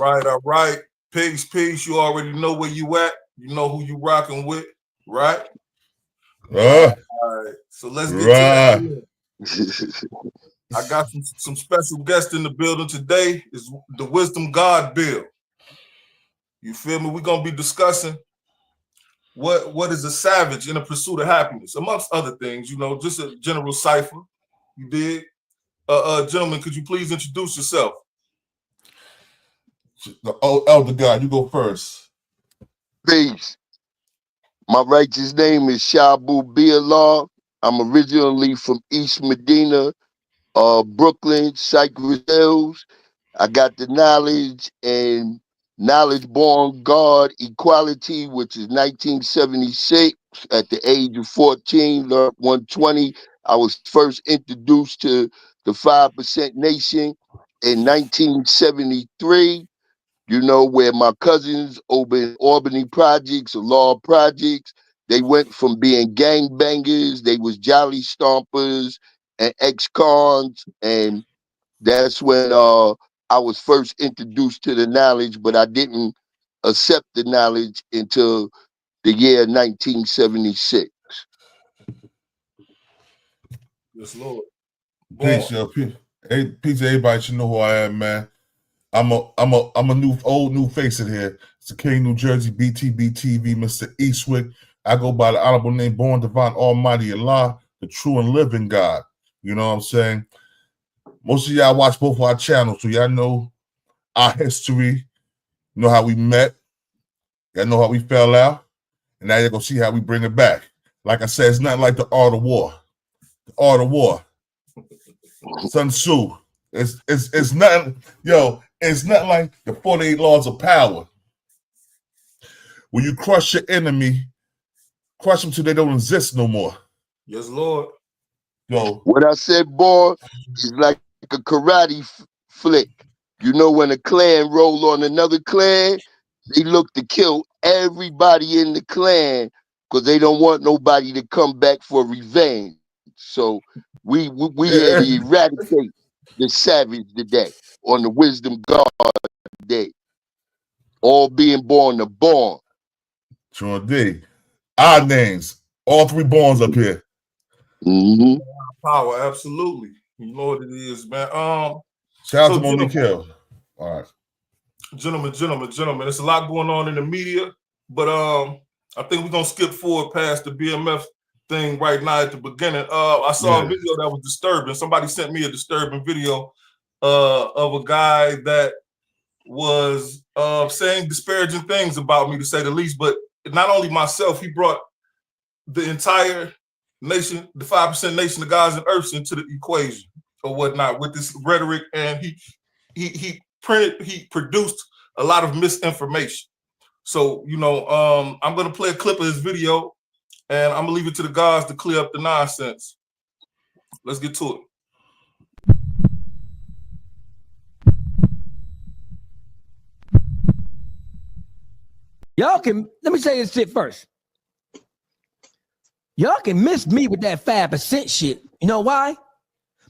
All right. Peace. You already know where you at. You know who you rocking with, right? All right. So let's get to that. I got some special guests in the building today. Is the Wisdom God Bill. You feel me? We're gonna be discussing what is a savage in a pursuit of happiness, amongst other things. You know, just a general cipher. You did, gentlemen. Could you please introduce yourself? Elder God, you go first. Peace. My righteous name is Shabu Biallah. I'm originally from East Medina, Brooklyn, Cypress Hills. I got the knowledge and knowledge born God equality, which is 1976. At the age of 14, learned 120. I was first introduced to the 5% Nation in 1973. You know, where my cousins over in Albany Projects or Law Projects, they went from being gangbangers, they was jolly stompers and ex-cons, and that's when I was first introduced to the knowledge, but I didn't accept the knowledge until the year 1976. Yes, Lord. Peace, yo. Peace, everybody should know who I am, man. I'm a new face in here. It's the King, New Jersey, BTB TV, Mr. Eastwick. I go by the honorable name, born divine, almighty Allah, the true and living God. You know what I'm saying? Most of y'all watch both of our channels, so y'all know our history, know how we met, y'all know how we fell out, and now you're gonna see how we bring it back. Like I said, it's not like the art of war. The art of war. Sun Tzu. It's nothing, yo. It's not like the 48 laws of power. When you crush your enemy, crush them till they don't exist no more. Yes, Lord. Yo. What I said, boy, is like a karate flick. You know, when a clan roll on another clan, they look to kill everybody in the clan because they don't want nobody to come back for revenge. So we had to eradicate the savage today on the Wisdom God Day. All being born to born. Sure indeed. Our names, all three borns up here. Mm-hmm. Power, absolutely. You know what it is, man. Shout out to Monique Hill. All right. Gentlemen. There's a lot going on in the media, but I think we're gonna skip forward past the BMF thing right now at the beginning. I saw a video that was disturbing. Somebody sent me a disturbing video of a guy that was saying disparaging things about me, to say the least. But not only myself, he brought the entire nation, the 5% nation of gods and earths, into the equation or whatnot with this rhetoric, and he produced a lot of misinformation. So, you know, I'm gonna play a clip of his video, and I'm gonna leave it to the gods to clear up the nonsense. Let's get to it. Y'all can, let me say this shit first. Y'all can miss me with that 5% shit. You know why?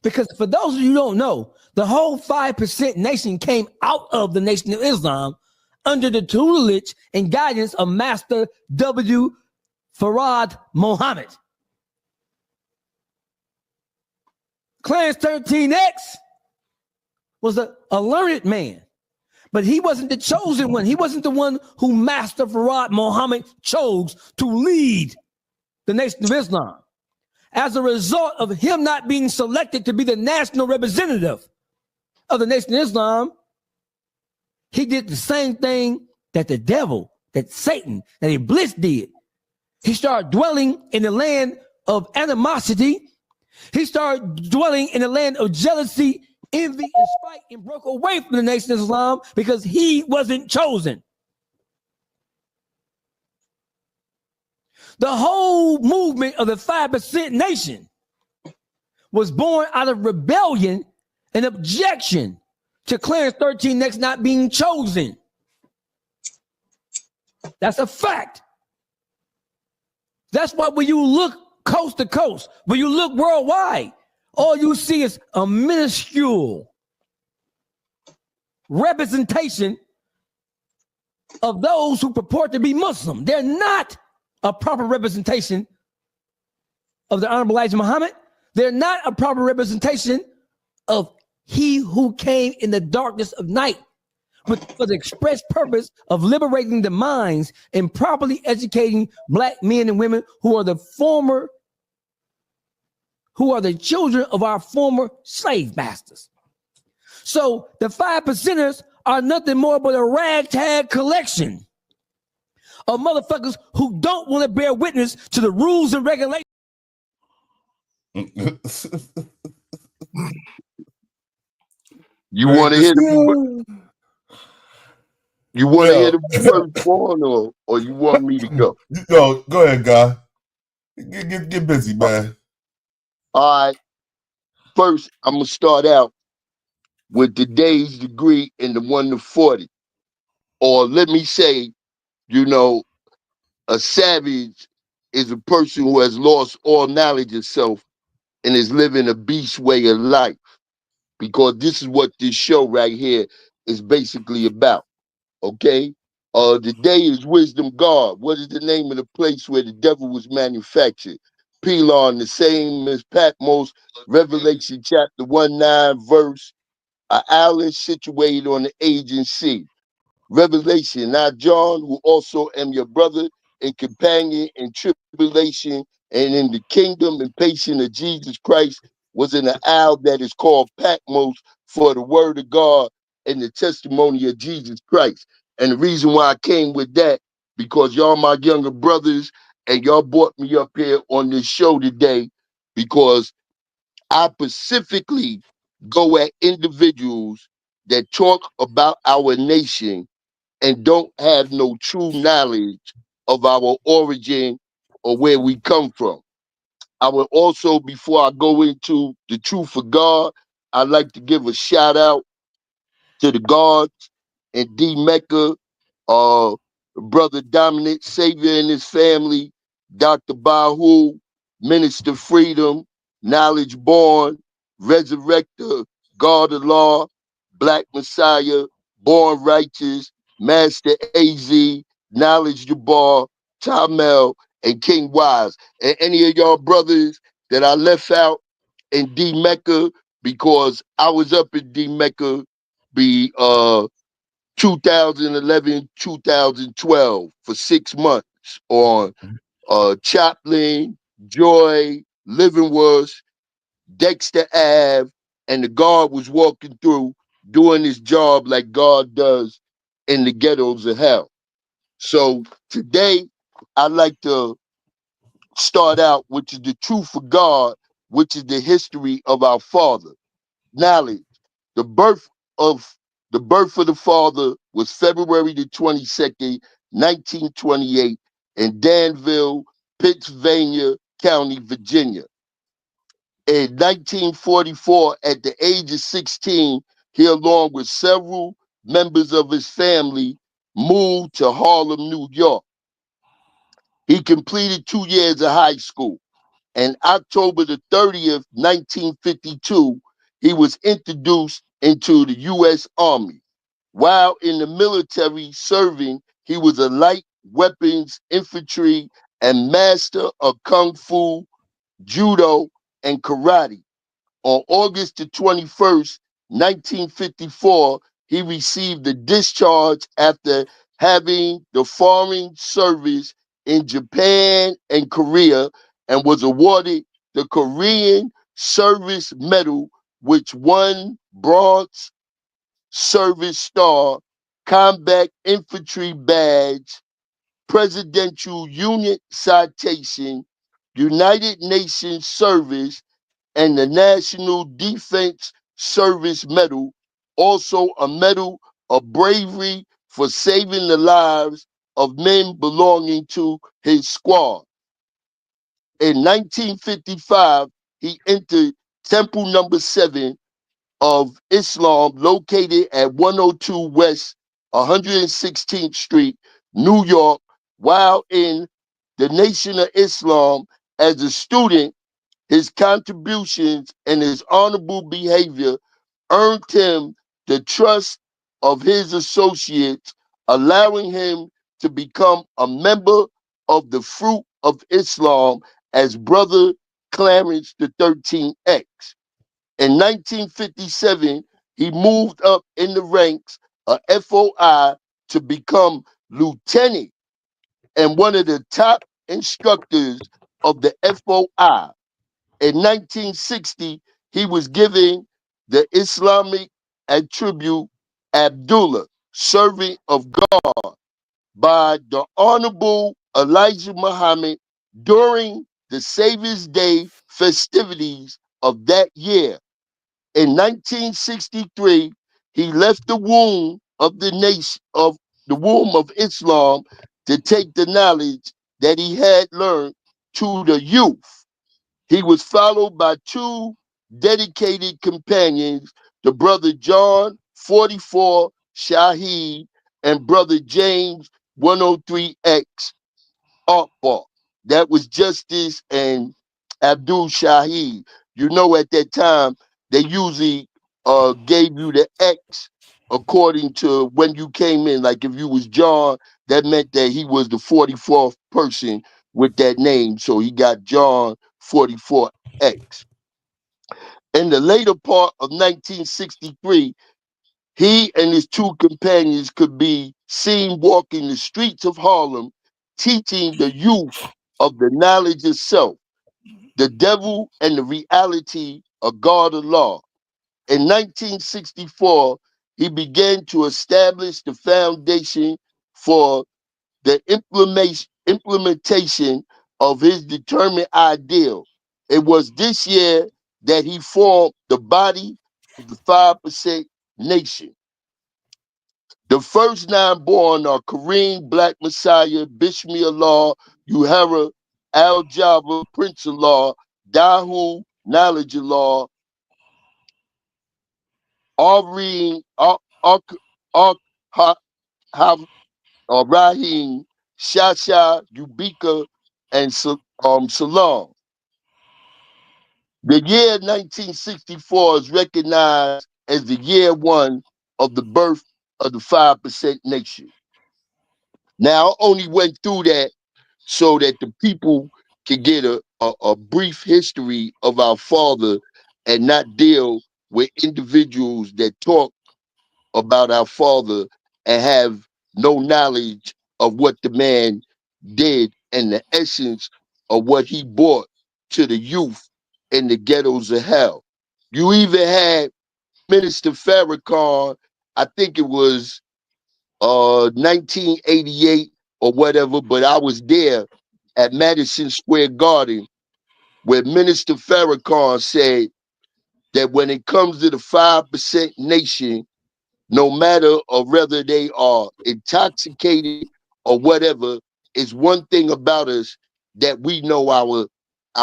Because for those of you who don't know, the whole 5% nation came out of the Nation of Islam under the tutelage and guidance of Master W. Farad Muhammad. Clarence 13X was a learned man, but he wasn't the chosen one. He wasn't the one who Master Farad Muhammad chose to lead the Nation of Islam. As a result of him not being selected to be the national representative of the Nation of Islam, he did the same thing that the devil, that Satan, that Iblis did. He started dwelling in the land of animosity. He started dwelling in the land of jealousy, envy, and spite, and broke away from the Nation of Islam because he wasn't chosen. The whole movement of the 5% nation was born out of rebellion and objection to Clarence 13X not being chosen. That's a fact. That's why when you look coast to coast, when you look worldwide, all you see is a minuscule representation of those who purport to be Muslim. They're not a proper representation of the Honorable Elijah Muhammad. They're not a proper representation of he who came in the darkness of night, but for the express purpose of liberating the minds and properly educating black men and women who are the children of our former slave masters. So the 5%ers are nothing more but a ragtag collection of motherfuckers who don't want to bear witness to the rules and regulations. You want to hear the first one, or you want me to go? No, go ahead, guy. Get busy, man. All right. First, I'm gonna start out with today's degree in the 1 to 40, or let me say, a savage is a person who has lost all knowledge of self and is living a beast way of life. Because this is what this show right here is basically about. Okay? The day is Wisdom God. What is the name of the place where the devil was manufactured? Pelon, the same as Patmos, Revelation chapter 1:9, verse, an island situated on the Aegean Sea. Revelation, now John, who also am your brother and companion in tribulation and in the kingdom and patience of Jesus Christ, was in an isle that is called Patmos for the word of God and the testimony of Jesus Christ. And the reason why I came with that, because y'all my younger brothers and y'all brought me up here on this show today because I specifically go at individuals that talk about our nation and don't have no true knowledge of our origin or where we come from. I would also, before I go into the truth of God, I'd like to give a shout out to the guards and D Mecca, Brother Dominic Savior and his family, Dr. Bahu, Minister Freedom, Knowledge Born, Resurrector, God of Law, Black Messiah, Born Righteous, Master AZ, Knowledge Jabbar, Tamel, and King Wise. And any of y'all brothers that I left out in D Mecca, because I was up in D Mecca 2011, 2012 for 6 months on Chaplin, Joy, Liverworth, Dexter Ave, and the guard was walking through doing his job like God does in the ghettos of hell. So today, I'd like to start out, which is the truth of God, which is the history of our Father. Knowledge. The birth of the Father was February the 22nd, 1928, in Danville, Pennsylvania County, Virginia. In 1944, at the age of 16, he, along with several members of his family, moved to Harlem, New York. He completed 2 years of high school. And October the 30th, 1952, he was introduced into the U.S. Army. While in the military serving, he was a light weapons infantry and master of Kung Fu, Judo, and Karate. On August the 21st, 1954, he received a discharge after having the foreign service in Japan and Korea and was awarded the Korean Service Medal, which won Bronze Service Star, Combat Infantry Badge, Presidential Unit Citation, United Nations Service, and the National Defense Service Medal, also a Medal of Bravery for saving the lives of men belonging to his squad. In 1955, he entered Temple Number 7 of Islam, located at 102 West 116th Street, New York, while in the Nation of Islam as a student. His contributions and his honorable behavior earned him the trust of his associates allowing him to become a member of the Fruit of Islam as Brother Clarence the 13X. In 1957, he moved up in the ranks of FOI to become lieutenant and one of the top instructors of the FOI. In 1960, he was given the Islamic attribute Abdullah, servant of God, by the Honorable Elijah Muhammad during the Savior's Day festivities of that year. In 1963, he left the womb of the womb of Islam to take the knowledge that he had learned to the youth. He was followed by two dedicated companions, the brother John 44 Shaheed and brother James 103X Akbar. That was Justice and Abdul Shaheed. You know, at that time, they usually gave you the X according to when you came in. Like if you was John, that meant that he was the 44th person with that name. So he got John 44X. In the later part of 1963, he and his two companions could be seen walking the streets of Harlem, teaching the youth of the knowledge of self, the devil, and the reality of God Allah. In 1964, he began to establish the foundation for the implementation of his determined ideal. It was this year that he formed the body of the 5% Nation. The first nine born are Kareem Black Messiah, Bishmi Allah, Uhara, Al Jabba, Prince Allah, Dahu, Knowledge Allah, Areen, Rahim, Shasha, Ubika, and Salam. The year 1964 is recognized as the year one of the birth of the 5% Nation. Now, I only went through that so that the people can get a brief history of our father and not deal with individuals that talk about our father and have no knowledge of what the man did and the essence of what he brought to the youth in the ghettos of hell. You even had Minister Farrakhan, I think it was 1988 or whatever, but I was there at Madison Square Garden where Minister Farrakhan said that when it comes to the 5% Nation, no matter or whether they are intoxicated or whatever, is one thing about us that we know our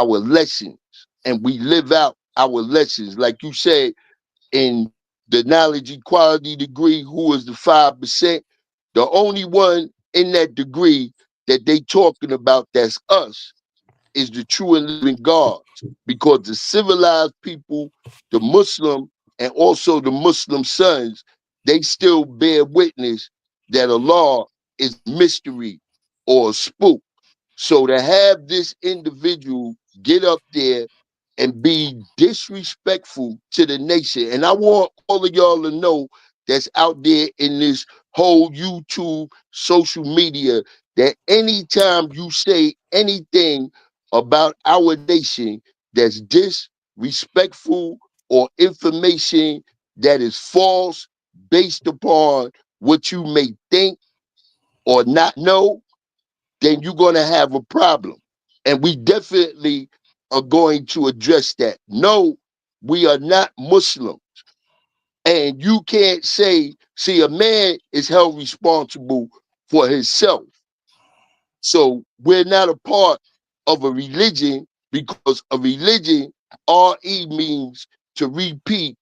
lessons and we live out our lessons. Like you said, in the knowledge equality degree, who is the 5%? The only one in that degree that they talking about that's us is the true and living God. Because the civilized people, the Muslim, and also the Muslim sons, they still bear witness that Allah is mystery or a spook. So to have this individual get up there and be disrespectful to the nation, and I want all of y'all to know that's out there in this whole YouTube, social media, that anytime you say anything about our nation that's disrespectful or information that is false based upon what you may think or not know, then you're going to have a problem. And we definitely are going to address that. No, we are not Muslim. And you can't say, see, a man is held responsible for himself. So we're not a part of a religion because a religion, RE means to repeat.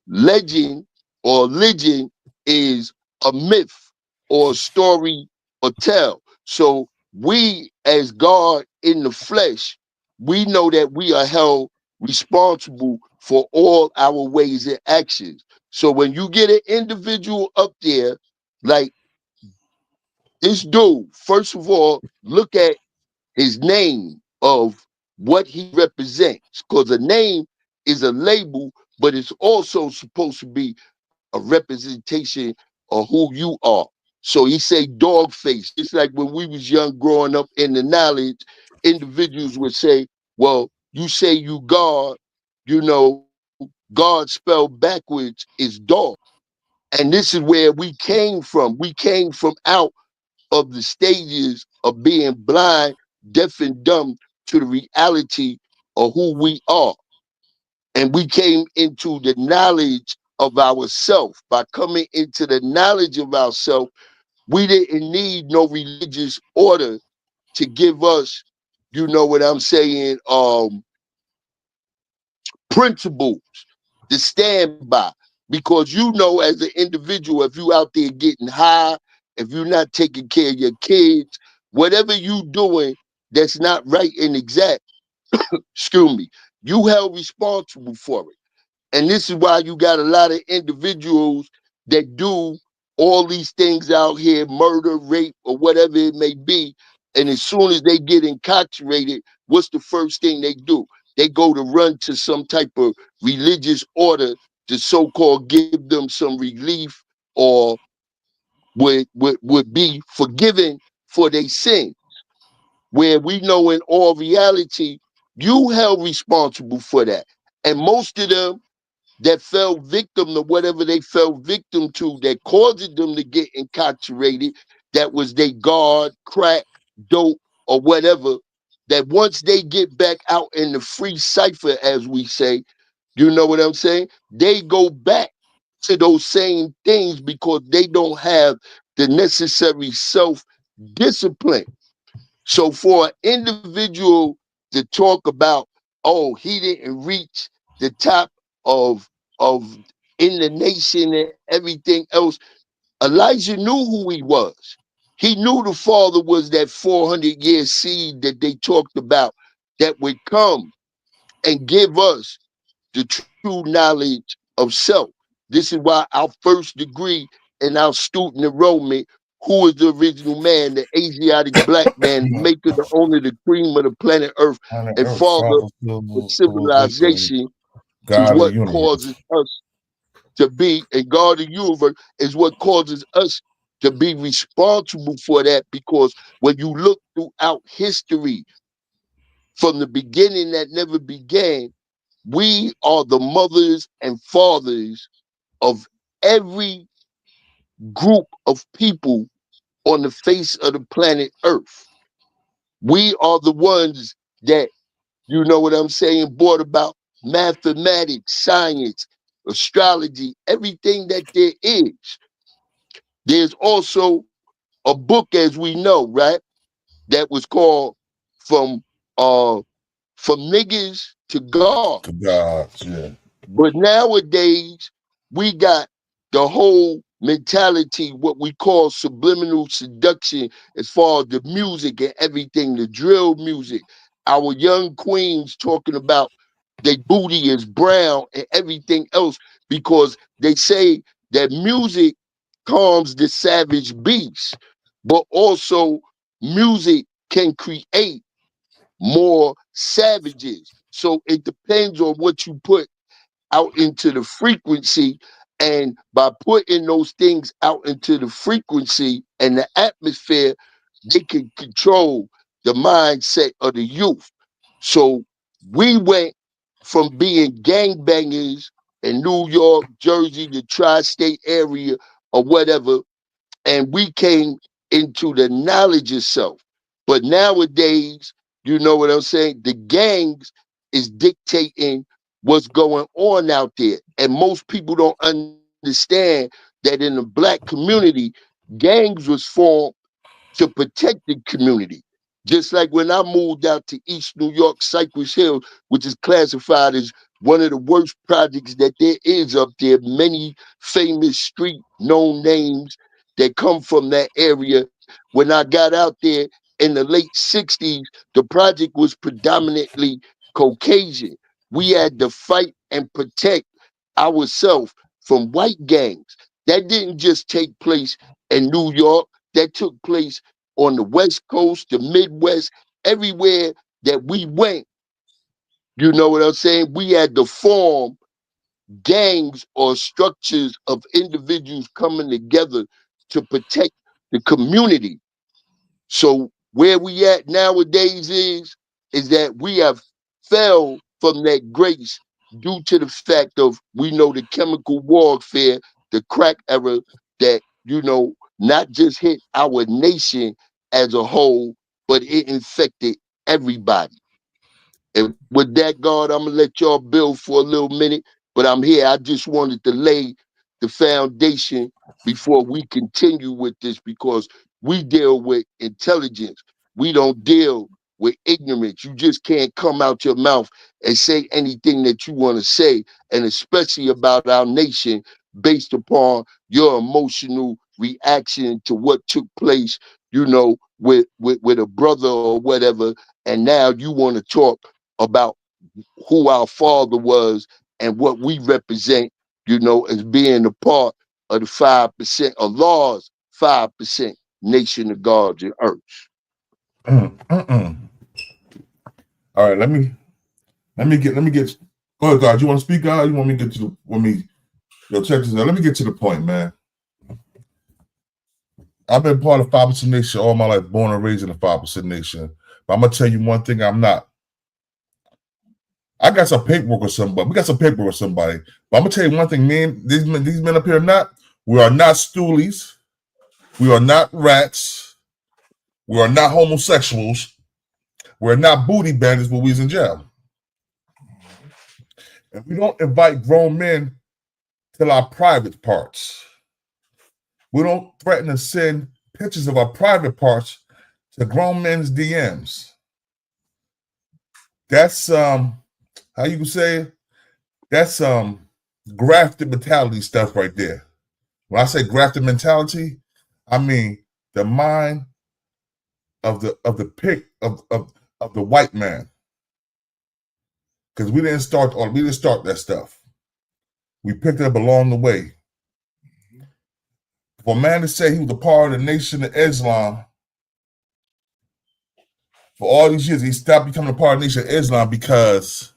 Legend or legend is a myth or a story or tell. So we, as God in the flesh, we know that we are held responsible for all our ways and actions. So when you get an individual up there like This dude, first of all, look at his name of what he represents, because a name is a label, but it's also supposed to be a representation of who you are. So he say dog face. It's like when we was young growing up in the knowledge, individuals would say, well, you say you God, you know, God spelled backwards is dog. And this is where we came from. We came from out of the stages of being blind, deaf, and dumb to the reality of who we are. And we came into the knowledge of ourself. By coming into the knowledge of ourself, we didn't need no religious order to give us, you know what I'm saying, principles to stand by. Because you know, as an individual, if you out there getting high, if you're not taking care of your kids, whatever you doing that's not right and exact, excuse me, you held responsible for it. And this is why you got a lot of individuals that do all these things out here, murder, rape, or whatever it may be. And as soon as they get incarcerated, what's the first thing they do? They go to run to some type of religious order to so-called give them some relief or would be forgiven for their sin. Where we know in all reality, you held responsible for that. And most of them that fell victim to whatever they fell victim to that caused them to get incarcerated, that was they guard, crack, dope, or whatever, that once they get back out in the free cipher, as we say, you know what I'm saying? They go back to those same things because they don't have the necessary self-discipline. So for an individual to talk about, oh, he didn't reach the top of of in the nation and everything else, Elijah knew who he was. He knew the Father was that 400-year seed that they talked about that would come and give us the true knowledge of self. This is why our first degree in our student enrollment, who is the original man, the Asiatic black man, the maker, the owner, the cream of the planet Earth, Planet and Earth, father Father, of civilization, civilization is God of the what universe. causes us to be, and God of the universe is what causes us to be responsible for that. Because when you look throughout history, from the beginning that never began, we are the mothers and fathers of every group of people on the face of the planet Earth. We are the ones that, you know what I'm saying, brought about mathematics, science, astrology, everything that there is. There's also a book, as we know, right, that was called From uh From Niggas to To Gods. God, yeah. But nowadays, we got the whole mentality, what we call subliminal seduction, as far as the music and everything, the drill music. Our young queens talking about their booty is brown and everything else because they say that music calms the savage beast, but also music can create more savages. So it depends on what you put out into the frequency. And by putting those things out into the frequency and the atmosphere, they can control the mindset of the youth. So we went from being gangbangers in New York, Jersey, the tri-state area, or whatever, and we came into the knowledge itself. But nowadays, you know what I'm saying? The gangs is dictating what's going on out there. And most people don't understand that in the black community, gangs was formed to protect the community. Just like when I moved out to East New York, Cypress Hill, which is classified as one of the worst projects that there is up there, many famous street known names that come from that area. When I got out there in the late 60s, the project was predominantly Caucasian. We had to fight and protect ourselves from white gangs. That didn't just take place in New York. that took place on the West Coast, the Midwest, everywhere that we went. You know what I'm saying? We had to form gangs or structures of individuals coming together to protect the community. So where we at nowadays is that we have fell from that grace due to the fact of we know the chemical warfare, the crack era that, you know, not just hit our nation as a whole, but it infected everybody. And with that, God, I'm gonna let y'all build for a little minute, but I'm here. I just wanted to lay the foundation before we continue with this because we deal with intelligence. We don't deal with ignorance. You just can't come out your mouth and say anything that you want to say, and especially about our nation based upon your emotional reaction to what took place, you know, with a brother or whatever, and now you want to talk about who our father was and what we represent, you know, as being a part of the 5%, of Law's 5% nation of gods and earth. All right, let me get. Go ahead, God. You want to speak, God? You want me to get to the? Check this out. Let me get to the point, man. I've been part of 5% Nation all my life, born and raised in the 5% Nation. But I'm gonna tell you one thing: I'm not. I got some paperwork with somebody. We got some paperwork with somebody. But I'm gonna tell you one thing, man. These men up here are not. We are not stoolies. We are not rats. We are not homosexuals. We're not booty bandits when we was in jail. And we don't invite grown men to our private parts. We don't threaten to send pictures of our private parts to grown men's DMs. That's how you can say it? That's grafted mentality stuff right there. When I say grafted mentality, I mean the mind of the white man. Because we didn't start that stuff. We picked it up along the way. For a man to say he was a part of the Nation of Islam, for all these years, he stopped becoming a part of the Nation of Islam because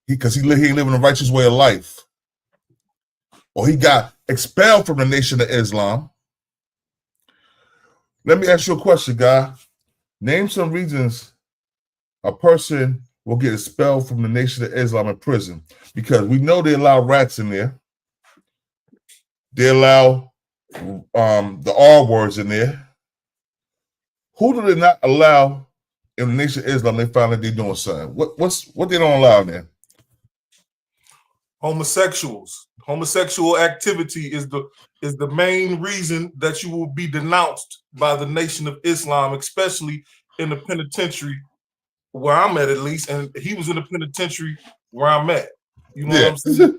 he ain't living a righteous way of life. Or he got expelled from the Nation of Islam. Let me ask you a question, guy. Name some reasons a person will get expelled from the Nation of Islam in prison. Because we know they allow rats in there. They allow the R words in there. Who do they not allow in the Nation of Islam? They find that they're doing something. What they don't allow in there? Homosexuals. Homosexual activity is the main reason that you will be denounced by the Nation of Islam, especially in the penitentiary where I'm at least, and he was in the penitentiary where I'm at. You know what I'm saying?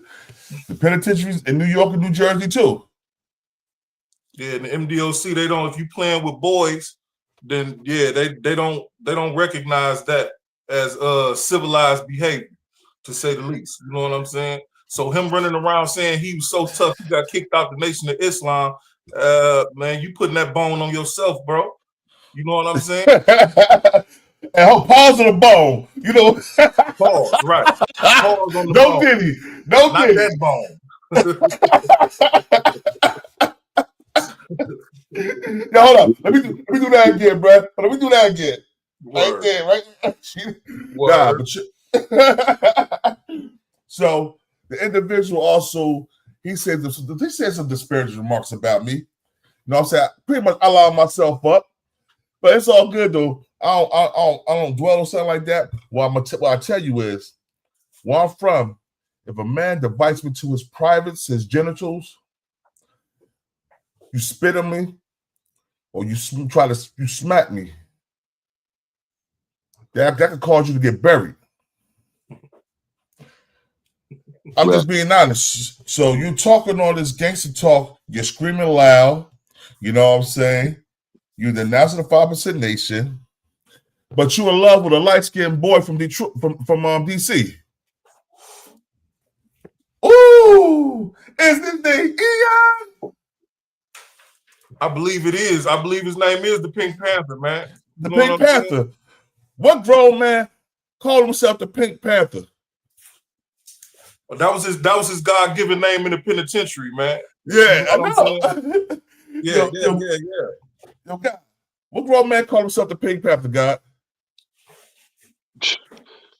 The penitentiaries in New York and New Jersey too. Yeah, and the MDOC, they don't, if you playing with boys, then yeah, they don't recognize that as civilized behavior, to say the least. You know what I'm saying? So him running around saying he was so tough, he got kicked out the Nation of Islam, man, you putting that bone on yourself, bro. You know what I'm saying? And pause on the bone, you know. Pause, right. Pause on the no bone. diddy. No not diddy. that bone. Now hold up. Let me do that again, bro. Let me do that again. Word. Right there, right? Word. So the individual also, he said some disparaging remarks about me. You know what I'm saying? Pretty much I allow myself up. But it's all good though. I don't dwell on something like that. What I tell you is, where I'm from, if a man invites me to his privates, his genitals, you spit on me, or you smack me, that could cause you to get buried. I'm just being honest. So you talking all this gangster talk, you're screaming loud, you know what I'm saying? You're denouncing the 5% Nation, but you in love with a light-skinned boy from Detroit, from DC. Ooh, is this the Eon? I believe it is. I believe his name is the Pink Panther, man. The Pink Panther. What grown man called himself the Pink Panther? That was his God-given name in the penitentiary, man. Yeah, you know I know. Yeah. Yo, God, what grown man called himself the Pink Panther, God?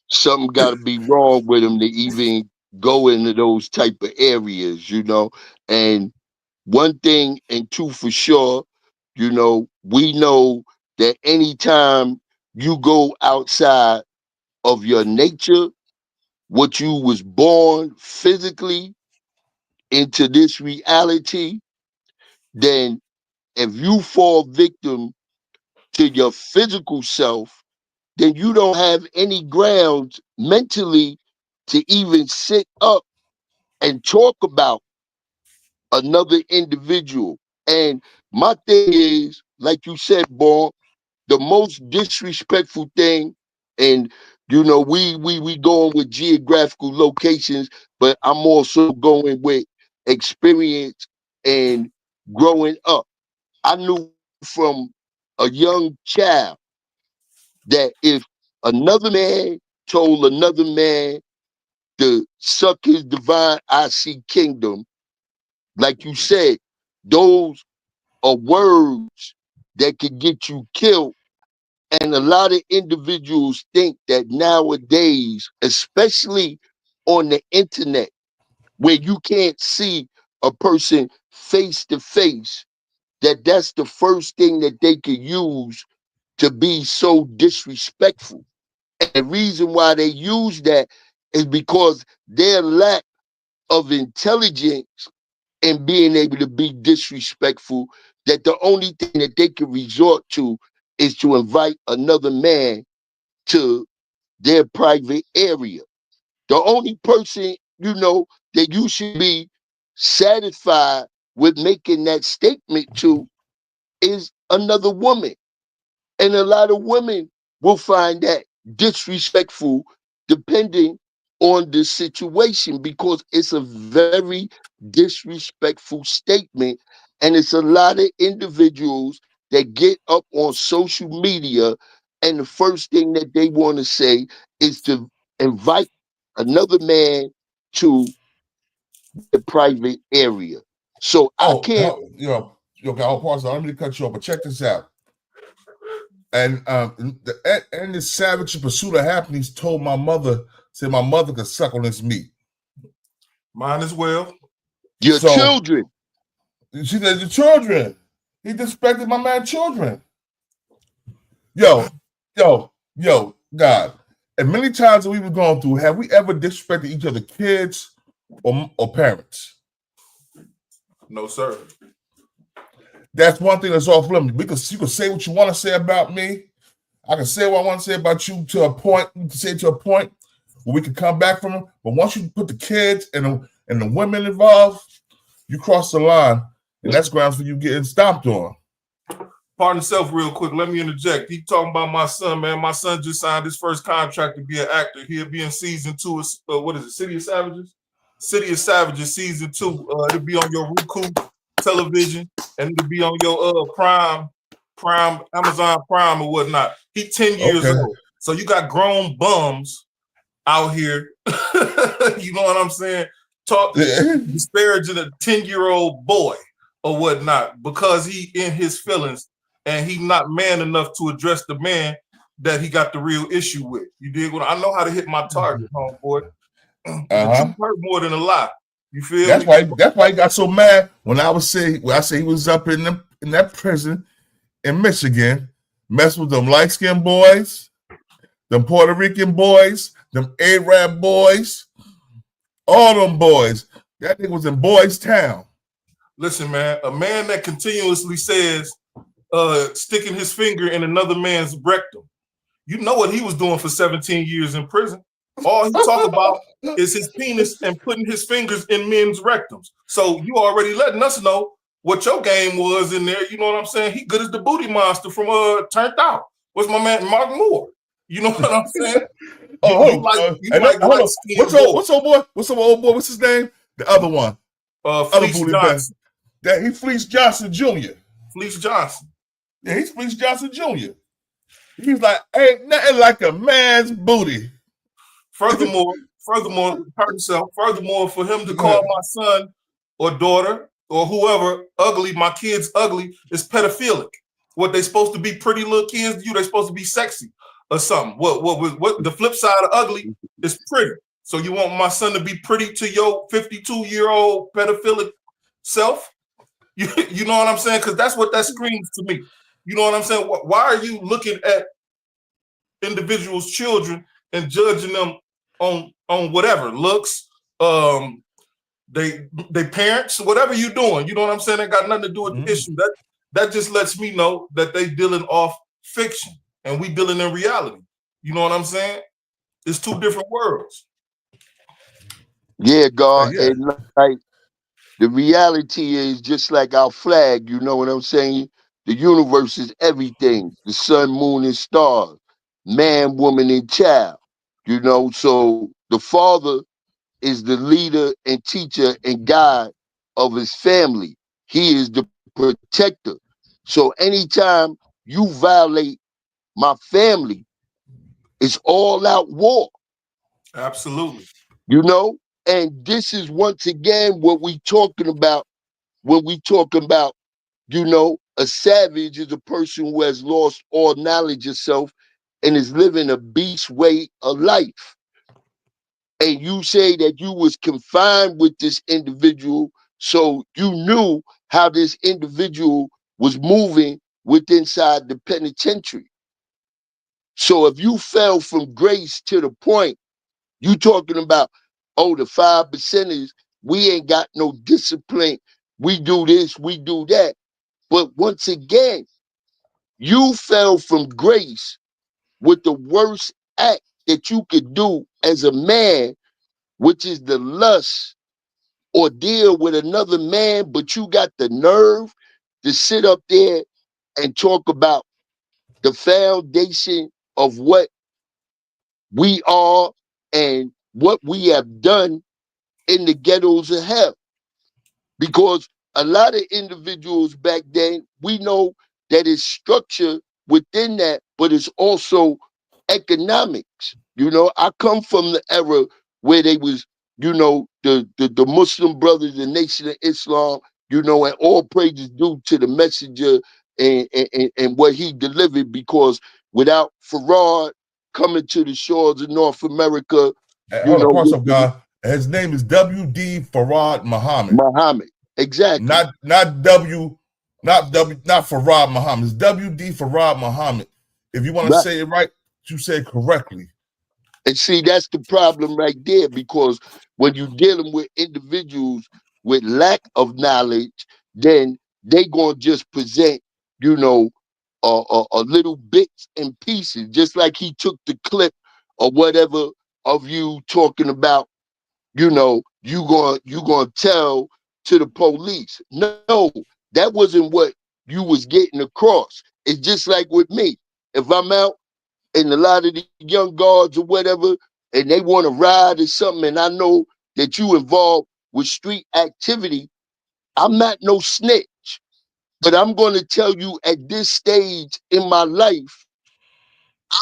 Something got to be wrong with him to even go into those type of areas, you know. And one thing and two for sure, you know, we know that anytime you go outside of your nature, what you was born physically into this reality, then if you fall victim to your physical self, then you don't have any grounds mentally to even sit up and talk about another individual. And my thing is, like you said, Born, the most disrespectful thing, and you know, we going with geographical locations, but I'm also going with experience and growing up. I knew from a young child that if another man told another man to suck his divine IC kingdom, like you said, those are words that could get you killed. And a lot of individuals think that nowadays, especially on the internet, where you can't see a person face to face, that that's the first thing that they could use to be so disrespectful. And the reason why they use that is because their lack of intelligence and being able to be disrespectful, that the only thing that they can resort to is to invite another man to their private area. The only person, you know, that you should be satisfied with making that statement to is another woman. And a lot of women will find that disrespectful depending on the situation because it's a very disrespectful statement. And it's a lot of individuals that get up on social media and the first thing that they want to say is to invite another man to the private area. So I can't. Pause. Let me cut you off, but check this out. And the savage pursuit of happiness told my mother, said my mother could suck on this meat. Mine as well. Your children. She said, the children. He disrespected my man's children. Yo, God. And many times that we were going through, have we ever disrespected each other, kids or parents? No, sir. That's one thing that's off limits. You can say what you want to say about me. I can say what I want to say about you to a point. You can say it to a point where we can come back from it. But once you put the kids and the women involved, you cross the line, and that's grounds for you getting stomped on. Pardon self real quick. Let me interject. He talking about my son, man. My son just signed his first contract to be an actor. He'll be in season 2 of, what is it, City of Savages? City of Savages season 2. It'll be on your Roku television, and it'll be on your Prime, Amazon Prime or whatnot. He's 10 years old. So you got grown bums out here. You know what I'm saying? Disparaging a 10-year-old boy or whatnot because he in his feelings and he not man enough to address the man that he got the real issue with. You dig what I know how to hit my target, homeboy. The truth hurt more than a lie. You feel that's me? That's why he got so mad when I say he was up in that prison in Michigan, messing with them light-skinned boys, them Puerto Rican boys, them Arab boys, all them boys. That nigga was in Boys Town. Listen, man, a man that continuously says sticking his finger in another man's rectum. You know what he was doing for 17 years in prison. All he talk about is his penis and putting his fingers in men's rectums. So you already letting us know what your game was in there. You know what I'm saying? He good as the booty monster from Turned Out. What's my man Mark Moore? You know what I'm saying? What's old boy? What's his name? The other one. Fleece Johnson. That he Fleece Johnson Jr. Fleece Johnson. Yeah, he's Fleece Johnson Jr. He's like, ain't nothing like a man's booty. Furthermore, for him to call my son or daughter or whoever ugly, my kid's ugly, is pedophilic. What they supposed to be pretty little kids to you, they supposed to be sexy or something. What the flip side of ugly is pretty. So you want my son to be pretty to your 52-year-old pedophilic self? You know what I'm saying? Because that's what that screams to me. You know what I'm saying? Why are you looking at individuals' children and judging them on whatever looks, they parents, whatever you doing? You know what I'm saying? That got nothing to do with the issue. That just lets me know that they dealing off fiction and we dealing in reality. You know what I'm saying? It's two different worlds. Yeah, God, and like the reality is just like our flag. You know what I'm saying? The universe is everything: the sun, moon, and stars, man, woman, and child. You know, so the father is the leader and teacher and guide of his family. He is the protector. So anytime you violate my family, it's all out war. Absolutely. You know? And this is once again what we talking about when we talking about, you know, a savage is a person who has lost all knowledge of self and is living a beast way of life. And you say that you was confined with this individual, so you knew how this individual was moving with inside the penitentiary. So if you fell from grace to the point, you talking about, oh, the 5%ers, we ain't got no discipline. We do this, we do that. But once again, you fell from grace with the worst act that you could do as a man, which is the lust or deal with another man, but you got the nerve to sit up there and talk about the foundation of what we are and what we have done in the ghettos of hell. Because a lot of individuals back then, we know that it's structure within that, but it's also economics. You know, I come from the era where they was, you know, the Muslim Brothers, the Nation of Islam, you know, and all praises due to the messenger and what he delivered, because without Farad coming to the shores of North America, you Hold on, know, parts of God. His name is W.D. Farad Muhammad. Muhammad. Exactly. Not Farad Muhammad. It's W.D. Farad Muhammad. If you want to say it right, you say it correctly. And see, that's the problem right there, because when you're dealing with individuals with lack of knowledge, then they gonna just present, you know, a little bits and pieces, just like he took the clip or whatever of you talking about, you know, you gonna tell to the police. No, that wasn't what you was getting across. It's just like with me. If I'm out and a lot of the young guards or whatever, and they want to ride or something, and I know that you involved with street activity, I'm not no snitch. But I'm going to tell you, at this stage in my life,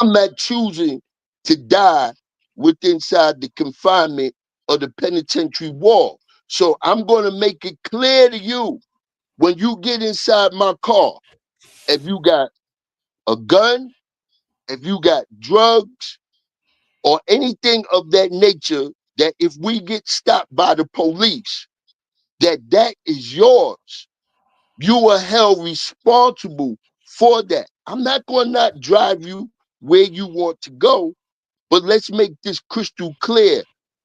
I'm not choosing to die with inside the confinement of the penitentiary wall. So I'm going to make it clear to you, when you get inside my car, if you got a gun, if you got drugs, or anything of that nature, that if we get stopped by the police, that is yours. You are held responsible for that. I'm not going to not drive you where you want to go, but let's make this crystal clear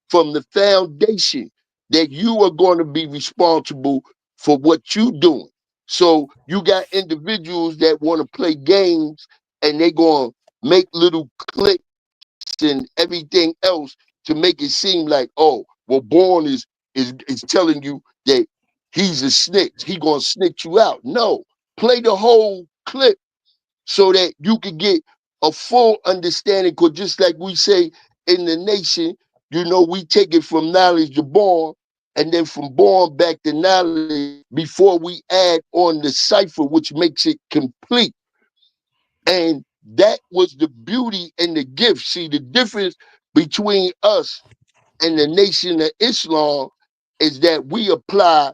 from the foundation that you are going to be responsible for what you're doing. So you got individuals that want to play games, and they're going to make little clips and everything else to make it seem like, oh, well, Bourne is telling you that he's a snitch. He gonna snitch you out. No, play the whole clip so that you can get a full understanding. Because just like we say in the nation, you know, we take it from knowledge to Bourne. and then from born back to knowledge before we add on the cipher, which makes it complete. And that was the beauty and the gift. See, the difference between us and the Nation of Islam is that we apply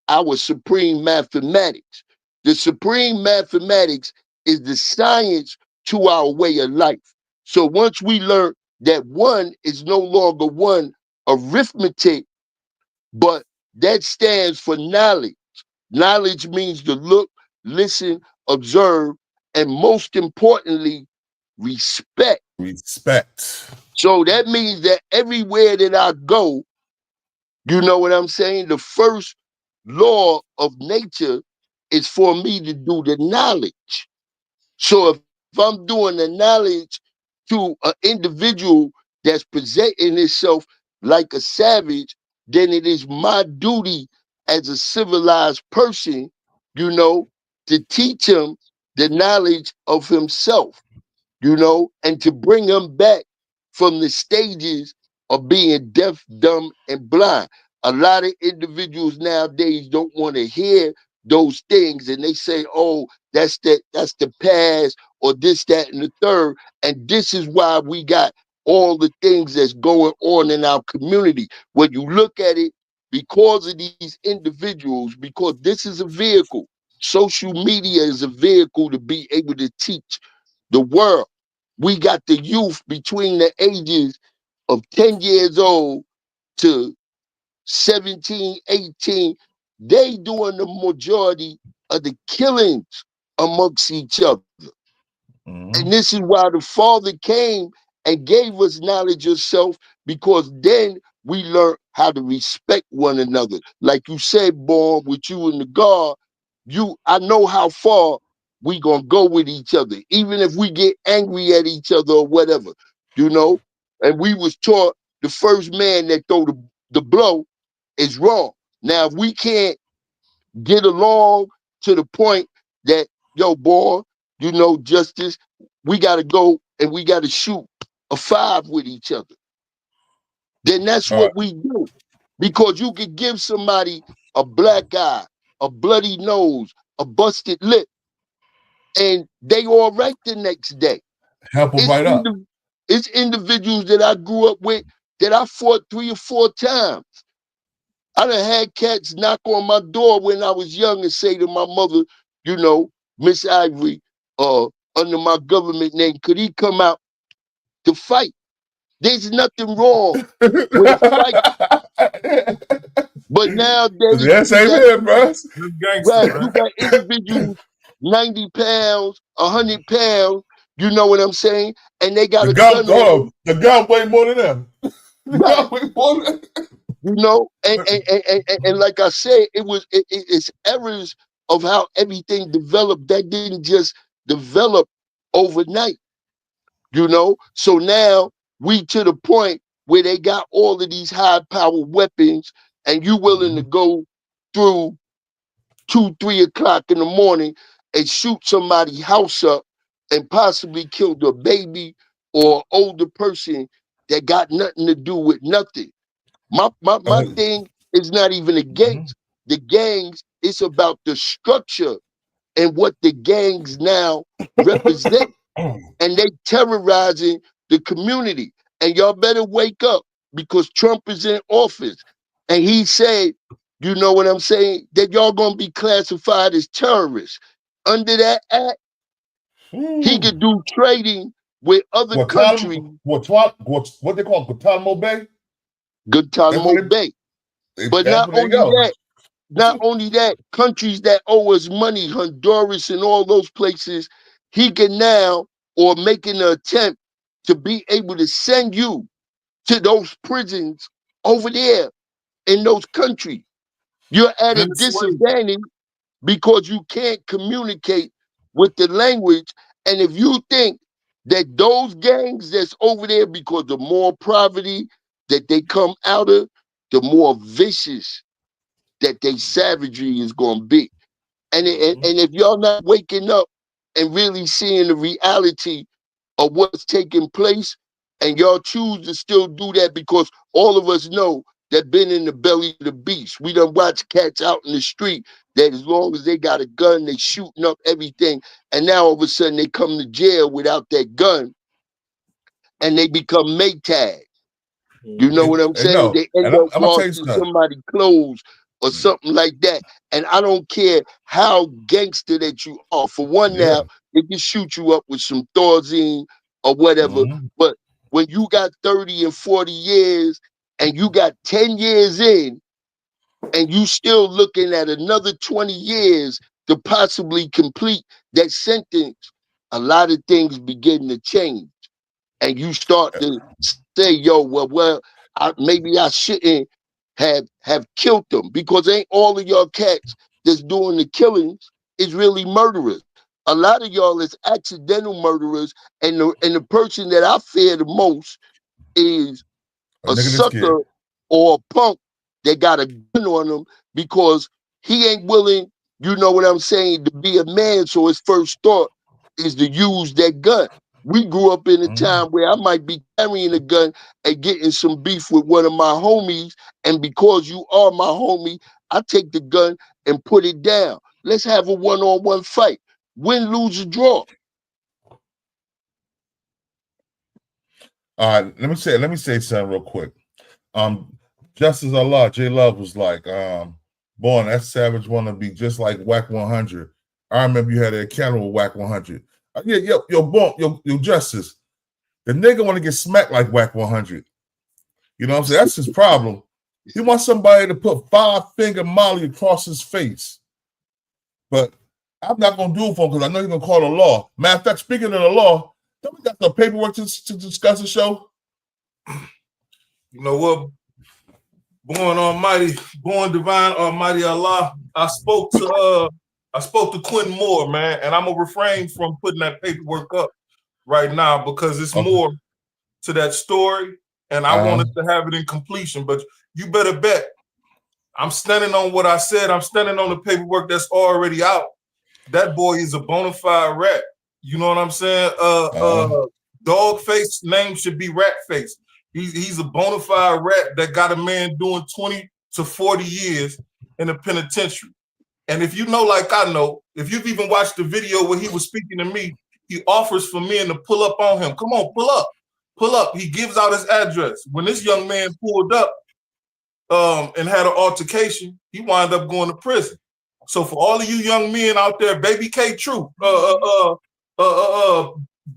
our supreme mathematics. The supreme mathematics is the science to our way of life. So once we learn that one is no longer one arithmetic, but that stands for knowledge. Knowledge means to look, listen, observe, and most importantly, respect. Respect. So that means that everywhere that I go, you know what I'm saying? The first law of nature is for me to do the knowledge. So if I'm doing the knowledge to an individual that's presenting itself like a savage, then it is my duty as a civilized person, you know, to teach him the knowledge of himself, you know, and to bring him back from the stages of being deaf, dumb, and blind. A lot of individuals nowadays don't want to hear those things, and they say, "Oh, that's the past," or this, that, and the third. And this is why we got all the things that's going on in our community. When you look at it, because of these individuals, because this is a vehicle. Social media is a vehicle to be able to teach the world. We got the youth between the ages of 10 years old to 17, 18. They doing the majority of the killings amongst each other. And this is why the Father came and gave us knowledge of self, because then we learn how to respect one another. Like you said, born with you and the God, I know how far we gonna go with each other, even if we get angry at each other or whatever, you know. And we was taught the first man that throw the blow is wrong. Now, if we can't get along to the point that, yo, boy, you know, justice, we got to go and we got to shoot a five with each other. Then that's All right. what we do. Because you could give somebody a black eye, a bloody nose, a busted lip, and they all right the next day. Help them It's, right up. it's individuals that I grew up with that I fought 3 or 4 times. I done had cats knock on my door when I was young and say to my mother, you know, Miss Ivory, under my government name, could he come out to fight? There's nothing wrong with a fight. But nowadays Yes, you got, amen, bro. That's gangster, right, you man. got individuals 90 pounds, 100 pounds, you know what I'm saying? And they got The a gun, gun on them. the gun weigh more than them. The Right. gun weigh more than them. You know, and like I said, it's errors of how everything developed that didn't just develop overnight, you know. So now we to the point where they got all of these high powered weapons, and you willing to go through 2, 3 o'clock in the morning and shoot somebody's house up and possibly kill the baby or older person that got nothing to do with nothing. My thing is not even against the gangs. It's about the structure and what the gangs now represent. And they terrorizing the community. And y'all better wake up, because Trump is in office. And he said, you know what I'm saying, that y'all gonna be classified as terrorists. Under that act, he could do trading with other countries. What they call Guantanamo Bay? That's Guantanamo where Bay. But that's where they go. not only that, countries that owe us money, Honduras and all those places, he can now, or making an attempt to be able to send you to those prisons over there in those countries. You're at a Venezuela. disadvantage because you can't communicate with the language. And if you think that those gangs that's over there, because the more poverty that they come out of, the more vicious that they savagery is going to be. And if y'all not waking up and really seeing the reality of what's taking place, and y'all choose to still do that, because all of us know that been in the belly of the beast. We done watch cats out in the street that as long as they got a gun, they shooting up everything. And now all of a sudden they come to jail without that gun and they become Maytag. You know what I'm Hey, saying? no, They end and up I'm gonna tell you washing something. somebody's clothes or something like that. And I don't care how gangster that you are. For one, Yeah. now they can shoot you up with some Thorazine or whatever. Mhm. But when you got 30 and 40 years and you got 10 years in and you still looking at another 20 years to possibly complete that sentence, a lot of things begin to change. And you start to say, yo, well, maybe I shouldn't have killed them, because ain't all of y'all cats that's doing the killings is really murderers. A lot of y'all is accidental murderers, and the person that I fear the most is A a nigga that's scared. sucker or a punk that got a gun on him because he ain't willing, you know what I'm saying, to be a man. So his first thought is to use that gun. We grew up in a time where I might be carrying a gun and getting some beef with one of my homies. And because you are my homie, I take the gun and put it down. Let's have a one-on-one fight. Win, lose, or draw. All right, let me say something real quick. Justice Allah, J Love was like, born that savage wanna be just like Whack 100. I remember you had an encounter with Whack 100. Yeah, yo, Justice. The nigga want to get smacked like Whack 100. You know what I'm saying? That's his problem. He wants somebody to put 5-finger Molly across his face. But I'm not going to do it for him because I know he's going to call the law. Matter of fact, speaking of the law, don't we got the paperwork to discuss the show? You know what? Born divine almighty Allah. I spoke to Quentin Moore, man, and I'm gonna refrain from putting that paperwork up right now because it's more to that story, and I want us to have it in completion. But you better bet I'm standing on what I said. I'm standing on the paperwork that's already out. That boy is a bona fide rat. You know what I'm saying? Dogface name should be Ratface. He's a bona fide rat that got a man doing 20 to 40 years in the penitentiary. And if you know, like I know, if you've even watched the video where he was speaking to me, he offers for men to pull up on him. Come on, pull up, pull up. He gives out his address. When this young man pulled up and had an altercation, he wound up going to prison. So for all of you young men out there, baby K True, BMF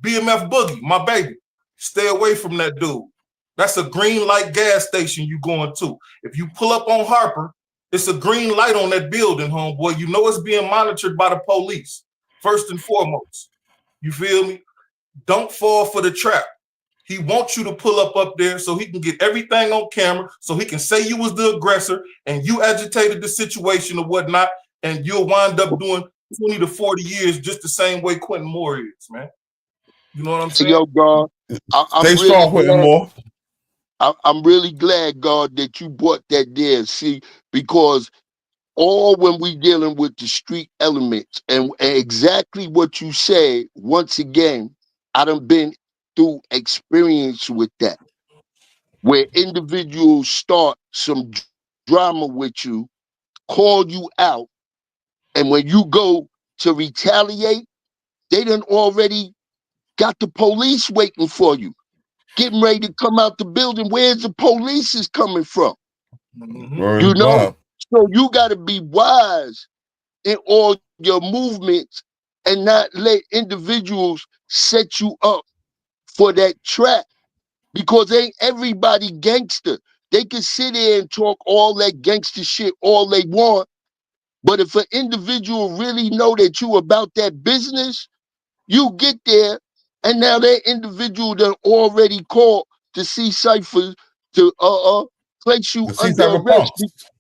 Boogie, my baby, stay away from that dude. That's a green light gas station you going to. If you pull up on Harper, it's a green light on that building, homeboy. You know it's being monitored by the police, first and foremost. You feel me? Don't fall for the trap. He wants you to pull up there so he can get everything on camera, so he can say you was the aggressor and you agitated the situation or whatnot, and you'll wind up doing 20 to 40 years just the same way Quentin Moore is, man. You know what I'm saying? Yo, God, I'm Stay really strong, Quentin glad. Moore. I'm really glad, God, that you brought that there. See, because all when we dealing with the street elements and exactly what you said, once again, I done been through experience with that, where individuals start some drama with you, call you out, and when you go to retaliate, they done already got the police waiting for you, getting ready to come out the building. Where's the police is coming from? Word You is know? bond. So you got to be wise in all your movements and not let individuals set you up for that trap, because ain't everybody gangster. They can sit there and talk all that gangster shit all they want, but if an individual really know that you about that business, you get there, and now that individual done already called to see Cypher to place you The under C-type of arrest,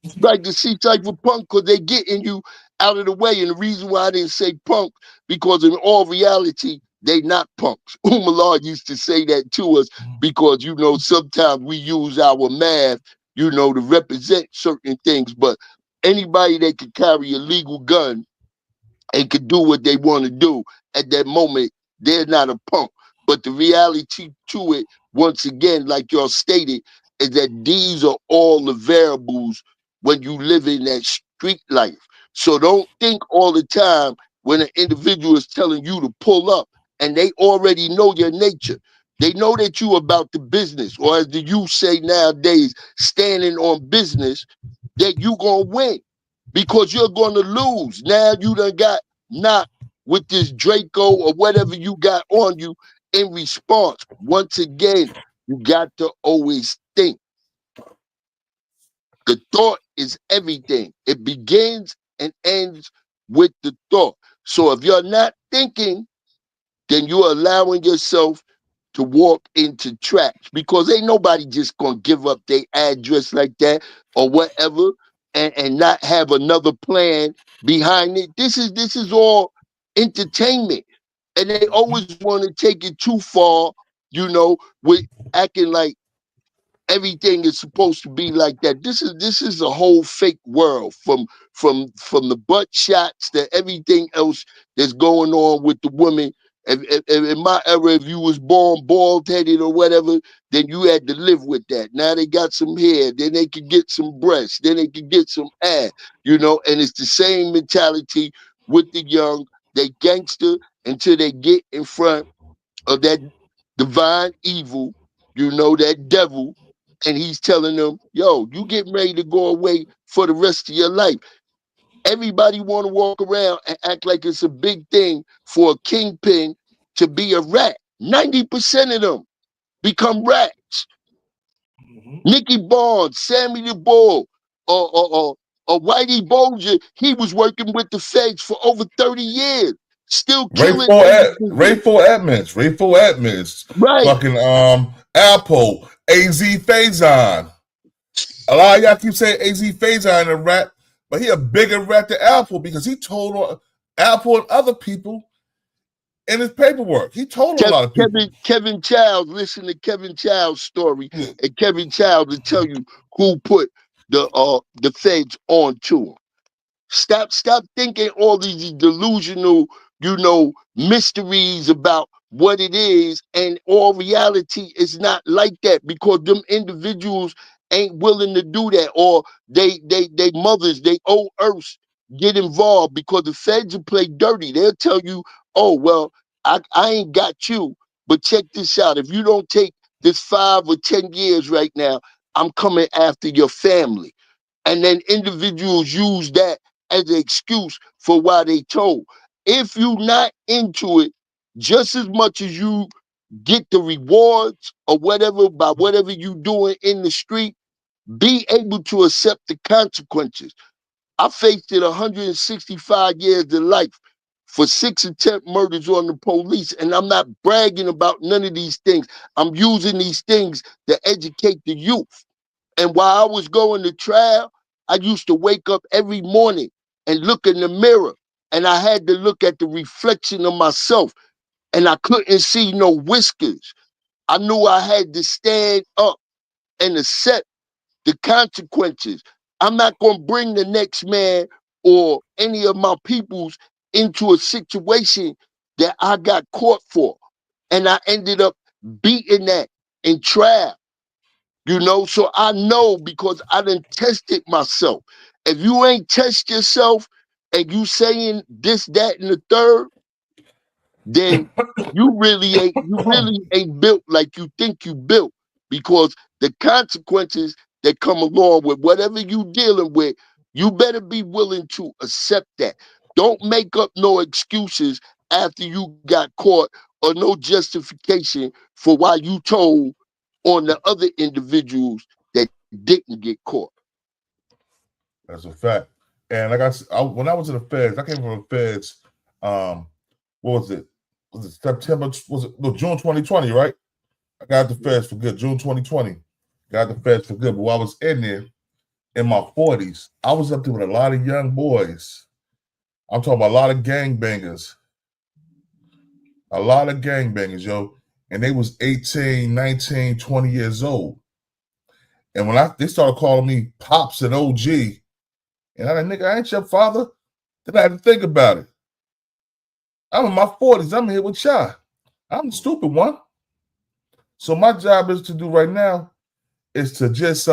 punks. like the C-Cypher punk, because they getting you out of the way. And the reason why I didn't say punk, because in all reality, they not punks. Umar used to say that to us, because, you know, sometimes we use our math, you know, to represent certain things. But anybody that can carry a legal gun and can do what they want to do at that moment, they're not a punk. But the reality to it, once again, like y'all stated, is that these are all the variables when you live in that street life. So don't think all the time when an individual is telling you to pull up and they already know your nature. They know that you about the business, or as the youth say nowadays, standing on business, that you gonna win because you're gonna lose. Now you done got knocked with this Draco or whatever you got on you in response. Once again, you got to always think. The thought is everything. It begins and ends with the thought. So if you're not thinking, then you're allowing yourself to walk into traps because ain't nobody just gonna give up their address like that or whatever and not have another plan behind it. This is all entertainment. And they always want to take it too far, with acting like everything is supposed to be like that. This is a whole fake world from the butt shots to everything else that's going on with the women. In my era, if you was born bald headed or whatever, then you had to live with that. Now they got some hair, then they could get some breasts, then they could get some ass, and it's the same mentality with the young. They gangster until they get in front of that divine evil, that devil, and he's telling them, yo, you getting ready to go away for the rest of your life. Everybody want to walk around and act like it's a big thing for a kingpin to be a rat. 90% of them become rats. Nicky Barnes, Sammy the Bull, or Whitey Bulger, he was working with the feds for over 30 years, still killing Rayful Edmonds, Right. fucking Alpo, AZ Faison. A lot of y'all keep saying AZ Faison a rat, but he a bigger rat than Alpo because he told on Alpo and other people in his paperwork. He told a lot of people. Kevin Childs, listen to Kevin Childs' story, and Kevin Childs will tell you who put the feds on to him. Stop thinking all these delusional, mysteries about what it is, and all reality is not like that because them individuals ain't willing to do that, or they mothers, they old earths get involved because the feds will play dirty. They'll tell you, oh, well, I ain't got you, but check this out. If you don't take this 5 or 10 years right now, I'm coming after your family. And then individuals use that as an excuse for why they told. If you're not into it, just as much as you get the rewards or whatever by whatever you doing in the street, be able to accept the consequences. I faced it 165 years of life for 6 attempt murders on the police, and I'm not bragging about none of these things. I'm using these things to educate the youth. And while I was going to trial, I used to wake up every morning and look in the mirror, and I had to look at the reflection of myself, and I couldn't see no whiskers. I knew I had to stand up and accept the consequences. I'm not going to bring the next man or any of my peoples into a situation that I got caught for. And I ended up beating that in trial. So I know because I done tested myself. If you ain't test yourself and you saying this, that, and the third, then you really ain't built like you think you built, because the consequences that come along with whatever you dealing with, you better be willing to accept that. Don't make up no excuses after you got caught or no justification for why you told on the other individuals that didn't get caught. That's a fact. And like when I was in the feds, I came from the feds. What was it? Was it September? June 2020? Right? I got the feds for good. June 2020, got the feds for good. But while I was in there, in my 40s, I was up there with a lot of young boys. I'm talking about a lot of gangbangers. Yo. And they was 18, 19, 20 years old. And when they started calling me Pops and OG, and I'm like, nigga, I ain't your father. Then I had to think about it. I'm in my 40s. I'm here with y'all. I'm the stupid one. So my job is to do right now is to just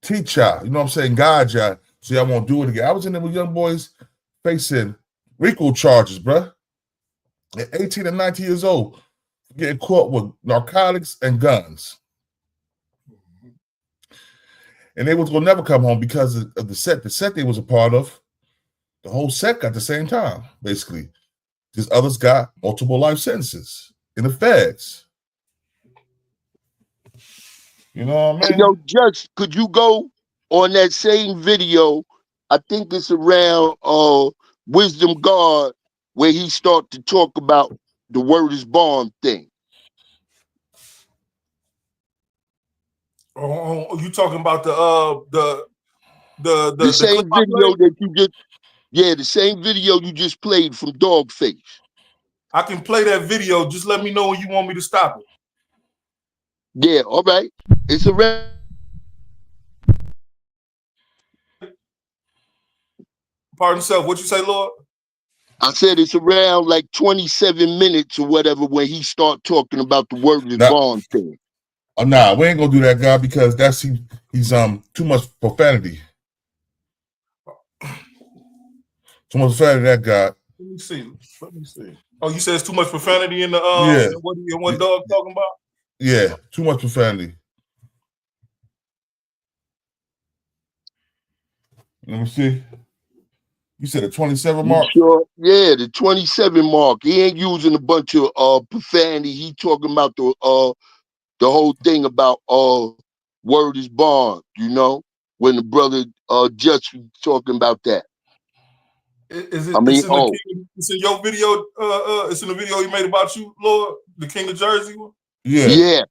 teach y'all, you know what I'm saying, guide y'all, so y'all won't do it again. I was in there with young boys facing RICO charges, bruh. At 18 and 19 years old, getting caught with narcotics and guns. And they was gonna never come home because of the set they was a part of. The whole set got the same time, basically. Just others got multiple life sentences in the feds. You know what I mean? Yo, Judge, could you go on that same video? I think it's around Wisdom God, where he start to talk about the word is bond thing. Oh, you talking about The the clip same I video played? that you just, yeah, the same video you just played from Dogface. I can play that video. Just let me know when you want me to stop it. Yeah, all right. It's around. Pardon yourself. What you say, Lord? I said it's around like 27 minutes or whatever when he start talking about the word is bond thing. Oh, nah, we ain't gonna do that, guy, because he's too much profanity. Too much profanity, that guy. Let me see. Let me see. Oh, you said it's too much profanity in the Yeah. in what dog talking about? Yeah, too much profanity. Let me see. You said a 27 You mark? sure? Yeah, the 27 mark. He ain't using a bunch of profanity. He talking about the whole thing about word is bond, you know, when the brother just was talking about that. Is I it? mean, It's in your video. It's in the video you made about you, Lord, the King of Jersey one. Yeah. yeah.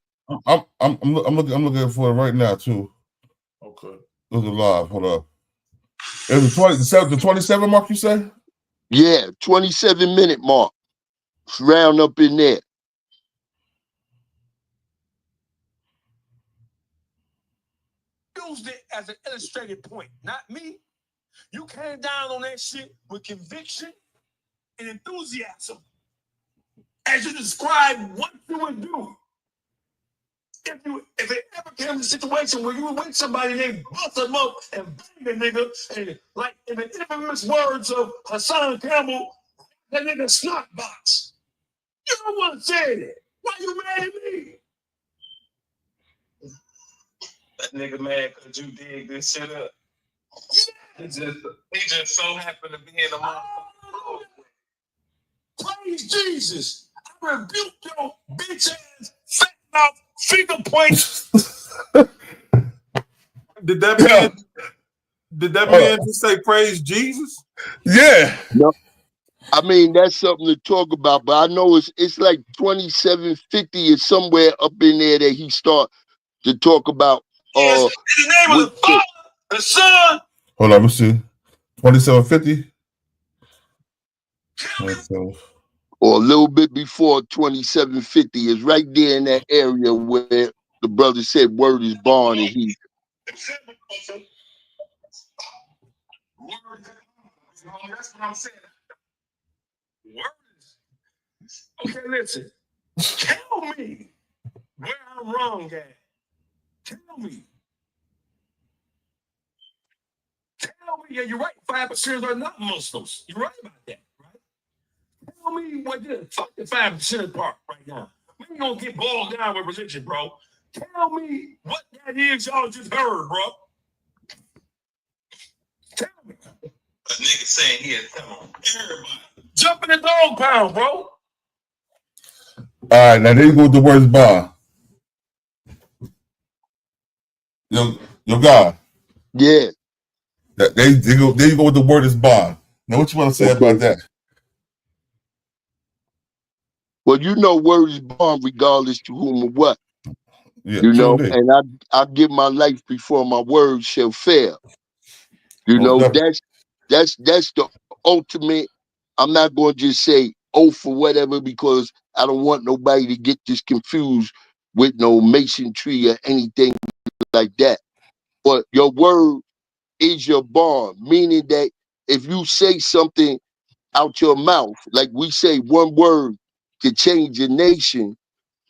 I'm looking for it right now too. Okay. Looking live. Hold up. It was the 27 mark, you say? Yeah, 27-minute mark. It's round up in there. Used it as an illustrated point, not me. You came down on that shit with conviction and enthusiasm as you describe what you would do if it ever came to a situation where you would with somebody and they bust them up and bang the nigga, and like in the infamous words of Hassan Campbell, that nigga snot box. You don't want to say that. Why you mad at me? That nigga mad because you dig this shit up. Yeah. He just so happened to be in the motherfucker. Praise Jesus. I rebuke your bitch ass, fat mouth, finger point. Did that man just say praise Jesus? Yeah. No, I mean that's something to talk about, but I know it's like 2750 is somewhere up in there that he start to talk about. Yes, in the name of the Father, the Son. Hold on, let's see. 2750. Or a little bit before 2750 is right there in that area where the brother said word is bond and he. That's what I'm saying. Words. Okay, listen. Tell me where I'm wrong at. Tell me. Tell me. Yeah, you're right. 5% are not Muslims. You're right about that, right? Tell me what the fuck the 5% part right now. We ain't gonna get bogged down with religion, bro. Tell me what that is y'all just heard, bro. Tell me. A nigga saying he had tell everybody. Jump in the dog pound, bro. All right, now there you go with the words bond. Your God. Yeah. There you go with the word is bond. Now what you want to say about that? Well, you know word is bond regardless to whom or what. Yeah, You know, truly. and I give my life before my words shall fail. You Most know, definitely. that's the ultimate. I'm not going to just say oath or whatever because I don't want nobody to get this confused with no masonry or anything like that. But your word is your bond, meaning that if you say something out your mouth, like we say one word to change a nation,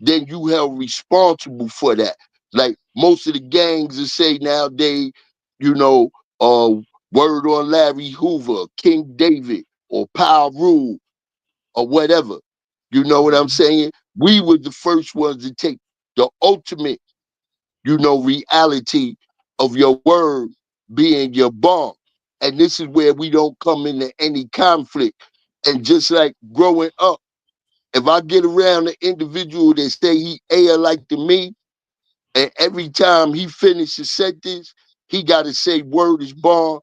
then you held responsible for that. Like most of the gangs that say nowadays, you know, word on Larry Hoover, King David, or Power Rule, or whatever. You know what I'm saying? We were the first ones to take the ultimate, reality of your word being your bond. And this is where we don't come into any conflict. And just like growing up, if I get around an individual that say he like to me, and every time he finishes a sentence, he got to say word is bond,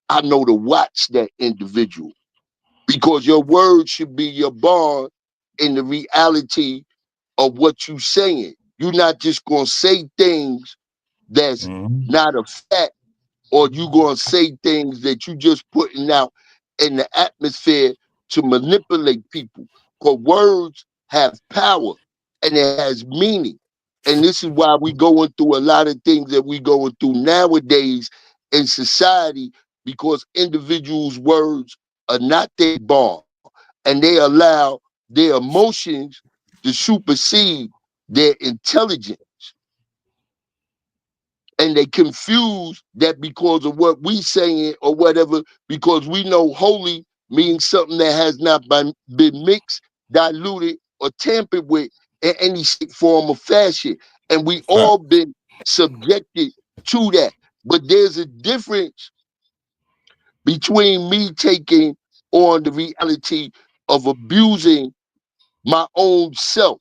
I know to watch that individual. Because your word should be your bond in the reality of what you saying. You're not just going to say things that's Mhm. not a fact, or you going to say things that you just putting out in the atmosphere to manipulate people. Because words have power and it has meaning. And this is why we going through a lot of things that we going through nowadays in society, because individuals' words are not their bond, and they allow their emotions to supersede their intelligence. And they confuse that because of what we saying or whatever, because we know holy means something that has not been mixed, diluted, or tampered with in any shape, form, or fashion. And we Fact. all been subjected to that. But there's a difference between me taking on the reality of abusing my own self,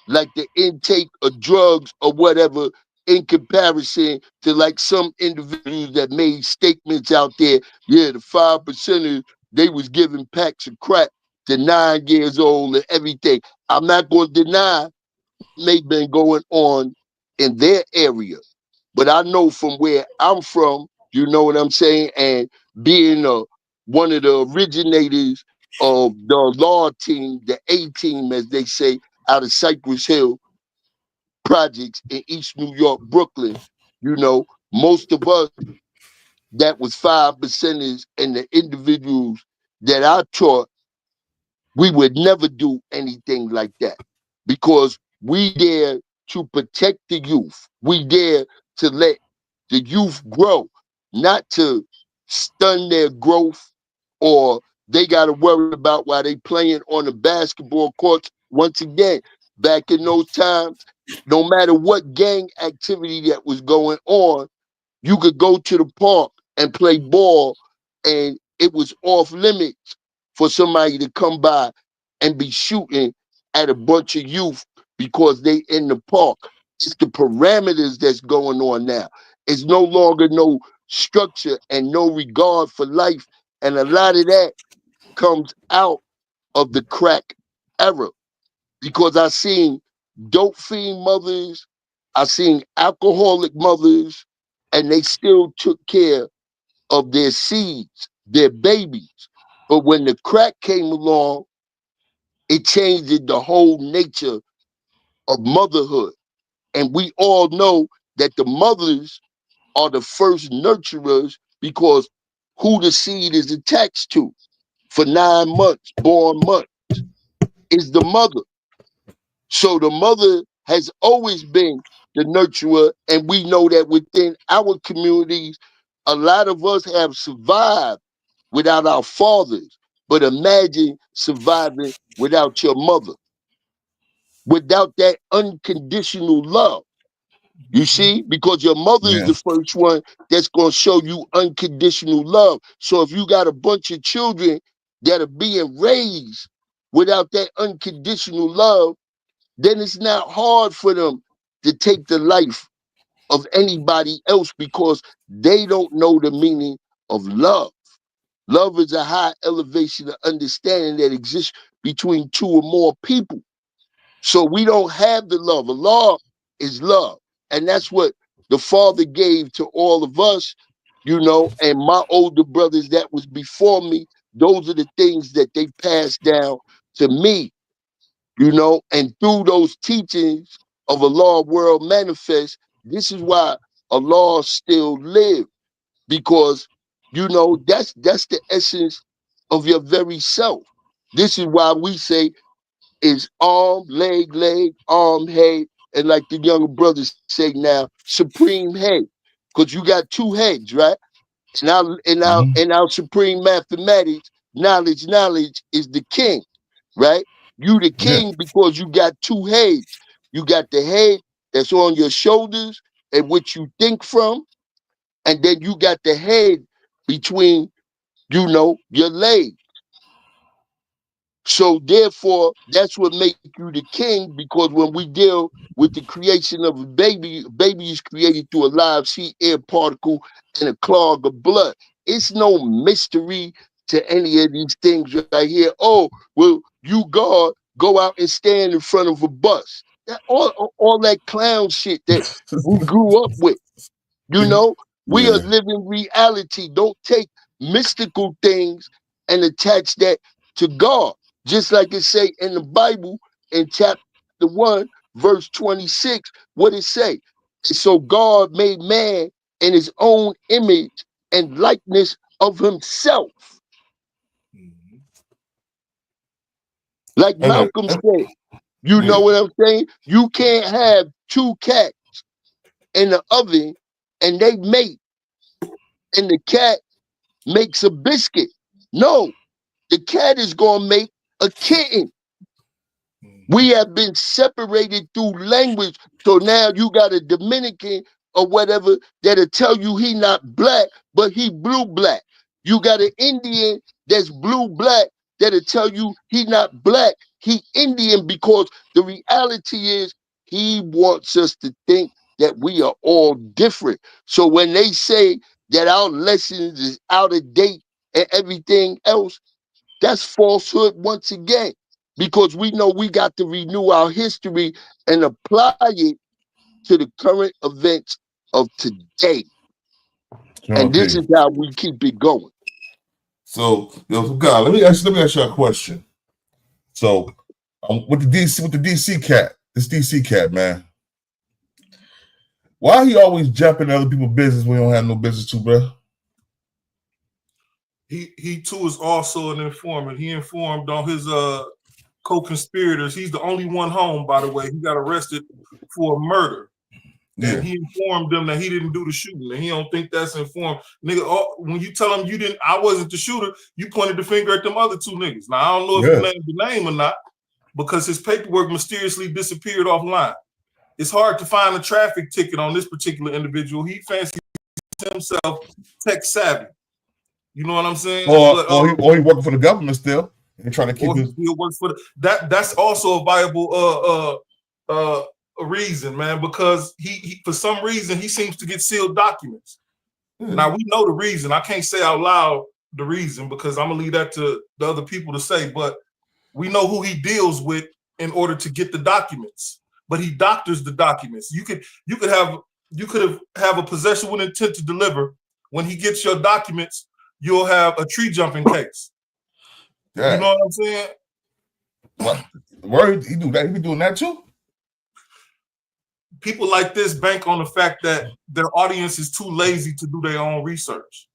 like the intake of drugs or whatever, in comparison to like some individuals that made statements out there. Yeah, the 5%ers, they was giving packs of crack to 9 years old and everything. I'm not going to deny what may have been going on in their area, but I know from where I'm from, you know what I'm saying, and being one of the originators of the law team, the A team, as they say, out of Cypress Hill projects in East New York, Brooklyn. Most of us that was 5%ers and the individuals that I taught, we would never do anything like that, because we dare to protect the youth. We dare to let the youth grow, not to stun their growth, or they got to worry about while they playing on the basketball courts. Once again, back in those times, no matter what gang activity that was going on, you could go to the park and play ball, and it was off limits for somebody to come by and be shooting at a bunch of youth because they in the park. It's the parameters that's going on now. It's no longer no structure and no regard for life. And a lot of that comes out of the crack era, because I seen dope fiend mothers, I seen alcoholic mothers, and they still took care of their seeds, their babies. But when the crack came along, it changed the whole nature of motherhood. And we all know that the mothers are the first nurturers, because who the seed is attached to for 9 months, born month, is the mother. So the mother has always been the nurturer, and we know that within our communities, a lot of us have survived without our fathers. But imagine surviving without your mother, without that unconditional love. You see, because your mother is Yeah. the first one that's going to show you unconditional love. So if you got a bunch of children that are being raised without that unconditional love, then it's not hard for them to take the life of anybody else, because they don't know the meaning of love. Love is a high elevation of understanding that exists between two or more people. So we don't have the love. Allah is love. And that's what the Father gave to all of us, and my older brothers that was before me. Those are the things that they passed down to me, and through those teachings of Allah World Manifest, this is why Allah still live, because that's the essence of your very self. This is why we say is arm, leg, arm, head, and like the younger brothers say now, supreme head. Because you got two heads, right? In our supreme mathematics, knowledge is the king, right? You the Yeah. king because you got two heads. You got the head that's on your shoulders and which you think from, and then you got the head between, your legs. So therefore, that's what makes you the king, because when we deal with the creation of a baby is created through a live seed air particle and a clog of blood. It's no mystery to any of these things right here. Oh, well, you God, go out and stand in front of a bus. All that clown shit that we grew up with. We are Yeah. living reality. Don't take mystical things and attach that to God. Just like it say in the Bible in chapter 1, verse 26, what it say? And so God made man in his own image and likeness of himself. Like And, Malcolm said, you know yeah. what I'm saying? You can't have two cats in the oven and they mate, and the cat makes a biscuit. No, the cat is going to make a kitten. We have been separated through language. So now you got a Dominican or whatever that'll tell you he not black, but he blue black. You got an Indian that's blue black that'll tell you he not black, he Indian, because the reality is he wants us to think that we are all different. So when they say that our lessons is out of date and everything else, that's falsehood once again, because we know we got to renew our history and apply it to the current events of today. And this Okay. is how we keep it going. So, God, let me ask you a question. So, with the DC cat, this DC cat, man, why he always jumping in other people's business when he don't have no business to, bro? He too is also an informant. He informed on his co-conspirators. He's the only one home, by the way. He got arrested for murder. Yeah. And he informed them that he didn't do the shooting, and he don't think that's informed. Nigga, when you tell him I wasn't the shooter, you pointed the finger at them other two niggas. Now, I don't know if you named the name or not, because his paperwork mysteriously disappeared offline. It's hard to find a traffic ticket on this particular individual. He fancies himself tech savvy. You know what I'm saying? Or he working for the government still. They're trying to keep or he still works for that's also a viable a reason, man, because he for some reason he seems to get sealed documents. Now we know the reason. I can't say out loud the reason because I'm gonna leave that to the other people to say, but we know who he deals with in order to get the documents. But he doctors the documents. You could have a possession with intent to deliver. When he gets your documents, you'll have a tree jumping case. Yeah. You know what I'm saying? What? Word, he do that? He be doing that too? People like this bank on the fact that their audience is too lazy to do their own research.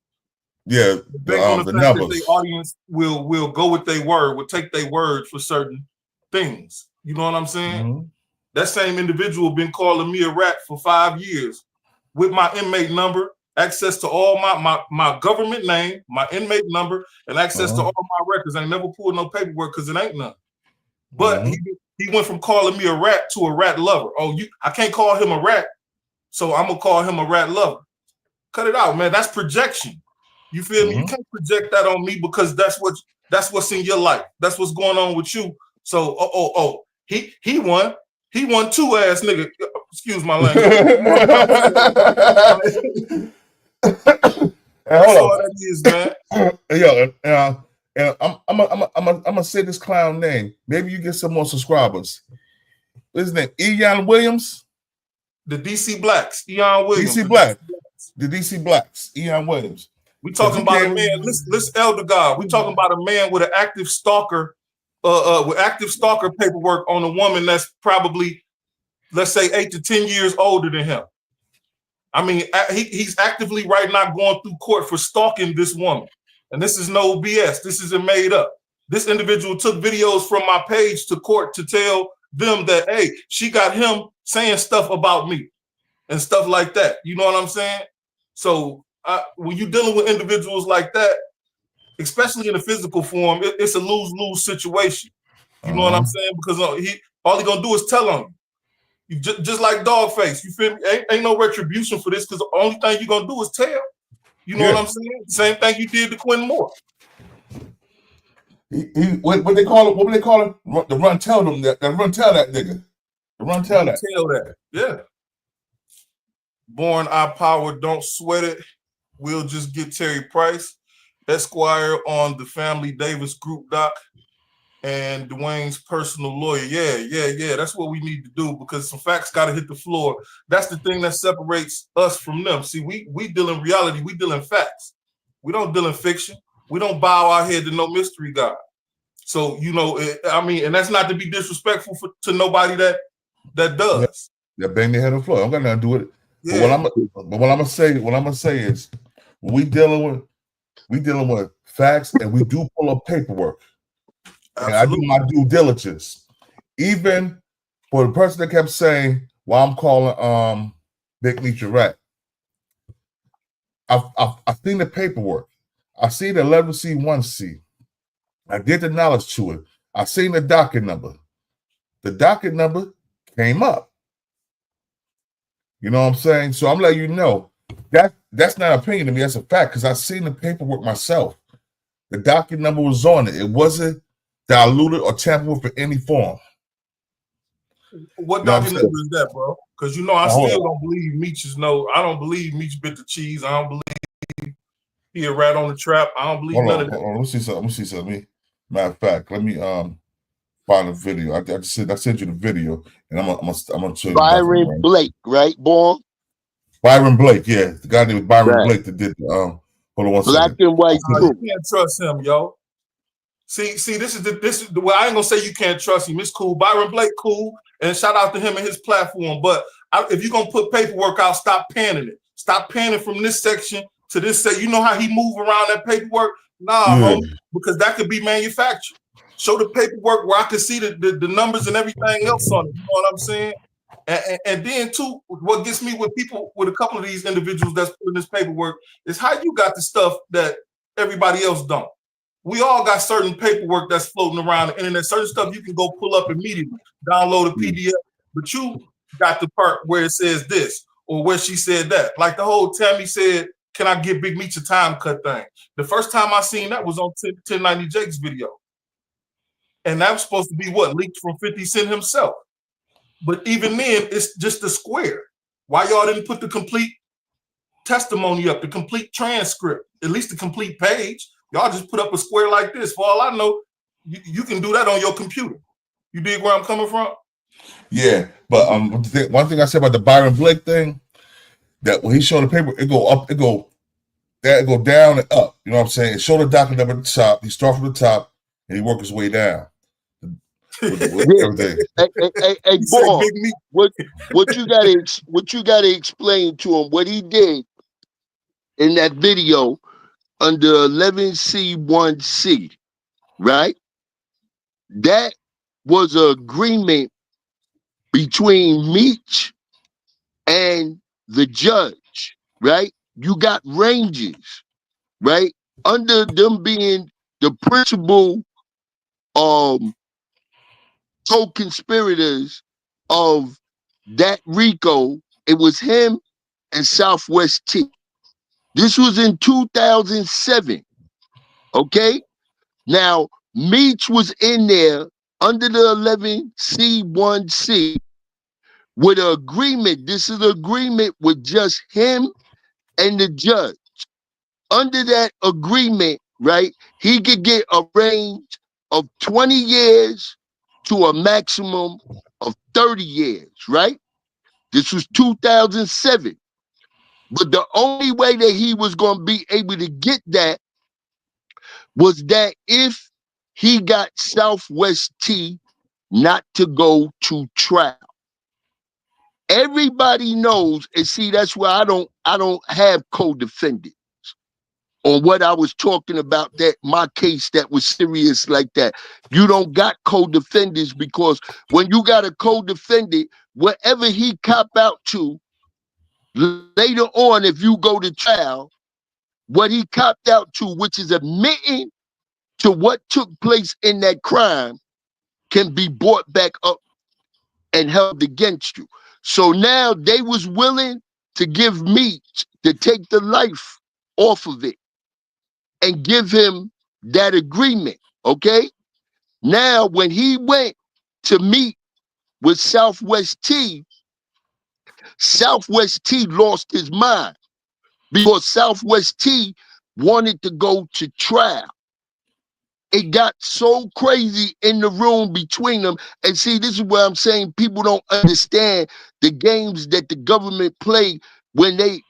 Yeah, Bank on the fact numbers. that their audience will go with their word, will take their word for certain things. You know what I'm saying? Mm-hmm. That same individual been calling me a rat for 5 years with my inmate number, access to all my government name, my inmate number, and access to all my records. I ain't never pulled no paperwork because it ain't none. But he went from calling me a rat to a rat lover. Oh, I can't call him a rat, so I'm gonna call him a rat lover. Cut it out, man. That's projection. You feel me? You can't project that on me because that's what's in your life. That's what's going on with you. So he won. He won two ass nigga. Excuse my language. That's all that is, man. I'm gonna say this clown name. Maybe you get some more subscribers. What's his name? Eon Williams. The DC Blacks. Eon Williams. The DC Blacks. Eon Williams. We talking about a man. Let's Elder God. We talking about a man with an active stalker, with active stalker paperwork on a woman that's probably, let's say, 8 to 10 years older than him. I mean, he's actively right now going through court for stalking this woman. And this is no BS. This isn't made up. this individual took videos from my page to court to tell them that, hey, she got him saying stuff about me and stuff like that. You know what I'm saying? So when you're dealing with individuals like that, especially in a physical form, it's a lose-lose situation. You know what I'm saying? Because all he gonna do is tell on you. Just like Dogface, you feel me? Ain't no retribution for this, because the only thing you're gonna do is tell. You know what I'm saying? Same thing you did to Quinn Moore. What they call it? What do they call it? The run tell them that. Run tell that nigga. The run tell that. Tell that. Yeah. Born Our Power, don't sweat it. We'll just get Terry Price, Esquire on the Family Davis group doc, and Dwayne's personal lawyer. Yeah. That's what we need to do, because some facts got to hit the floor. That's the thing that separates us from them. See, we deal in reality. We deal in facts. We don't deal in fiction. We don't bow our head to no mystery god. So, you know, and that's not to be disrespectful to nobody that does. Yeah, bang their head on the floor. I'm gonna do it. Yeah. But what I'm gonna say is, when we dealing with facts, and we do pull up paperwork. And I do my due diligence. Even for the person that kept saying, "Well, I'm calling Big Meech a rat." I've seen the paperwork. I see the 11C1C. I did the knowledge to it. I seen the docket number. The docket number came up. You know what I'm saying? So I'm letting you know that's not opinion to me. That's a fact, because I've seen the paperwork myself. The docket number was on it. It wasn't diluted or tampered with in any form. What docket number is that, bro? Because I still don't believe Meech is I don't believe Meech bit the cheese. I don't believe he a rat on the trap. I don't believe none of that. Let me see something. Matter of fact, let me find a video. I sent you the video, and I'm gonna show you. Byron Blake, right, boy? Byron Blake, yeah, the guy named Byron Blake that did hold on one Black second. and white. You can't trust him, yo. See, this is the way. I ain't gonna say you can't trust him. It's cool. Byron Blake, cool, and shout out to him and his platform. But if you're gonna put paperwork out, stop panning it. Stop panning from this section to this section. You know how he move around that paperwork? Nah, homie, because that could be manufactured. Show the paperwork where I can see the numbers and everything else on it. You know what I'm saying? And then too, what gets me with people, with a couple of these individuals that's putting this paperwork, is how you got the stuff that everybody else don't. We all got certain paperwork that's floating around the internet, certain stuff you can go pull up immediately, download a PDF, but you got the part where it says this or where she said that. Like the whole Tammy said, "Can I get Big Meech a time cut thing?" The first time I seen that was on 1090 Jake's video. And that was supposed to be leaked from 50 Cent himself. But even then, it's just a square. Why y'all didn't put the complete testimony up, the complete transcript, at least the complete page? Y'all just put up a square like this. For all I know, you can do that on your computer. You dig where I'm coming from? Yeah, but one thing I said about the Byron Blake thing, that when he showed the paper, it go up, it go down and up. You know what I'm saying? It showed the docket number at the top. He start from the top and he work his way down. With everything. Hey, boy, what you gotta explain to him what he did in that video under 11C1C, right? That was an agreement between Meech and the judge, right? You got ranges, right? Under them being the principal co-conspirators of that RICO, it was him and Southwest T. This was in 2007. Okay? Now, Meech was in there under the 11C1C with an agreement. This is an agreement with just him and the judge. Under that agreement, right, he could get a range of 20 years to a maximum of 30 years, right? This was 2007. But the only way that he was going to be able to get that was that if he got Southwest T not to go to trial. Everybody knows, and see, that's why I don't have co-defendants. on what I was talking about, that my case that was serious like that. You don't got co-defendants, because when you got a co-defendant, whatever he cop out to, later on, if you go to trial, what he copped out to, which is admitting to what took place in that crime, can be brought back up and held against you. So now they was willing to give Meech to take the life off of it and give him that agreement, okay? Now, when he went to meet with Southwest T, Southwest T lost his mind because Southwest T wanted to go to trial. It got so crazy in the room between them. And see, this is where I'm saying people don't understand the games that the government play when they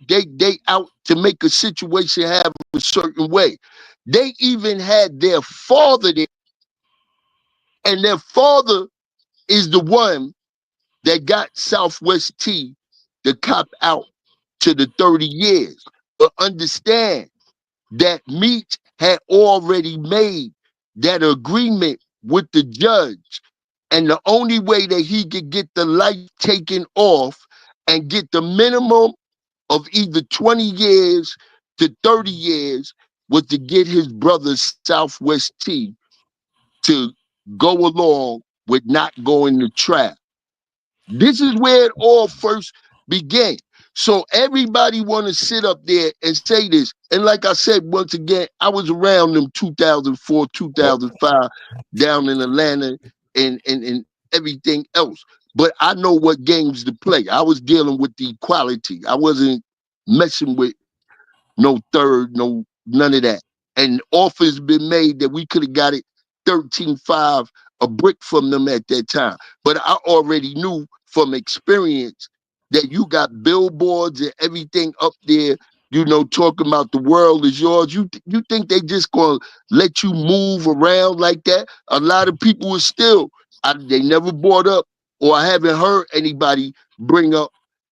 out to make a situation have a certain way. They even had their father there, and their father is the one that got Southwest T to cop out to the 30 years. But understand that Meech had already made that agreement with the judge. And the only way that he could get the life taken off and get the minimum of either 20 years to 30 years was to get his brother Southwest T to go along with not going to trial. This is where it all first began. So everybody want to sit up there and say this. And like I said, once again, I was around them 2004, 2005 down in Atlanta and everything else. But I know what games to play. I was dealing with the equality. I wasn't messing with no third, no none of that. And offers been made that we could have got it 13.5 a brick from them at that time. But I already knew from experience that you got billboards and everything up there, you know, talking about the world is yours. You think they just gonna let you move around like that? A lot of people are still, they never brought up, or I haven't heard anybody bring up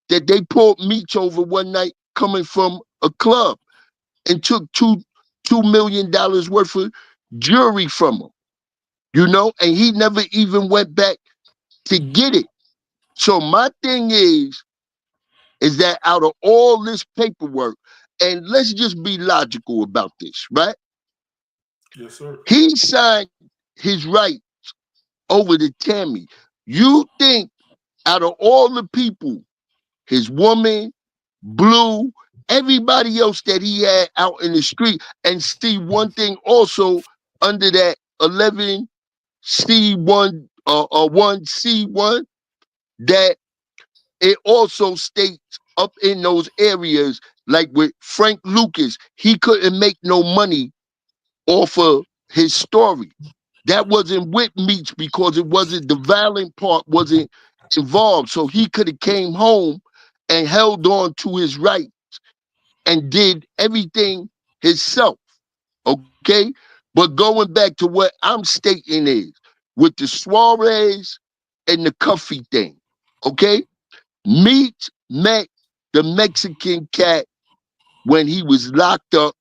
that they pulled Meech over one night coming from a club and took $2 million worth of jewelry from him, you know, and he never even went back to get it. So my thing is that out of all this paperwork, and let's just be logical about this, right? Yes, sir. He signed his rights over to Tammy. You think out of all the people, his woman, Blue, everybody else that he had out in the street, and see one thing also under that 11C1 1C1, that it also states up in those areas, like with Frank Lucas, he couldn't make no money off of his story. That wasn't with Meech because it wasn't, the violent part wasn't involved. So he could have came home and held on to his right and did everything himself. Okay? But going back to what I'm stating is with the Suarez and the Cuffy thing, okay? Meech met the Mexican cat when he was locked up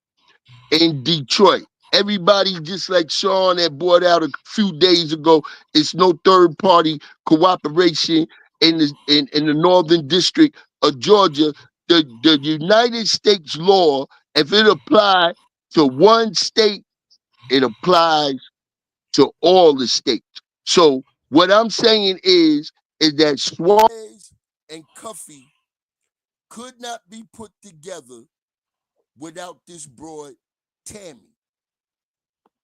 in Detroit. Everybody, just like Sean had brought out a few days ago, it's no third party cooperation in the Northern District of Georgia. The United States law, if it applies to one state, it applies to all the states. So what I'm saying is that Suarez and Cuffy could not be put together without this broad Tammy.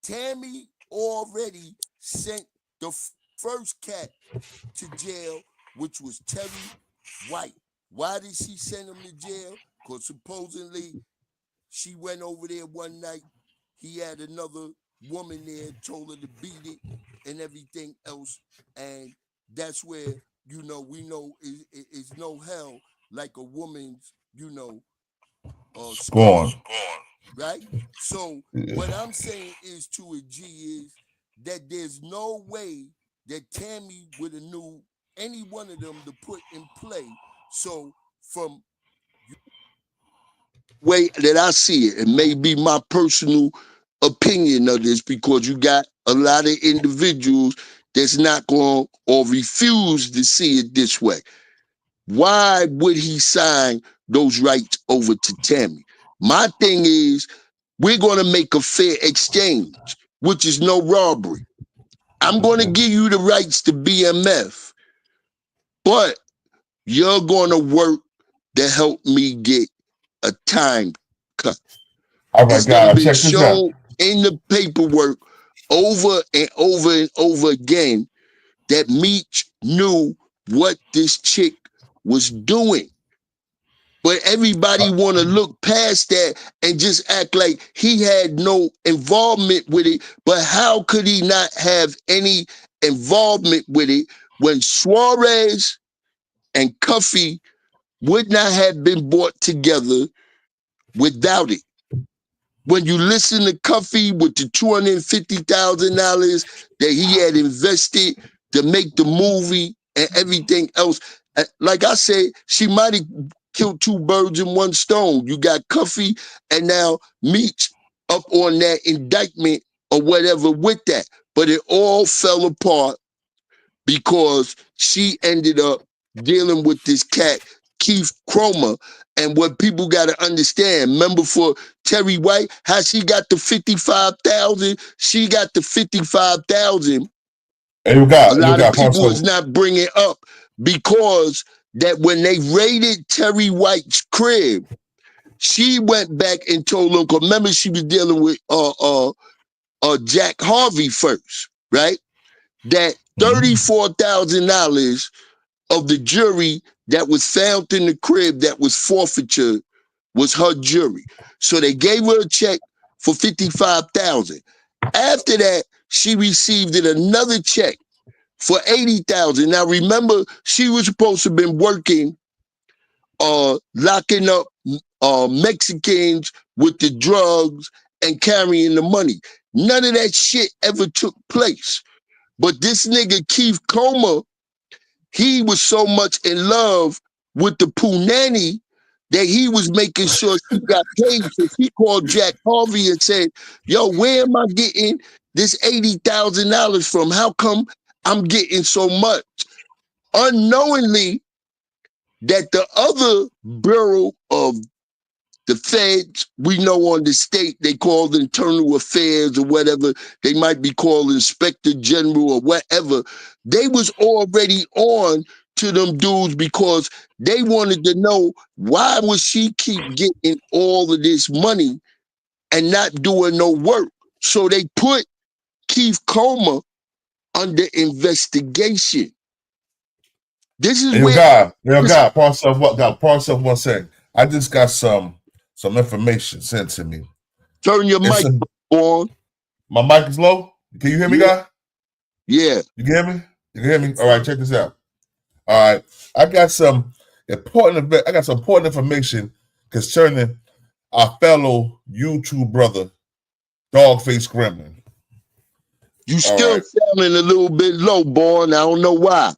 Tammy already sent the first cat to jail, which was Terry White. Why did she send him to jail? Because supposedly she went over there one night. He had another woman there, told her to beat it and everything else. And that's where, you know, we know it's no hell like a woman's, you know, scorn. Right? So what I'm saying is to a G is that there's no way that Tammy would have knew any one of them to put in play. So from way that I see it, it may be my personal opinion of this, because you got a lot of individuals that's not going or refuse to see it this way. Why would he sign those rights over to Tammy? My thing is, we're going to make a fair exchange, which is no robbery. I'm going to give you the rights to BMF, but you're going to work to help me get a time cut. All right, It's going to guys, be check this out. shown in the paperwork over and over and over again that Meech knew what this chick was doing. But everybody want to look past that and just act like he had no involvement with it. But how could he not have any involvement with it when Suarez and Cuffy would not have been brought together without it? When you listen to Cuffy with the $250,000 that he had invested to make the movie and everything else, like I said, she might have killed two birds in one stone. You got Cuffy and now Meech up on that indictment or whatever with that. But it all fell apart because she ended up dealing with this cat, Keith Cromer. And what people got to understand, remember for Terry White, how she got the 55,000? She got the 55,000. Hey, you A got lot of people Parcel. is not bringing up because that when they raided Terry White's crib, she went back and told him, because remember she was dealing with Jack Harvey first, right? That $34,000 of the jury that was found in the crib that was forfeiture was her jury. So they gave her a check for $55,000. After that, she received another check for $80,000. Now remember, she was supposed to have been working, locking up Mexicans with the drugs and carrying the money. None of that shit ever took place. But this nigga Keith Comer, he was so much in love with the Punani that he was making sure she got paid. So he called Jack Harvey and said, yo, where am I getting this $80,000 from? How come I'm getting so much? Unknowingly, that the other bureau of the feds, we know on the state, they call internal affairs or whatever, they might be called inspector general or whatever. They was already on to them dudes because they wanted to know why would she keep getting all of this money and not doing no work. So they put Keith Comer under investigation. This is where Parcel, what got Parcel 1 second. I just got some information sent to me. Turn your mic on. My mic is low. Can you hear me, guy? Yeah. You can hear me? You can hear me? All right, check this out. All right. I got some important information concerning our fellow YouTube brother, Dogface Gremlin. You still sounding a little bit low, boy, and I don't know why.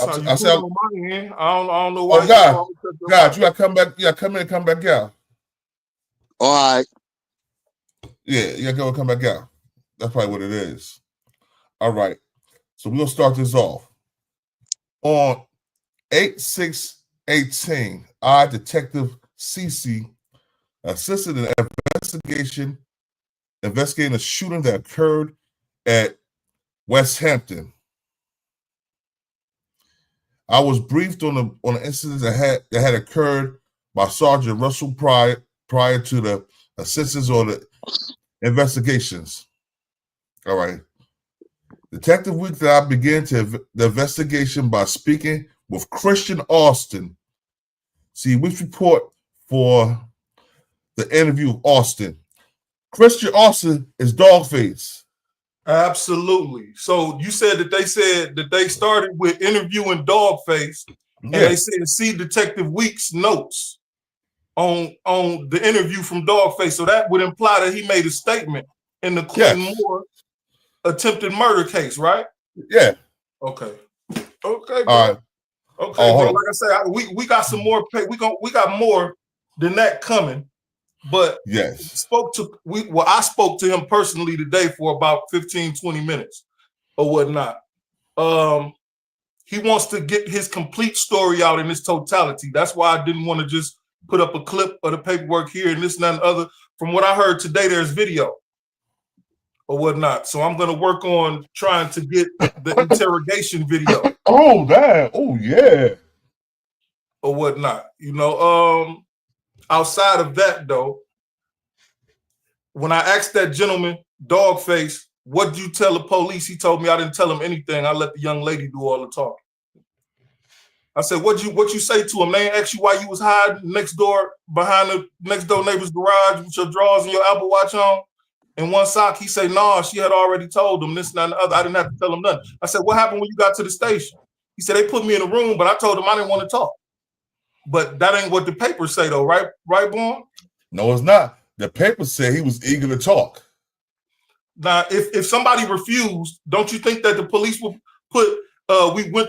I sound on my end. I don't know why. Oh God, you gotta come back. You gotta come in and come back out. All right. Yeah, you gotta go and come back out. That's probably what it is. All right. So we're gonna start this off. On 8/6/18, I, Detective CC, assisted in an investigating a shooting that occurred at West Hampton. I was briefed on the incident that had occurred by Sergeant Russell prior to the assistance or the investigations. All right. Detective Week that I began the investigation by speaking with Christian Austin. See, which report for the interview of Austin. Christian Austin is Dogface. Absolutely. So you said that they started with interviewing Dogface, and they said see Detective Week's notes on the interview from Dogface. So that would imply that he made a statement in the Clinton Moore attempted murder case, right? Yeah. Okay. Okay. All right. Okay, bro. Like I said, we got some more pay. We got more than that coming. But yes, I spoke to him personally today for about 15, 20 minutes or whatnot. He wants to get his complete story out in its totality. That's why I didn't want to just put up a clip of the paperwork here and this and that and other. From what I heard today, there's video or whatnot. So I'm going to work on trying to get the interrogation video. Oh, that. Oh, yeah. Or whatnot. You know, outside of that, though, when I asked that gentleman, Dogface, what did you tell the police? He told me I didn't tell him anything. I let the young lady do all the talking. I said, what you say to him? They ain't asked you why you was hiding next door behind the next door neighbor's garage with your drawers and your Apple Watch on and one sock. He said, no, she had already told him this and that and the other. I didn't have to tell him nothing. I said, what happened when you got to the station? He said, they put me in a room, but I told him I didn't want to talk. But that ain't what the papers say though, right? Right, Born? No, it's not. The papers say he was eager to talk. Now, if somebody refused, don't you think that the police would put we went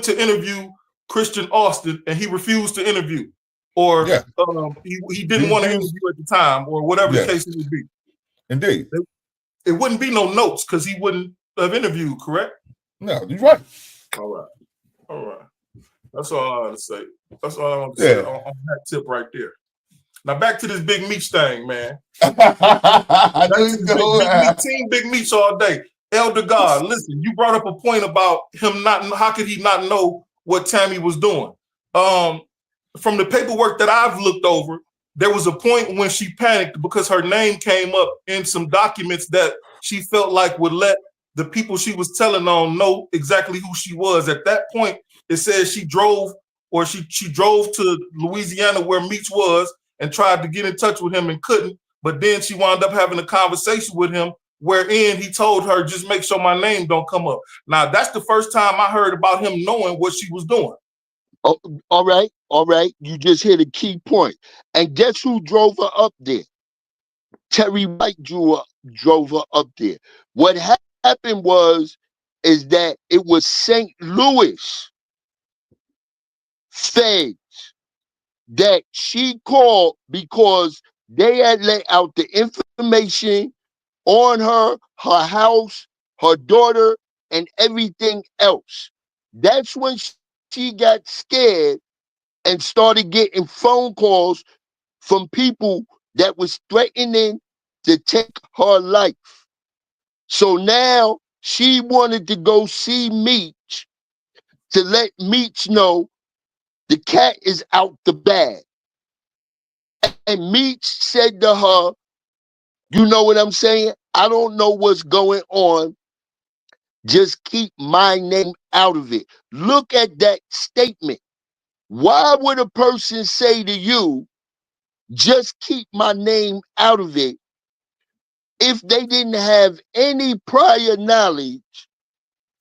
to interview Christian Austin and he refused to interview, or Yeah. he didn't want to interview at the time, or whatever the case it would be. Indeed. It wouldn't be no notes because he wouldn't have interviewed, correct? No, you're right. All right. That's all I want to say. That's all I want to say on that tip right there. Now back to this Big Meech thing, man. Big Meech all day. Elder God, listen, you brought up a point about him how could he not know what Tammy was doing? From the paperwork that I've looked over, there was a point when she panicked because her name came up in some documents that she felt like would let the people she was telling on know exactly who she was. At that point, it says she drove to Louisiana where Meech was and tried to get in touch with him and couldn't. But then she wound up having a conversation with him wherein he told her, just make sure my name don't come up. Now, that's the first time I heard about him knowing what she was doing. Oh, all right. You just hit a key point. And guess who drove her up there? Terry White drove her up there. What happened is that it was St. Louis feds that she called because they had let out the information on her house, her daughter, and everything else. That's when she got scared and started getting phone calls from people that was threatening to take her life. So now she wanted to go see Meech to let Meech know the cat is out the bag. And Meech said to her, you know what I'm saying? I don't know what's going on. Just keep my name out of it. Look at that statement. Why would a person say to you, just keep my name out of it, if they didn't have any prior knowledge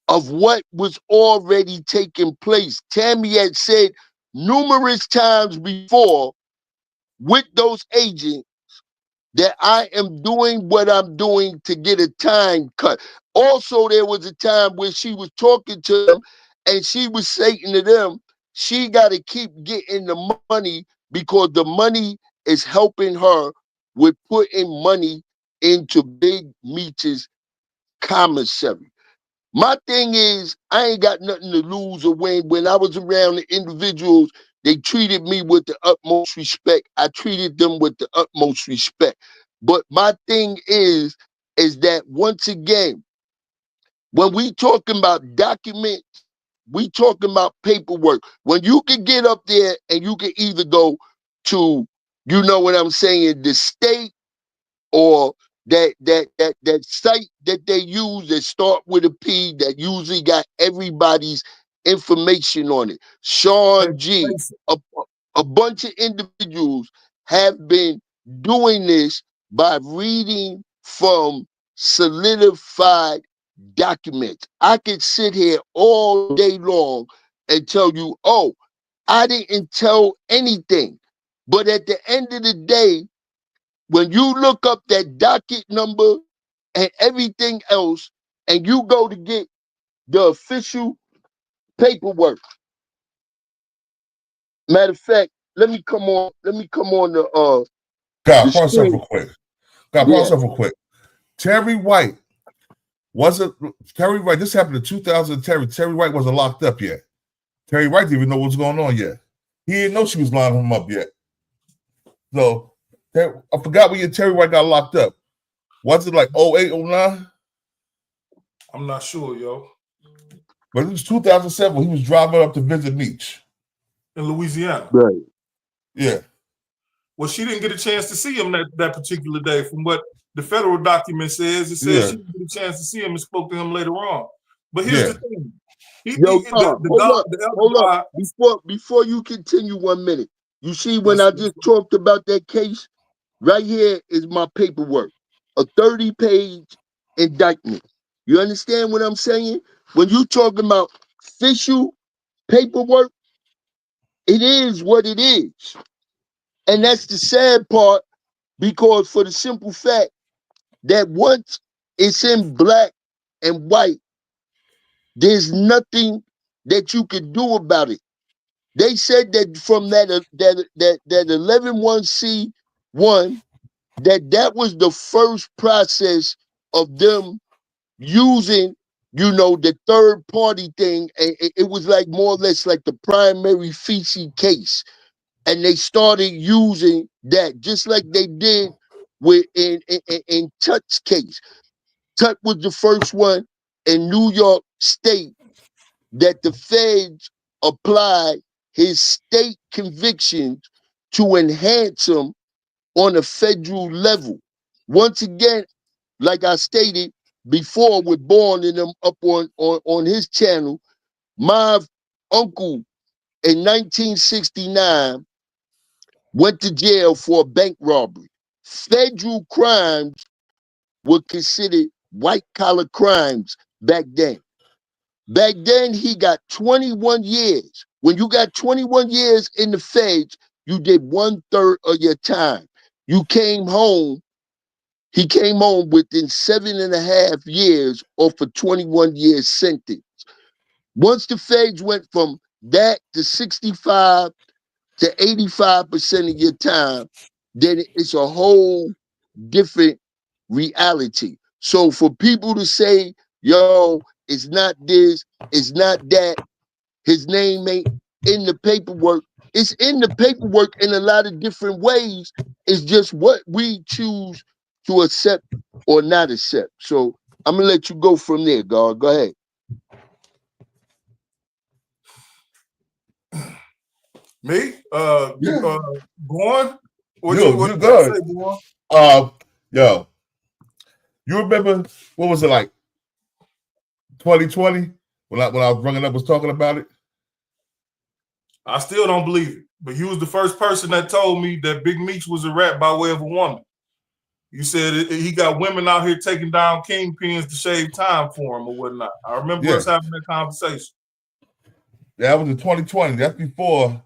of what was already taking place? Tammy had said numerous times before with those agents that I am doing what I'm doing to get a time cut. Also, there was a time where she was talking to them and she was saying to them, she got to keep getting the money because the money is helping her with putting money into Big Meech's commissary. My thing is, I ain't got nothing to lose or win. When I was around the individuals, they treated me with the utmost respect. I treated them with the utmost respect. But my thing is that once again, when we talking about documents, we talking about paperwork. When you can get up there and you can either go to, you know what I'm saying, the state, or that site that they use that start with a P that usually got everybody's information on it. Sean G, a bunch of individuals have been doing this by reading from solidified documents. I could sit here all day long and tell you, oh, I didn't tell anything. But at the end of the day, when you look up that docket number and everything else, and you go to get the official paperwork, Matter of fact, let me come on the God, pause screen. real quick. God, pause real quick. Terry White wasn't Terry White. This happened in 2010. Terry White wasn't locked up yet. Terry White didn't even know what's going on yet. He didn't know she was lining him up yet. So I forgot when Terry White got locked up. Was it like 08, 09? I'm not sure, yo. But it was 2007 when he was driving up to visit Meech. In Louisiana. Right. Yeah. Well, she didn't get a chance to see him that particular day. From what the federal document says, it says she didn't get a chance to see him and spoke to him later on. But here's the thing. Hold up. Before you continue 1 minute. You see, when I just talked about that case, right here is my paperwork. A 30-page indictment. You understand what I'm saying? When you talking about official paperwork, it is what it is. And that's the sad part, because for the simple fact that once it's in black and white, there's nothing that you can do about it. They said that from that 11-1C1, that was the first process of them using, the third party thing. And it was like more or less like the primary feces case. And they started using that just like they did with in Tut's case. Tut was the first one in New York State that the feds applied his state convictions to enhance him on a federal level. Once again, like I stated before with Born and them up on his channel, my uncle in 1969 went to jail for a bank robbery. Federal crimes were considered white-collar crimes back then. Back then, he got 21 years. When you got 21 years in the feds, you did 1/3 of your time. You came home. He came home within 7.5 years off a 21-year sentence. Once the feds went from that to 65 to 85% of your time, then it's a whole different reality. So for people to say, yo, it's not this, it's not that, his name ain't in the paperwork, it's in the paperwork in a lot of different ways. It's just what we choose to accept or not accept. So I'm gonna let you go from there, God. Go ahead. Me? Born? What You you good. say, Born? Yo, you remember what was it like 2020 when I was bringing up was talking about it? I still don't believe it. But you was the first person that told me that Big Meech was a rat by way of a woman. You said he got women out here taking down kingpins to shave time for him or whatnot. I remember us having that conversation. Yeah, that was in 2020. That's before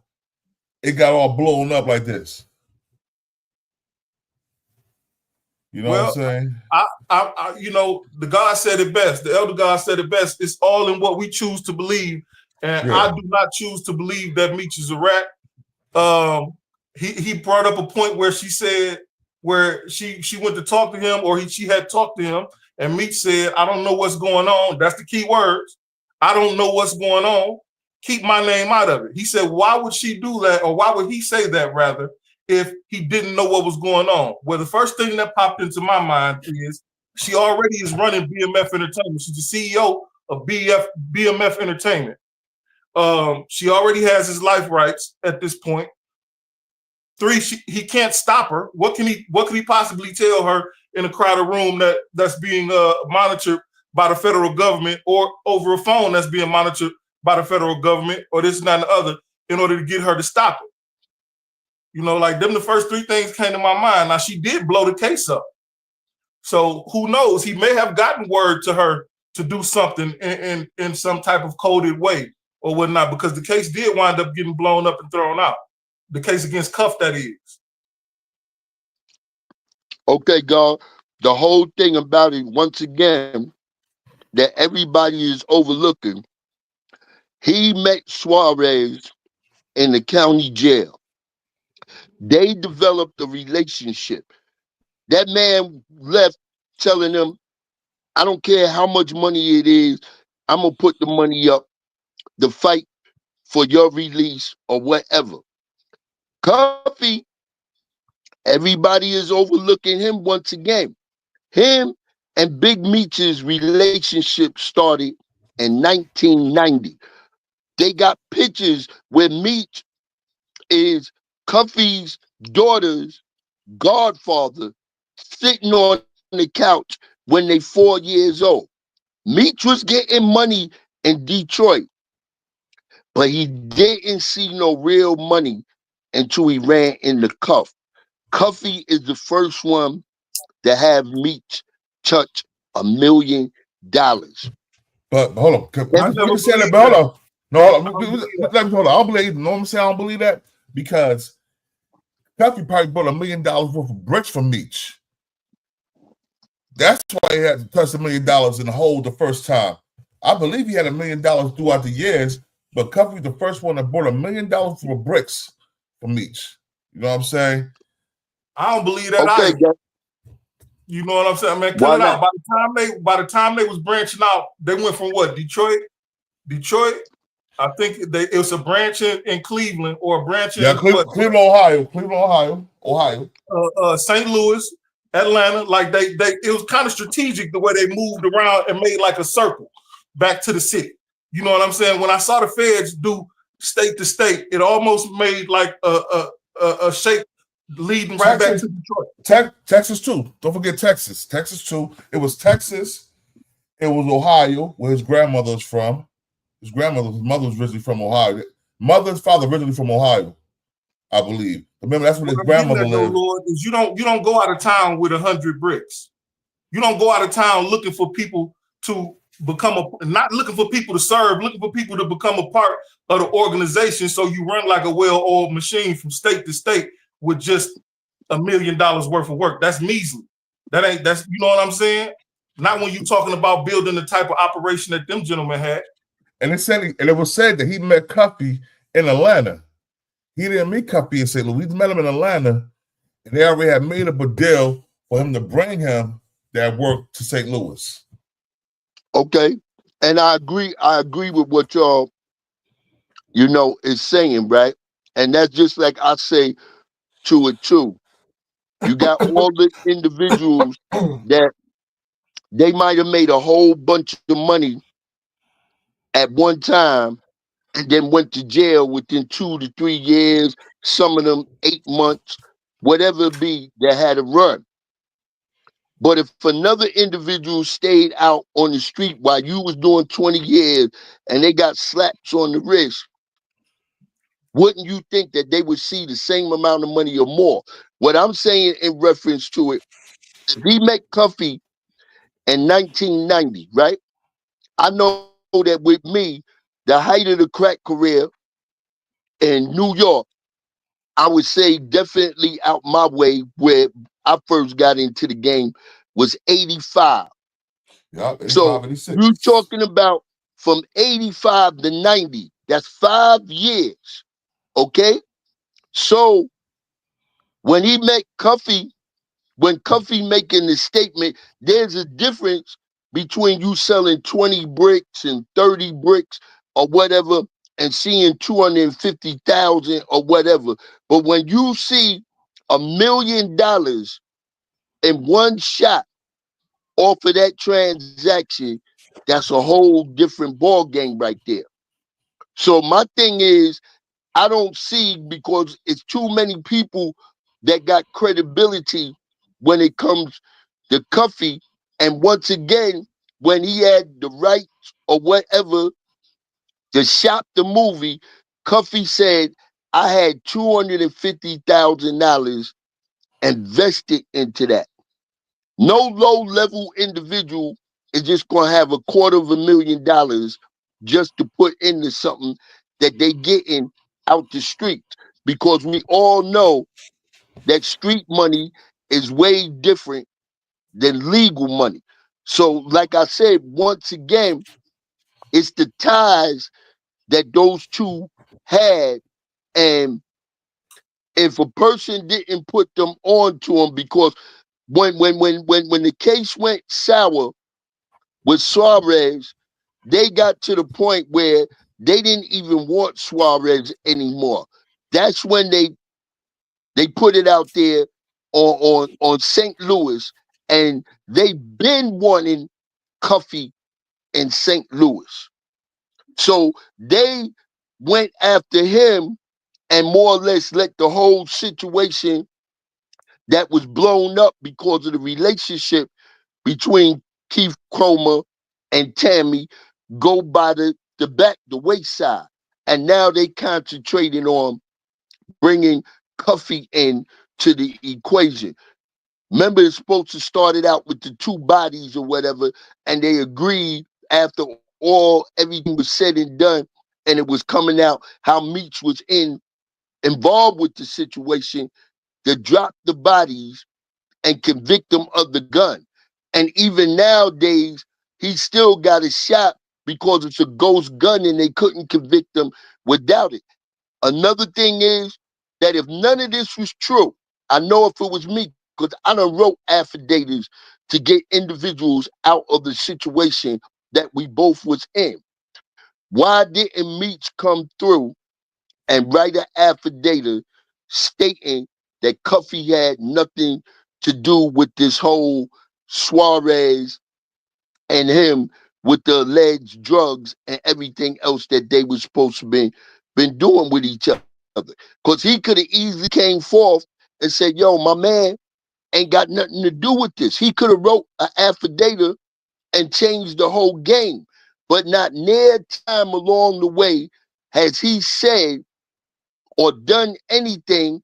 it got all blown up like this. You know what I'm saying? The God said it best. The elder God said it best. It's all in what we choose to believe. And I do not choose to believe that Meech is a rat. He brought up a point where she said, where she went to talk to him, or she had talked to him, and Meech said, I don't know what's going on. That's the key words. I don't know what's going on. Keep my name out of it. He said, why would she do that? Or why would he say that rather, if he didn't know what was going on? Well, the first thing that popped into my mind is she already is running BMF Entertainment. She's the CEO of BMF Entertainment. She already has his life rights at this point. 3, he can't stop her. What can he possibly tell her in a crowded room that's being monitored by the federal government, or over a phone that's being monitored by the federal government, or this and that and the other, in order to get her to stop it? Like them, the first 3 things came to my mind. Now, she did blow the case up. So who knows? He may have gotten word to her to do something in some type of coded way or whatnot, because the case did wind up getting blown up and thrown out. The case against Cuff, that is. Okay, God. The whole thing about it, once again, that everybody is overlooking. He met Suarez in the county jail. They developed a relationship. That man left telling them, I don't care how much money it is, I'm going to put the money up to fight for your release or whatever. Cuffy, everybody is overlooking him once again. Him and Big Meech's relationship started in 1990. They got pictures where Meech is Cuffy's daughter's godfather sitting on the couch when they 4 years old. Meech was getting money in Detroit, but he didn't see no real money until he ran in the cuff. Cuffy is the first one to have Meech touch $1 million. But hold on. I We never can say that, believed but hold that. on. No, hold on. I don't believe that. Let me hold on. I don't believe. You know what I'm saying? I don't believe that because Puffy probably bought $1 million worth of bricks from Meech. That's why he had to touch $1 million in the hole the first time. I believe he had $1 million throughout the years, but Cuffy was the first one that bought $1 million worth of bricks from Meech. You know what I'm saying? I don't believe that Okay, either. You know what I'm saying, man? Cut why it out. not? By the time they was branching out, they went from what? Detroit. I think it was a branch in Cleveland or a branch in Cleveland, Ohio. St. Louis, Atlanta. Like it was kind of strategic the way they moved around and made like a circle back to the city. You know what I'm saying? When I saw the feds do state to state, it almost made like a shape leading back to Detroit. Texas too. Don't forget Texas. Texas too. It was Texas. It was Ohio, where his grandmother was from. His mother was originally from Ohio. Mother's father originally from Ohio, I believe. Remember, that's where his grandmother lived. Lord, is you don't go out of town with 100 bricks. You don't go out of town looking for people to not looking for people to serve, looking for people to become a part of the organization. So you run like a well-oiled machine from state to state with just $1 million worth of work. That's measly. That's you know what I'm saying? Not when you're talking about building the type of operation that them gentlemen had. And it was said that he met Cuffy in Atlanta. He didn't meet Cuffy in St. Louis. He met him in Atlanta, and they already had made up a deal for him to bring him that work to St. Louis. Okay. And I agree with what y'all, is saying, right? And that's just like I say to it too. You got all the individuals that they might have made a whole bunch of money at one time and then went to jail within 2 to 3 years, some of them 8 months, whatever it be, that had a run. But if another individual stayed out on the street while you was doing 20 years and they got slaps on the wrist, wouldn't you think that they would see the same amount of money or more? What I'm saying in reference to it, if he met Cuffy in 1990, right? I know that with me, the height of the crack career in New York, I would say definitely out my way where I first got into the game was 85. Yeah, 85, So 86. you talking about from 85 to 90, that's 5 years. Okay? So when he met Cuffy, when Cuffy making the statement, there's a difference between you selling 20 bricks and 30 bricks or whatever and seeing 250,000 or whatever. But when you see $1 million in one shot off of that transaction, that's a whole different ball game right there. So my thing is, I don't see, because it's too many people that got credibility when it comes to Cuffy. And once again, when he had the rights or whatever to shop the movie, Cuffy said, I had $250,000 invested into that. No low-level individual is just going to have $250,000 just to put into something that they getting out the street, because we all know that street money is way different than legal money. So, like I said, once again, it's the ties that those two had And if a person didn't put them on to him, because when the case went sour with Suarez, they got to the point where they didn't even want Suarez anymore. That's when they put it out there on St. Louis, and they've been wanting Cuffy in St. Louis. So they went after him and more or less let the whole situation that was blown up because of the relationship between Keith Cromer and Tammy go by the wayside. And now they concentrating on bringing Cuffy in to the equation. Remember, it's supposed to start it out with the two bodies or whatever, and they agreed after everything was said and done, and it was coming out how Meech was involved with the situation, to drop the bodies and convict them of the gun. And even nowadays, he still got a shot because it's a ghost gun and they couldn't convict him without it. Another thing is that if none of this was true, I know if it was me, because I done wrote affidavits to get individuals out of the situation that we both was in. Why didn't Meech come through and write an affidavit stating that Cuffy had nothing to do with this whole Suarez and him with the alleged drugs and everything else that they were supposed to been doing with each other? Because he could have easily came forth and said, yo, my man ain't got nothing to do with this. He could have wrote an affidavit and changed the whole game. But not near time along the way has he said or done anything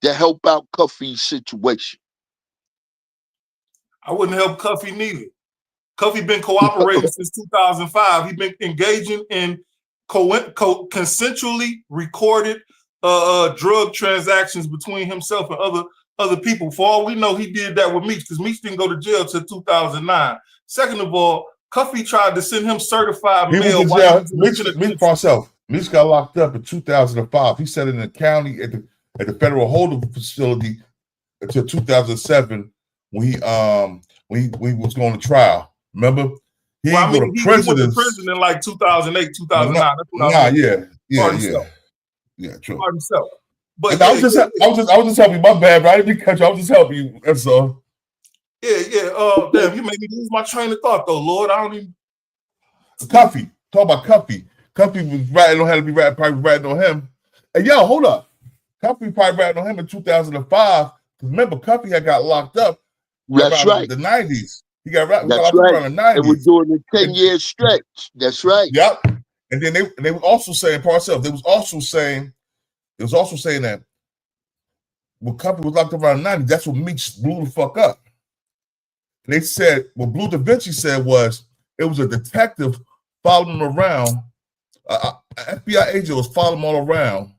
to help out Cuffy's situation. I wouldn't help Cuffy neither. Cuffy been cooperating since 2005. He been engaging in consensually recorded drug transactions between himself and other people. For all we know, he did that with Meech, because Meech didn't go to jail till 2009. Second of all, Cuffy tried to send him certified mail. Meech got locked up in 2005. He sat in the county at the federal holding facility until 2007 when he was going to trial. Remember? He went to prison in like 2008, 2009. Yeah, true. Himself. But I was just helping you. My bad, right? I didn't catch you. I was just helping you. That's all. Yeah. Damn, you made me lose my train of thought, though, Lord. I don't even. Cuffy. Talk about Cuffy. Cuffy was writing on how to be probably writing on him. And yo, hold up. Cuffy probably writing on him in 2005. Remember, Cuffy had got locked up. That's right. The 90s. He got locked up around the 90s. It was during the 10-year stretch. That's right. Yep. And then they were also saying, they was also saying that when Cuffy was locked up around the 90s, that's what Meech blew the fuck up. And they said, what Blue Da Vinci said was, it was a detective following him around. An FBI agent was following him all around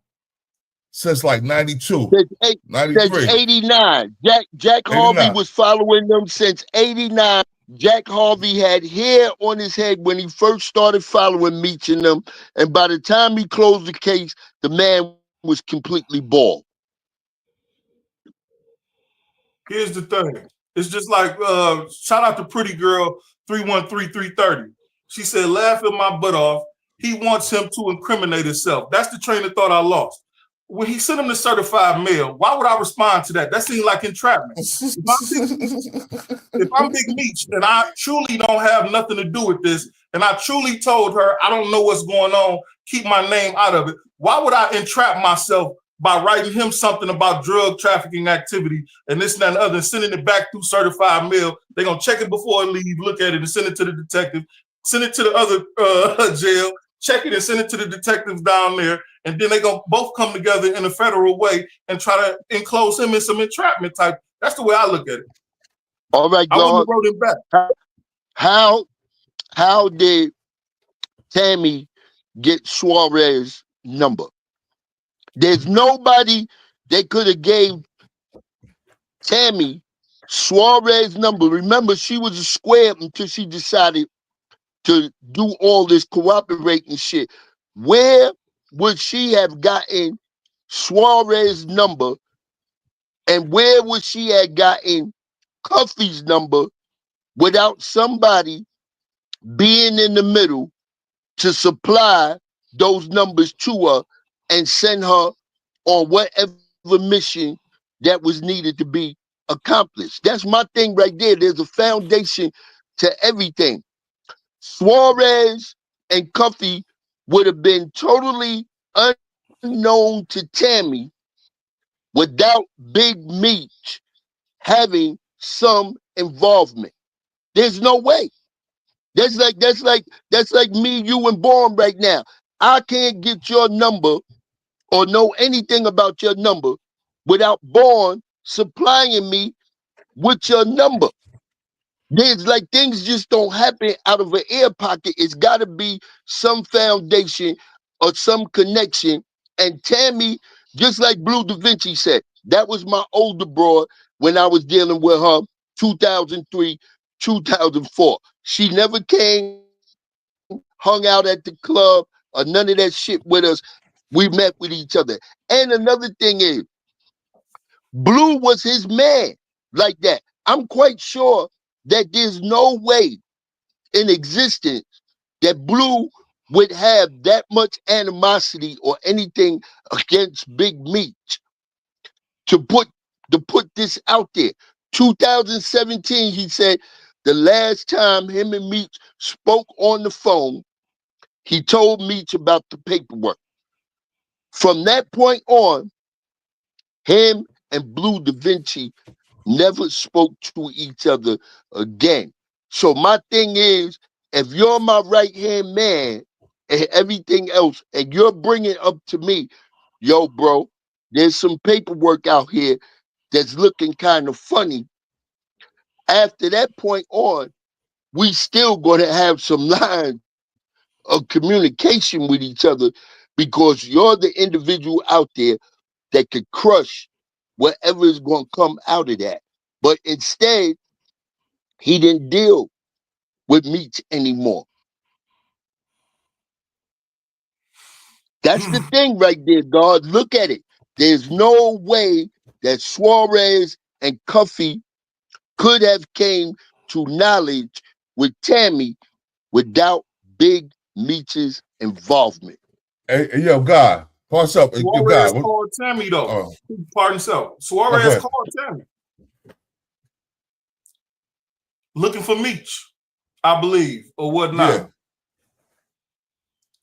since like 92, 93. Since 89. Jack Harvey was following them since 89. Jack Harvey had hair on his head when he first started following Meech and them. And by the time he closed the case, the man was completely bald. Here's the thing. It's just like, shout out to Pretty Girl 313330. She said, laughing my butt off. He wants him to incriminate himself. That's the train of thought I lost. When he sent him the certified mail, why would I respond to that? That seemed like entrapment. If I'm Big Meech and I truly don't have nothing to do with this, and I truly told her I don't know what's going on, keep my name out of it, why would I entrap myself by writing him something about drug trafficking activity and this and that and other, and sending it back through certified mail? They're going to check it before it leave, look at it, and send it to the detective, send it to the other jail, check it and send it to the detectives down there, and then they're going to both come together in a federal way and try to enclose him in some entrapment type. That's the way I look at it. All right, I wouldn't have wrote him back. How did Tammy get Suarez's number? There's nobody that could have gave Tammy Suarez's number. Remember, she was a square until she decided to do all this cooperating shit. Where would she have gotten Suarez's number, and where would she have gotten Cuffy's number without somebody being in the middle to supply those numbers to her and send her on whatever mission that was needed to be accomplished? That's my thing right there. There's a foundation to everything. Suarez and Cuffy would have been totally unknown to Tammy without Big Meech having some involvement. There's no way. That's like me, you, and Born right now. I can't get your number or know anything about your number without Born supplying me with your number. There's like things just don't happen out of an air pocket. It's got to be some foundation or some connection. And Tammy, just like Blue Da Vinci said, that was my older bro when I was dealing with her 2003, 2004. She never came, hung out at the club, or none of that shit with us. We met with each other. And another thing is, Blue was his man like that. I'm quite sure that there's no way in existence that Blue would have that much animosity or anything against Big Meech to put this out there. 2017, he said the last time him and Meech spoke on the phone, he told Meech about the paperwork. From that point on, him and Blue Da Vinci never spoke to each other again. So my thing is, if you're my right-hand man and everything else, and you're bringing up to me, yo, bro, there's some paperwork out here that's looking kind of funny. After that point on, we still going to have some lines of communication with each other because you're the individual out there that could crush whatever is going to come out of that. But instead, he didn't deal with Meech anymore. That's the thing right there, God. Look at it. There's no way that Suarez and Cuffy could have came to knowledge with Tammy without Big Meech's involvement. Hey, yo, God, what's up? Yo, Suarez God, called Tammy though. Oh. Pardon himself. Suarez called Tammy, looking for Meech, I believe, or whatnot. Yeah.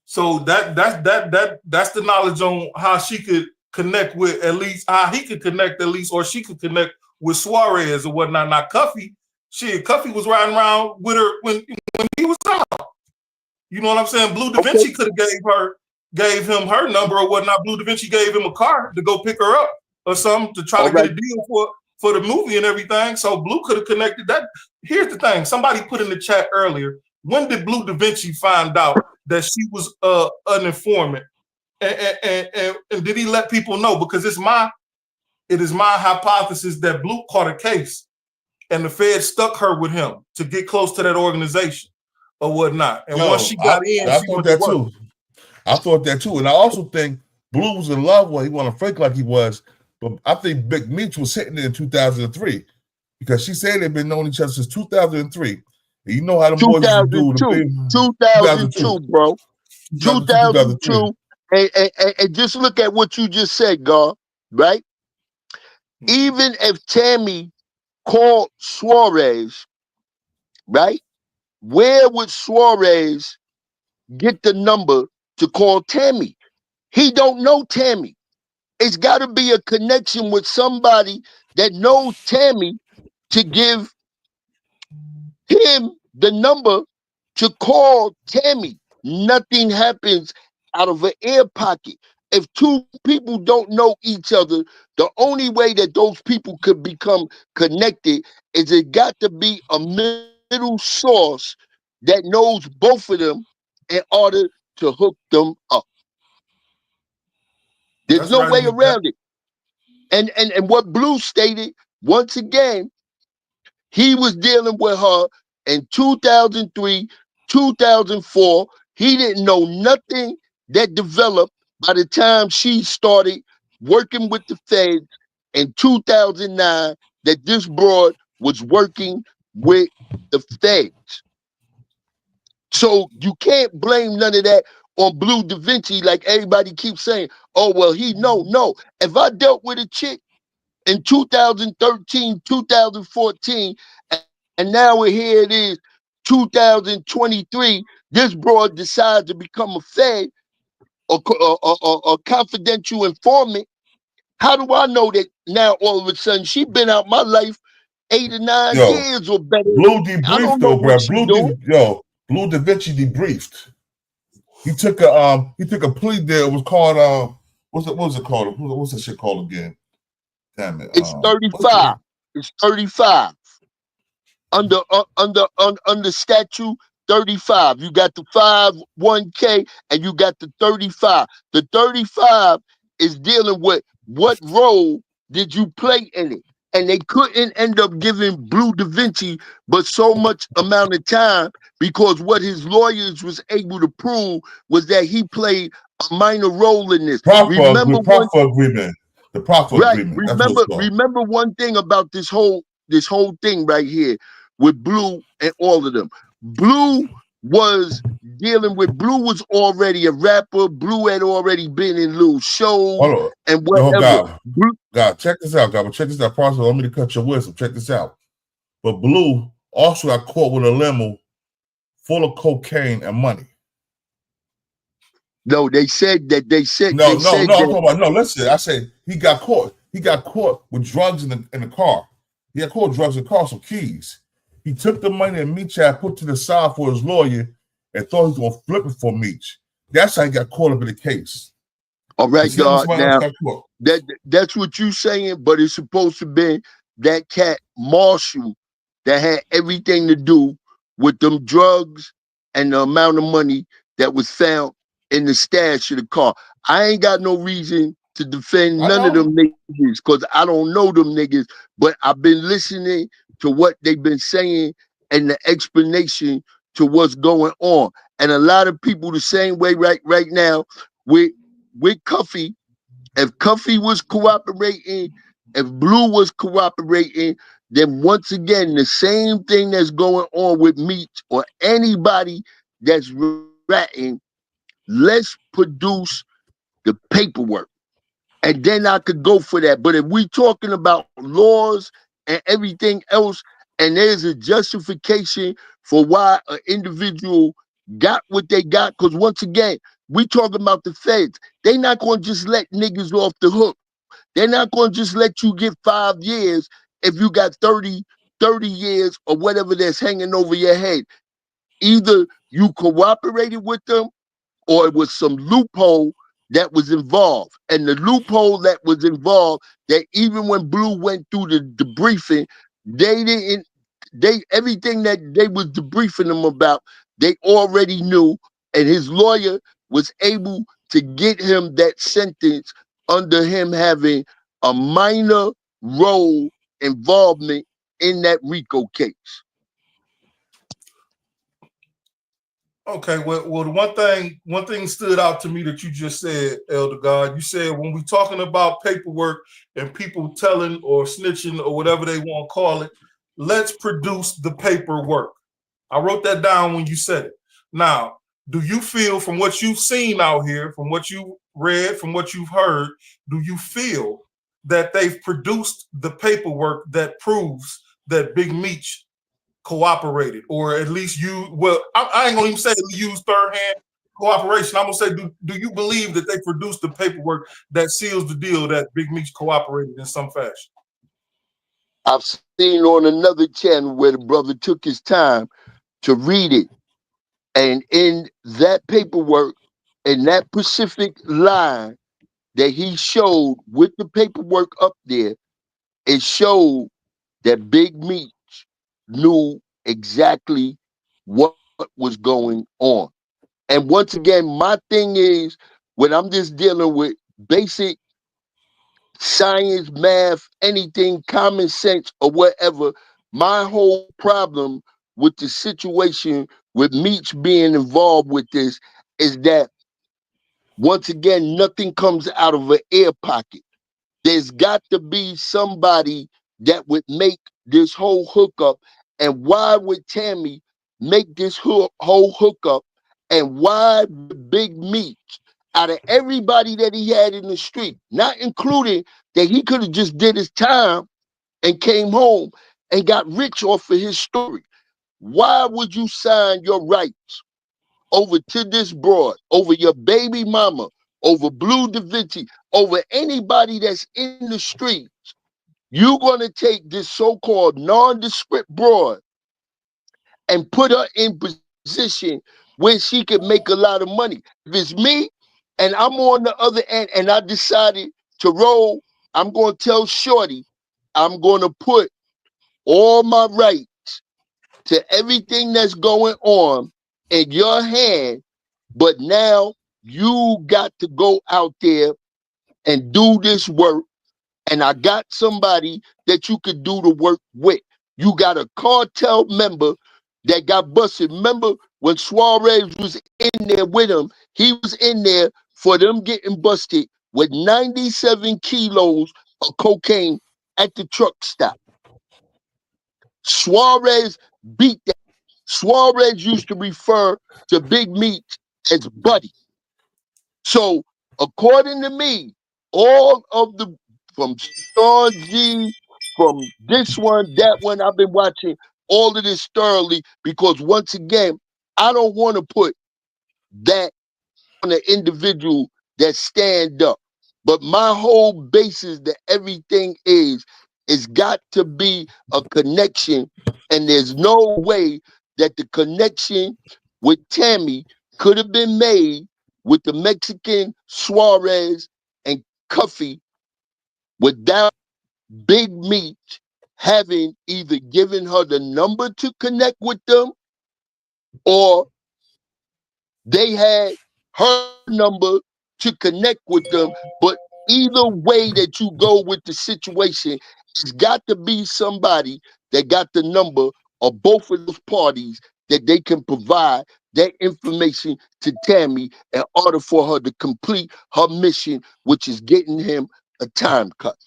So that's the knowledge on how she could connect with, at least how he could connect, at least, or she could connect with Suarez or whatnot. Now Cuffy was riding around with her when he was out. You know what I'm saying? Blue Da Vinci could have gave him her number or whatnot. Blue Da Vinci gave him a car to go pick her up or something to try to get a deal for the movie and everything. So Blue could have connected that. Here's the thing. Somebody put in the chat earlier, when did Blue Da Vinci find out that she was an informant? And did he let people know? Because it is my hypothesis that Blue caught a case and the Fed stuck her with him to get close to that organization or whatnot. And once she got in, I thought that too. I thought that too. And I also think Blue was in love with her. He wanted to fake like he was. But I think Big Meech was hitting it in 2003 because she said they've been knowing each other since 2003. And you know how the boys used to do. 2002, bro. 2002. And just look at what you just said, God, right? Even if Tammy called Suarez, right? Where would Suarez get the number to call Tammy? He don't know Tammy. It's got to be a connection with somebody that knows Tammy to give him the number to call Tammy. Nothing happens out of an air pocket. If two people don't know each other, the only way that those people could become connected is it got to be a middle source that knows both of them in order to hook them up. There's no way around it. And what Blue stated, once again, he was dealing with her in 2003, 2004. He didn't know nothing that developed by the time she started working with the feds in 2009 that this broad was working with the feds. So you can't blame none of that on Blue Da Vinci like everybody keeps saying, oh, well, no. If I dealt with a chick in 2013, 2014, and now here it is, 2023, this broad decides to become a fed or confidential informant. How do I know that now all of a sudden she been out my life 8 or 9 Yo, years or better? Blue I debriefed don't know though, what bro. she doing. Blue Da Vinci debriefed. He took a plea deal. It was called what was it called? What's that shit called again? Damn it. It's 35. It's 35. Under statute 35. You got the 1K and you got the 35. The 35 is dealing with what role did you play in it. And they couldn't end up giving Blue Da Vinci but so much amount of time because what his lawyers was able to prove was that he played a minor role in this. Remember proffer agreement. The proffer Right. agreement. That's what it's called. Remember one thing about this whole thing right here with Blue and all of them. Blue was already a rapper. Blue had already been in little shows Hold on. and Yo, whatever. God, check this out, God. But check this out. Process. Want me to cut your wisdom. Check this out. But Blue also got caught with a limo full of cocaine and money. No, they said that. No. I'm talking about no. Listen, I said he got caught. He got caught with drugs in the car. He got caught with drugs in the car, some keys. He took the money that Meech had put to the side for his lawyer and thought he was gonna flip it for Meech. That's how he got caught up in the case. All right, God. Now that's what you saying, but it's supposed to be that cat Marshall that had everything to do with them drugs and the amount of money that was found in the stash of the car. I ain't got no reason to defend none of them niggas because I don't know them niggas, but I've been listening to what they've been saying and the explanation to what's going on. And a lot of people the same way right now with Cuffy. If Cuffy was cooperating, if Blue was cooperating, then once again, the same thing that's going on with Meech or anybody that's ratting, let's produce the paperwork. And then I could go for that. But if we talking about laws and everything else, and there's a justification for why an individual got what they got, because once again, we talking about the feds. They not going to just let niggas off the hook. They're not going to just let you get 5 years if you got 30 years or whatever that's hanging over your head. Either you cooperated with them or it was some loophole that was involved. And the loophole that was involved, that even when Blue went through the briefing, everything that they was debriefing him about, they already knew, and his lawyer was able to get him that sentence under him having a minor role involvement in that RICO case. Okay, well, the one thing stood out to me that you just said, Elder God. You said when we talking about paperwork and people telling or snitching or whatever they want to call it, let's produce the paperwork. I wrote that down when you said it. Now, do you feel from what you've seen out here, from what you read, from what you've heard, do you feel that they've produced the paperwork that proves that Big Meech cooperated, or at least I ain't gonna even say use third-hand cooperation. I'm gonna say, do you believe that they produced the paperwork that seals the deal that Big Meech cooperated in some fashion? I've seen on another channel where the brother took his time to read it, and in that paperwork, in that specific line that he showed with the paperwork up there, it showed that Big Meech knew exactly what was going on. And once again, my thing is, when I'm just dealing with basic science, math, anything, common sense, or whatever, my whole problem with the situation with Meech being involved with this is that, once again, nothing comes out of an air pocket. There's got to be somebody that would make this whole hookup. And why would Tammy make this whole hookup? And why Big Meech, out of everybody that he had in the street, not including that he could have just did his time and came home and got rich off of his story. Why would you sign your rights over to this broad, over your baby mama, over Blue Da Vinci, over anybody that's in the streets? You're going to take this so-called nondescript broad and put her in position where she could make a lot of money. If it's me and I'm on the other end and I decided to roll, I'm going to tell Shorty, I'm going to put all my rights to everything that's going on in your hand, but now you got to go out there and do this work, and I got somebody that you could do the work with. You got a cartel member that got busted. Remember when Suarez was in there with him, he was in there for them getting busted with 97 kilos of cocaine at the truck stop. Suarez beat that. Suarez used to refer to Big Meech as Buddy. So, according to me, all of the, from Sean G, from this one, that one, I've been watching all of this thoroughly because, once again, I don't want to put that on an individual that stand up. But my whole basis that everything is got to be a connection, and there's no way that the connection with Tammy could have been made with the Mexican Suarez and Cuffy without Big Meech having either given her the number to connect with them, or they had her number to connect with them. But either way that you go with the situation, it's got to be somebody that got the number of both of those parties that they can provide that information to Tammy in order for her to complete her mission, which is getting him a time cut.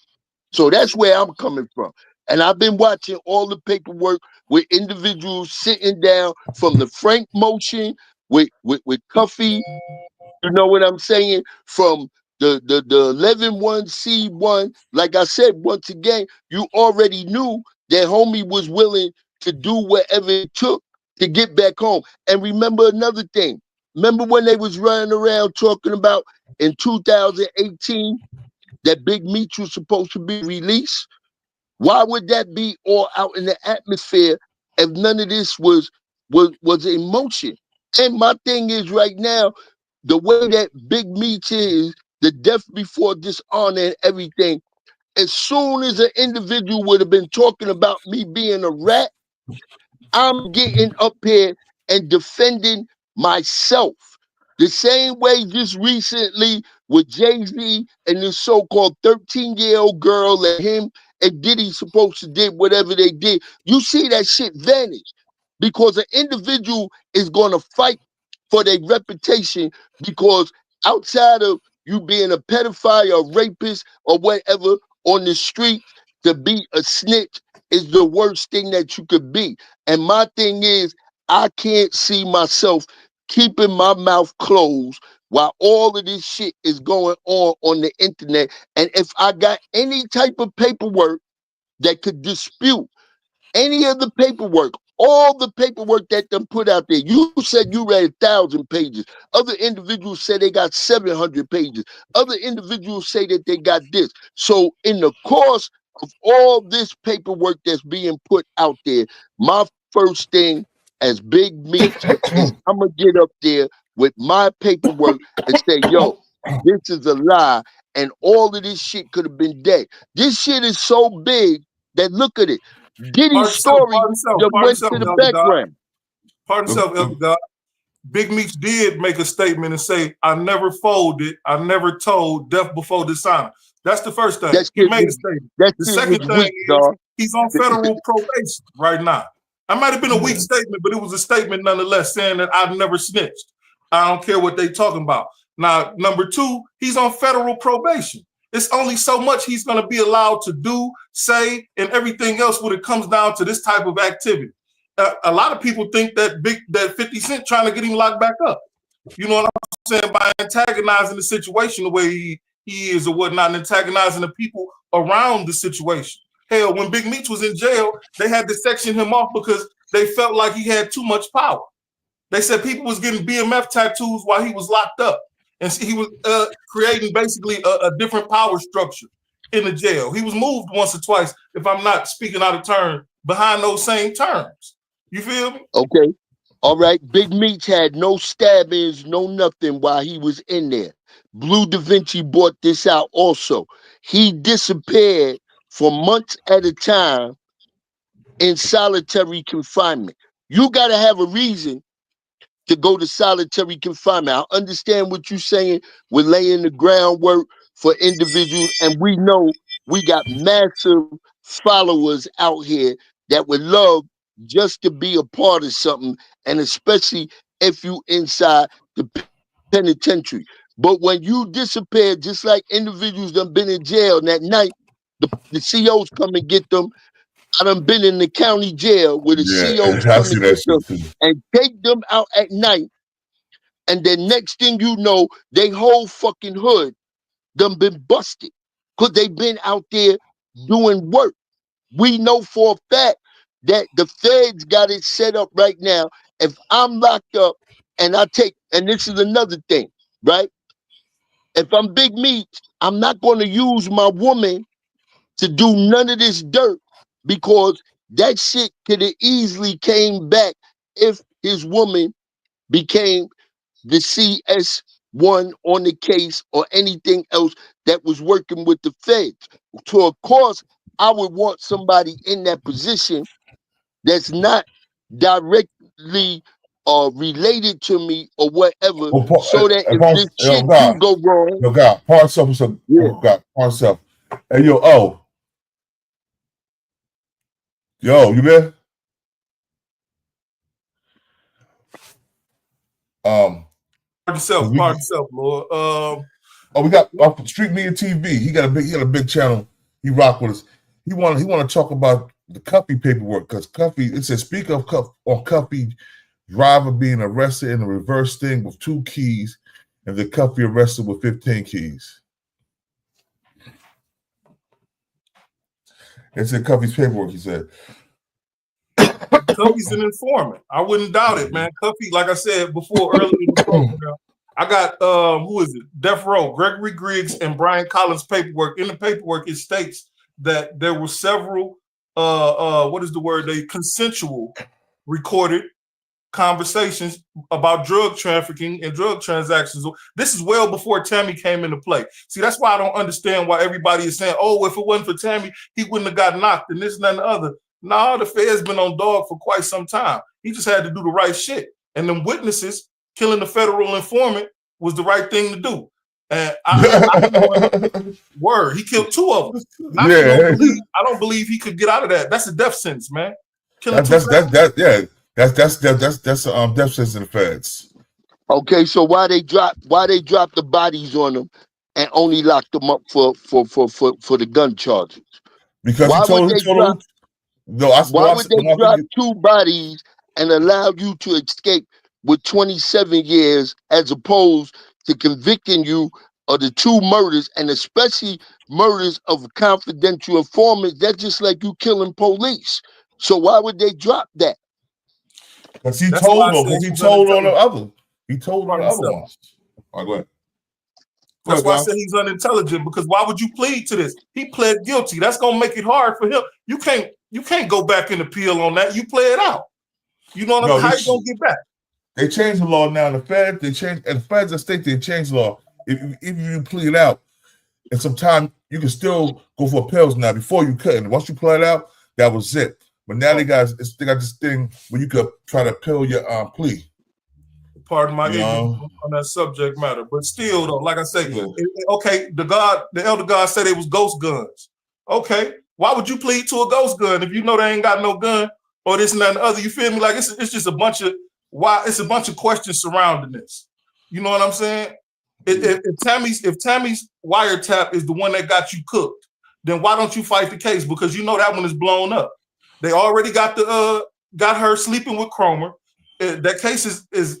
So that's where I'm coming from. And I've been watching all the paperwork with individuals sitting down from the Frank motion with Cuffy, you know what I'm saying? From the 11-1C1, like I said, once again, you already knew that homie was willing to do whatever it took to get back home. And remember another thing. Remember when they was running around talking about in 2018 that Big Meech was supposed to be released? Why would that be all out in the atmosphere if none of this was in motion? And my thing is right now, the way that Big Meech is, the death before dishonor and everything, as soon as an individual would have been talking about me being a rat, I'm getting up here and defending myself. The same way just recently with Jay-Z and this so-called 13-year-old girl and him and Diddy supposed to did whatever they did. You see that shit vanish because an individual is going to fight for their reputation, because outside of you being a pedophile or rapist or whatever on the street, to be a snitch is the worst thing that you could be. And my thing is, I can't see myself keeping my mouth closed while all of this shit is going on the internet. And if I got any type of paperwork that could dispute any of the paperwork, all the paperwork that them put out there, you said you read 1,000 pages. Other individuals say they got 700 pages. Other individuals say that they got this. So in the course of all this paperwork that's being put out there, my first thing as Big Meech is I'm going to get up there with my paperwork and say, yo, this is a lie, and all of this shit could have been dead. This shit is so big that, look at it, Diddy's story that went to the background. Pardon yourself, Elder God. Big Meech did make a statement and say, I never folded, I never told, death before dishonor. That's the first thing. He made a statement. The second thing is he's on federal probation right now. That might have been a weak statement, but it was a statement nonetheless saying that I've never snitched. I don't care what they talking about. Now, number two, he's on federal probation. It's only so much he's going to be allowed to do, say, and everything else when it comes down to this type of activity. A lot of people think that 50 Cent trying to get him locked back up. You know what I'm saying? By antagonizing the situation the way he is or whatnot, and antagonizing the people around the situation. Hell, when Big Meech was in jail, they had to section him off because they felt like he had too much power. They said people was getting BMF tattoos while he was locked up. And he was creating basically a different power structure in the jail. He was moved once or twice, if I'm not speaking out of turn, behind those same terms. You feel me? Okay. All right. Big Meech had no stabbings, no nothing while he was in there. Blue Da Vinci brought this out also. He disappeared for months at a time in solitary confinement. You got to have a reason to go to solitary confinement. I understand what you're saying. We're laying the groundwork for individuals, and we know we got massive followers out here that would love just to be a part of something, and especially if you inside the penitentiary. But when you disappear, just like individuals that have been in jail, and that night the COs come and get them. I done been in the county jail where the COs I come see and get that them shit too. and take them out at night. And then next thing you know, they whole fucking hood done been busted because they been out there doing work. We know for a fact that the feds got it set up right now. If I'm locked up and and this is another thing, right? If I'm Big Meech, I'm not going to use my woman to do none of this dirt because that shit could have easily came back if his woman became the CS1 on the case or anything else that was working with the feds. So of course, I would want somebody in that position that's not directly related to me or whatever, so that if this shit do go wrong, God, part self, yeah. God, part self. Hey, yo, you there? Pardon yourself, Lord. We got Street Media TV. He got a big channel. He rock with us. He want to talk about the Cuffy paperwork because Cuffy. It says speak of Cuffy driver being arrested in a reverse thing with 2 keys, and the Cuffy arrested with 15 keys. It's in Cuffy's paperwork. He said. Cuffy's an informant. I wouldn't doubt it, man. Cuffy, like I said before earlier in the program, I got who is it? Death Row, Gregory Griggs and Brian Collins' paperwork. In the paperwork, it states that there were several what is the word? They consensual recorded conversations about drug trafficking and drug transactions. This is well before Tammy came into play. See, that's why I don't understand why everybody is saying, oh, if it wasn't for Tammy, he wouldn't have got knocked and this and that and the other. Nah, the Fed's been on dog for quite some time. He just had to do the right shit. And them witnesses killing the federal informant was the right thing to do. And word, he killed 2 of them. I don't believe he could get out of that. That's a death sentence, man. That's death sentence in the feds. Okay, so why they drop the bodies on them and only lock them up for the gun charges? Because why would they drop 2 bodies and allow you to escape with 27 years as opposed to convicting you of the 2 murders, and especially murders of confidential informants? That's just like you killing police. So why would they drop that? Because he told them. Because he told on the other. He told on the other ones. All right, go ahead. That's why I said he's unintelligent, because why would you plead to this? He pled guilty. That's gonna make it hard for him. You can't go back and appeal on that. You play it out. You know what I'm saying? How you gonna get back? They changed the law now. The feds and state they changed the law. If you plead out, and sometimes you can still go for appeals now before you couldn't. Once you plead out, that was it. But now they got this thing where you could try to appeal your plea. Pardon my ignorance on that subject matter, but still, though, like I say, okay, the elder God said it was ghost guns. Okay, why would you plead to a ghost gun if you know they ain't got no gun or this and that and the other? You feel me? Like it's just a bunch of questions surrounding this. You know what I'm saying? If Tammy's wiretap is the one that got you cooked, then why don't you fight the case? Because you know that one is blown up. They already got her sleeping with Cromer. That case is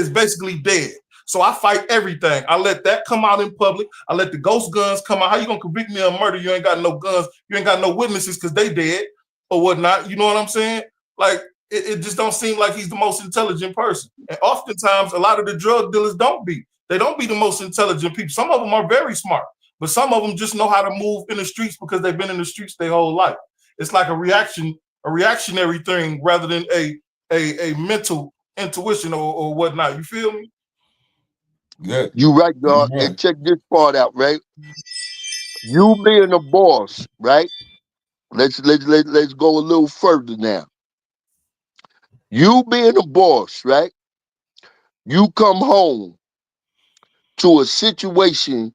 basically dead. So I fight everything. I let that come out in public. I let the ghost guns come out. How you gonna convict me of murder? You ain't got no guns. You ain't got no witnesses because they dead or whatnot. You know what I'm saying? Like it just don't seem like he's the most intelligent person. And oftentimes, a lot of the drug dealers don't be. They don't be the most intelligent people. Some of them are very smart, but some of them just know how to move in the streets because they've been in the streets their whole life. It's like a reactionary thing rather than a mental intuition or whatnot. You feel me? Yeah. You right, dog. Right. And check this part out, right? You being a boss, right? Let's go a little further now. You being a boss, right? You come home to a situation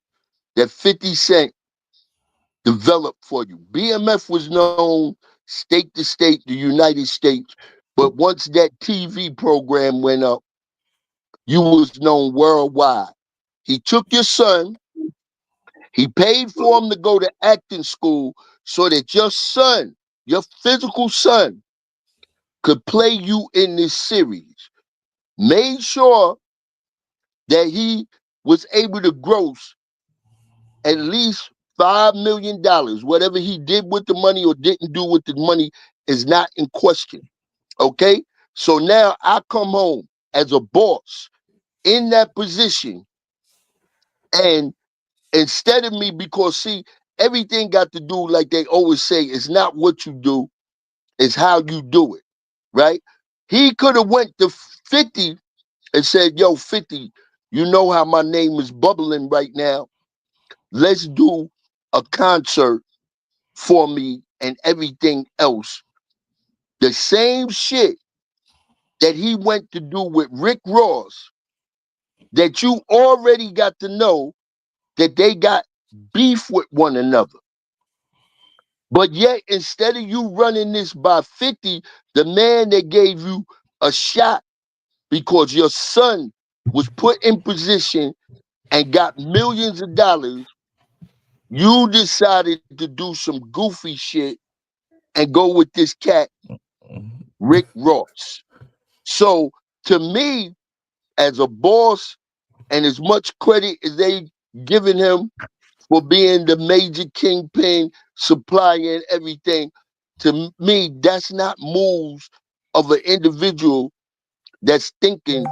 that 50 Cent developed for you. BMF was known state to state, the United States, but once that TV program went up, you was known worldwide. He took your son, he paid for him to go to acting school so that your son, your physical son, could play you in this series. Made sure that he was able to gross at least $5 million. Whatever he did with the money or didn't do with the money is not in question. Okay? So now I come home as a boss in that position, and instead of me, because see, everything got to do, like they always say, it's not what you do, it's how you do it. Right? He could have went to 50 and said, yo, 50, you know how my name is bubbling right now. Let's do a concert for me and everything else. The same shit that he went to do with Rick Ross, that you already got to know that they got beef with one another. But yet, instead of you running this by 50, the man that gave you a shot because your son was put in position and got millions of dollars, you decided to do some goofy shit and go with this cat, Rick Ross. So to me, as a boss, and as much credit as they giving him for being the major kingpin, supplier and everything, to me, that's not moves of an individual that's thinking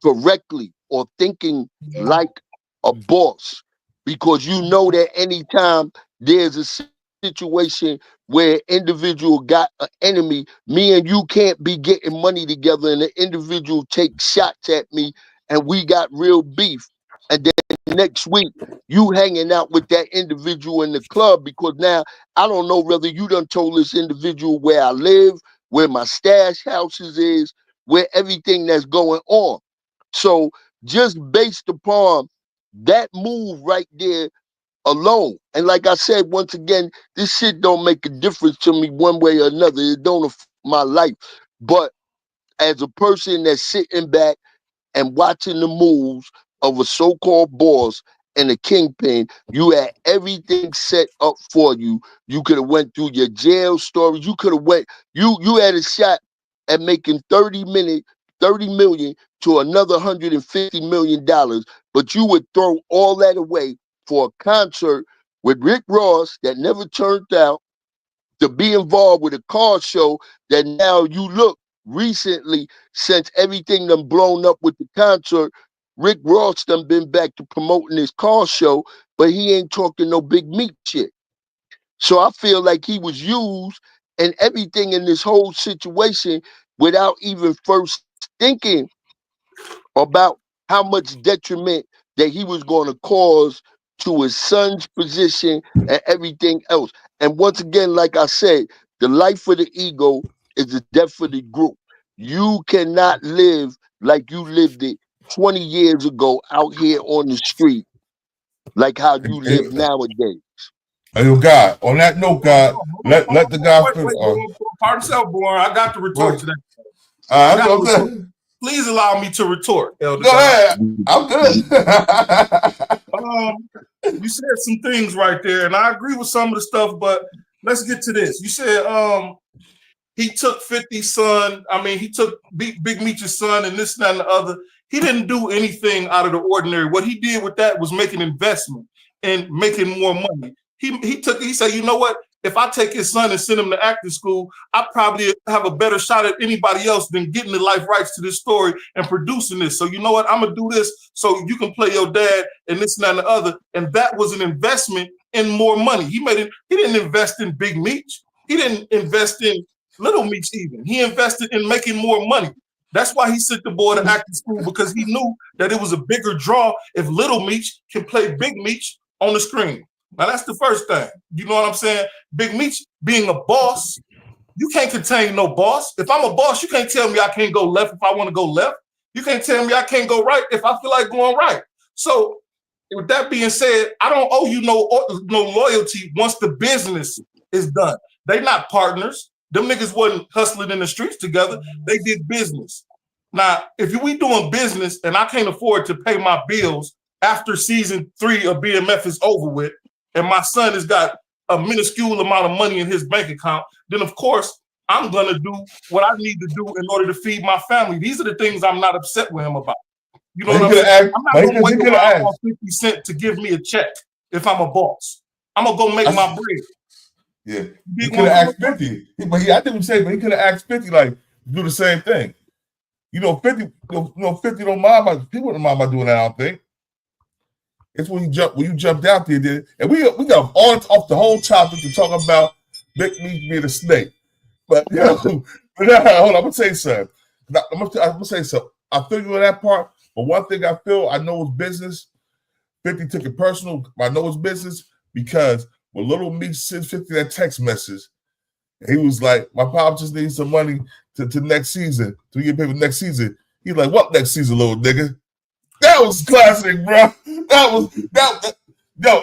correctly or thinking like a boss, because you know that anytime there's a situation where individual got an enemy, me and you can't be getting money together and the individual takes shots at me and we got real beef, and then next week you hanging out with that individual in the club because now I don't know whether you done told this individual where I live, where my stash houses is, where everything that's going on. So just based upon that move right there alone, and like I said, once again, this shit don't make a difference to me one way or another. It don't affect my life. But as a person that's sitting back and watching the moves of a so-called boss and a kingpin, you had everything set up for you. You could have went through your jail stories. You could have went, you had a shot at making 30 million to another $150 million, but you would throw all that away for a concert with Rick Ross that never turned out, to be involved with a car show that now you look recently, since everything done blown up with the concert, Rick Ross done been back to promoting his car show, but he ain't talking no big meat shit. So I feel like he was used and everything in this whole situation without even first thinking about how much detriment that he was going to cause to his son's position and everything else. And once again, like I said, the life for the ego is the death for the group. You cannot live like you lived it 20 years ago out here on the street, like how you live nowadays. Yo, God, on that note, God, let the guy wait, finish. part himself, born. I got to retort to that. I'm Please Please allow me to retort, Elder. Go ahead. I'm good. You said some things right there, and I agree with some of the stuff, but let's get to this. You said he took 50's son. I mean, he took Big Meech's son and this, that, and the other. He didn't do anything out of the ordinary. What he did with that was make an investment and making more money. He said, you know what? If I take his son and send him to acting school, I probably have a better shot at anybody else than getting the life rights to this story and producing this. So you know what? I'm gonna do this so you can play your dad and this and that and the other. And that was an investment in more money. He didn't invest in Big Meech. He didn't invest in Little Meech even. He invested in making more money. That's why he sent the boy to acting school, because he knew that it was a bigger draw if Little Meech can play Big Meech on the screen. Now, that's the first thing. You know what I'm saying? Big Meech being a boss, you can't contain no boss. If I'm a boss, you can't tell me I can't go left if I want to go left. You can't tell me I can't go right if I feel like going right. So, with that being said, I don't owe you no loyalty once the business is done. They not partners. Them niggas wasn't hustling in the streets together. They did business. Now, if we doing business and I can't afford to pay my bills after season 3 of BMF is over with, and my son has got a minuscule amount of money in his bank account, then of course I'm gonna do what I need to do in order to feed my family. These are the things I'm not upset with him about. You know what I'm saying? I'm not gonna wait around for 50 cents to give me a check if I'm a boss. I'm gonna go make my bread. Yeah, he could have asked 50, but I didn't say, but he could have asked 50 like do the same thing. 50 don't mind people don't mind doing that. I don't think. It's when you jumped out there, and we got off the whole topic to talk about Big Meech being a snake. But hold on, I'm gonna say something. I'm gonna say something. I feel you on that part, but one thing I know is business. 50 took it personal. I know it's business because when Little Meech sent 50 that text message, he was like, "My pop just needs some money to next season to get paid for next season." He's like, "What next season, little nigga?" That was classic, bro. Yo,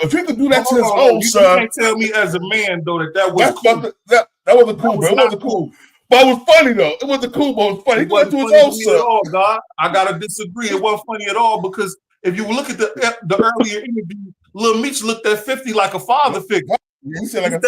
if he could do that to his own son, you can't tell me as a man though that was cool. That wasn't cool, bro. It wasn't cool. But it was funny though. It wasn't cool, but it was funny. He did it to his own son. At all, God. I gotta disagree. It wasn't funny at all because if you look at the earlier interview, Lil Meech looked at 50 like a father figure. He said like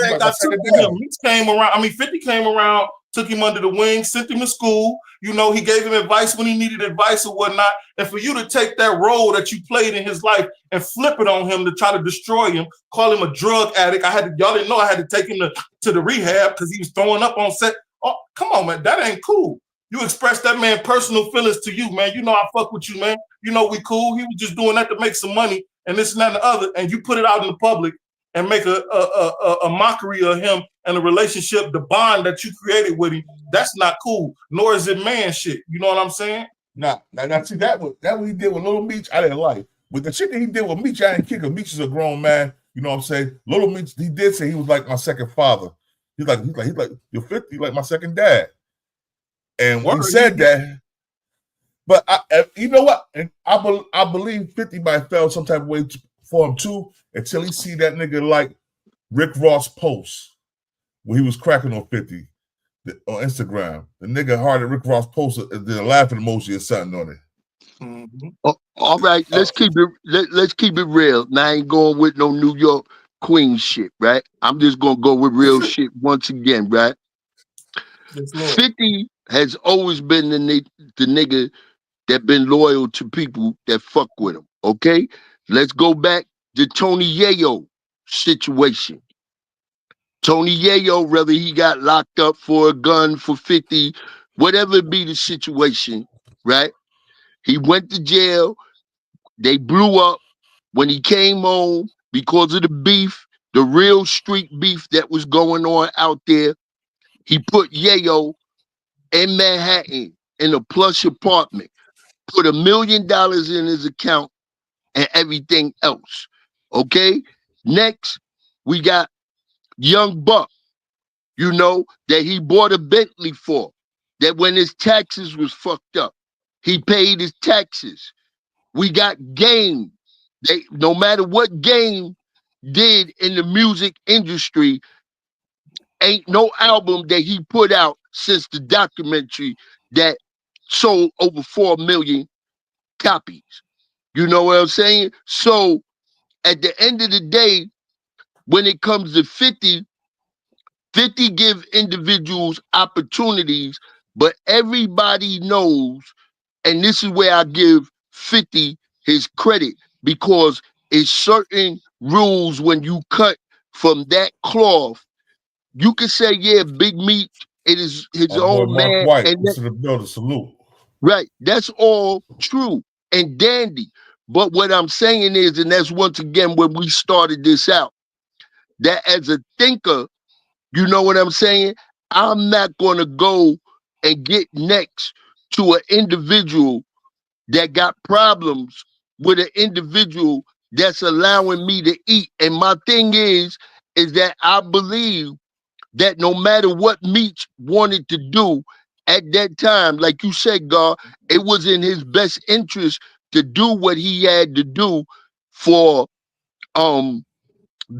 Meech came around. I mean, 50 came around, took him under the wing, sent him to school. You know, he gave him advice when he needed advice or whatnot. And for you to take that role that you played in his life and flip it on him to try to destroy him, call him a drug addict. Y'all didn't know I had to take him to the rehab because he was throwing up on set. Oh, come on, man. That ain't cool. You expressed that man personal feelings to you, man. You know I fuck with you, man. You know we cool. He was just doing that to make some money and this and that and the other. And you put it out in the public and make a mockery of him and a relationship, the bond that you created with him. That's not cool. Nor is it man shit. You know what I'm saying? Now see that what he did with Little Meech, I didn't like. With the shit that he did with Meech, I didn't kick him. Meech is a grown man. You know what I'm saying? Little Meech, he did say he was like my second father. He's like you're 50, like my second dad. And when he said that, but you know what? And I believe 50 might have felt some type of way for him too until he see that nigga like Rick Ross post when he was cracking on 50 on Instagram. The nigga hearted Rick Ross post did a laughing emoji or something on it. Mm-hmm. All right, let's keep it real. Now I ain't going with no New York Queen shit, right? I'm just gonna go with real shit once again, right? 50 has always been the nigga that been loyal to people that fuck with him. Okay, let's go back to Tony Yayo situation. Tony Yayo, whether he got locked up for a gun for 50, whatever it be the situation, right? He went to jail. They blew up. When he came home, because of the beef, the real street beef that was going on out there, he put Yayo in Manhattan in a plush apartment, put $1 million in his account and everything else. Okay? Next, we got Young Buck, you know, that he bought a Bentley for, that when his taxes was fucked up, he paid his taxes. We got Game. No matter what Game did in the music industry, ain't no album that he put out since the documentary that sold over 4 million copies. You know what I'm saying? So at the end of the day, when it comes to 50 give individuals opportunities, but everybody knows, and this is where I give 50 his credit, because it's certain rules when you cut from that cloth. You can say, yeah, Big Meech, it is his Our boy own Mark man, White, and that, to the building, salute. right, that's all true and dandy. But what I'm saying is, and that's once again when we started this out, that as a thinker, you know what I'm saying? I'm not going to go and get next to an individual that got problems with an individual that's allowing me to eat. And my thing is that I believe that no matter what Meech wanted to do at that time, like you said, God, it was in his best interest to do what he had to do for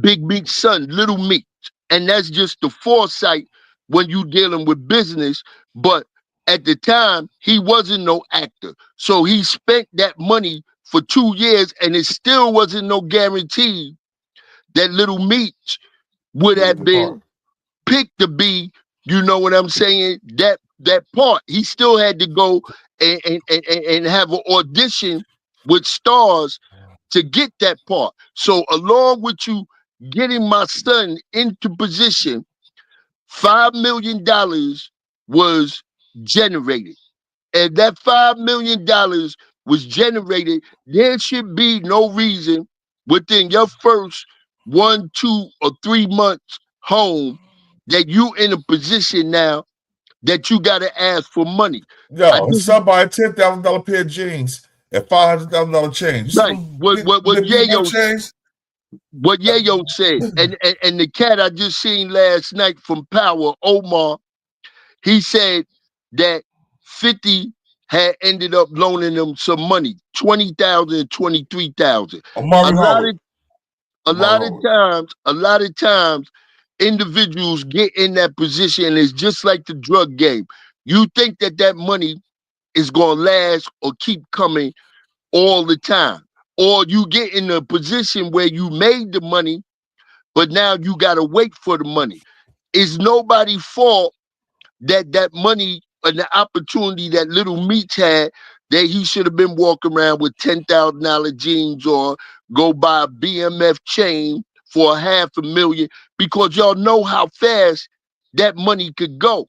Big Meech's son, Little Meech. And that's just the foresight when you dealing with business. But at the time, he wasn't no actor. So he spent that money for 2 years, and it still wasn't no guarantee that Little Meech would have been picked to be, you know what I'm saying, that part. He still had to go and have an audition with stars to get that part. So along with you getting my son into position, $5 million was generated. And that $5 million was generated. There should be no reason within your first 1, 2, or 3 months home that you in a position now that you got to ask for money. Yo, if somebody $10,000 pair of jeans and $500,000 change, you see Right. them What big BMF Yayo chains? what Yayo said, and the cat I just seen last night from Power, Omar, he said that 50 had ended up loaning them some money, 20,000 and 23,000. A Amari lot Howard. of a lot of times, individuals get in that position, and it's just like the drug game. You think that money is gonna last or keep coming all the time, or you get in a position where you made the money, but now you gotta wait for the money. It's nobody's fault that money and the opportunity that Little Meech had, that he should have been walking around with $10,000 jeans or go buy a BMF chain for $500,000, because y'all know how fast that money could go.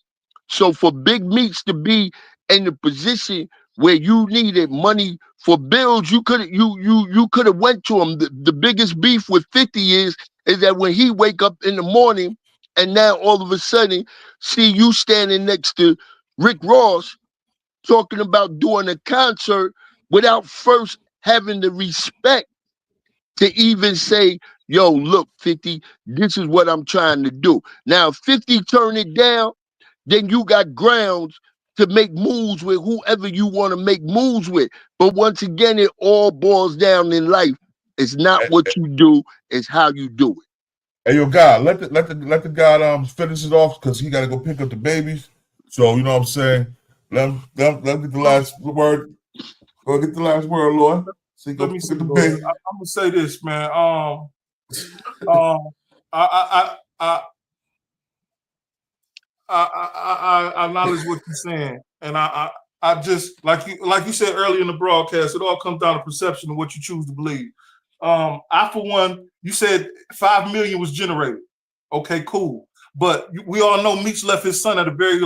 So for Big Meech to be in the position where you needed money for bills, you could have went to him. The biggest beef with 50 is that when he wake up in the morning and now all of a sudden see you standing next to Rick Ross talking about doing a concert without first having the respect to even say, yo, look, 50, this is what I'm trying to do. Now, if 50 turn it down, then you got grounds to make moves with whoever you want to make moves with. But once again, it all boils down in life. It's not what you do, it's how you do it. Hey, yo, God, let the guy finish it off, because he got to go pick up the babies. So, you know what I'm saying? Let him get the last word. Go get the last word, Lord. So you go Let me pick see, up the Lord. baby. I'm gonna say this, man. I acknowledge what you're saying, and I just like you said earlier in the broadcast. It all comes down to perception of what you choose to believe. I, for one, you said 5 million was generated. Okay, cool. But we all know Meech left his son at a very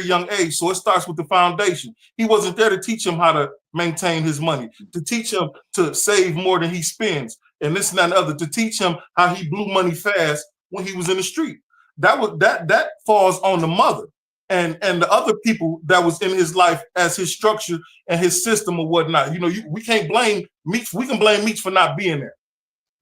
young age, so it starts with the foundation. He wasn't there to teach him how to maintain his money, to teach him to save more than he spends, and this and that and other, to teach him how he blew money fast when he was in the street. That falls on the mother and the other people that was in his life as his structure and his system or whatnot. You know, we can't blame Meech. We can blame Meech for not being there.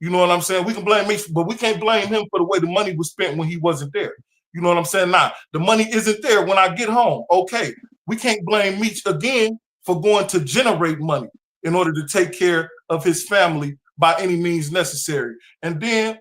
You know what I'm saying? We can blame Meech, but we can't blame him for the way the money was spent when he wasn't there. You know what I'm saying? Nah, the money isn't there when I get home. Okay, we can't blame Meech again for going to generate money in order to take care of his family by any means necessary. And then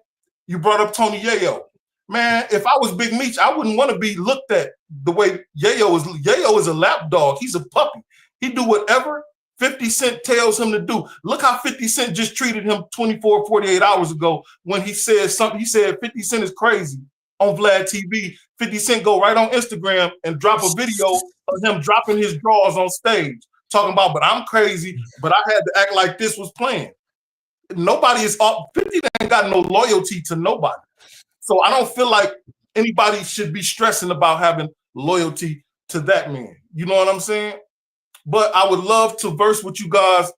you brought up Tony Yayo. Man, if I was Big Meech, I wouldn't want to be looked at the way Yayo is. Yayo is a lapdog. He's a puppy. He do whatever 50 Cent tells him to do. Look how 50 Cent just treated him 24, 48 hours ago when he said something. He said 50 Cent is crazy on Vlad TV. 50 Cent go right on Instagram and drop a video of him dropping his drawers on stage, talking about, but I'm crazy, but I had to act like this was planned. Nobody is up. 50 ain't got no loyalty to nobody. So I don't feel like anybody should be stressing about having loyalty to that man. You know what I'm saying? But I would love to verse with you guys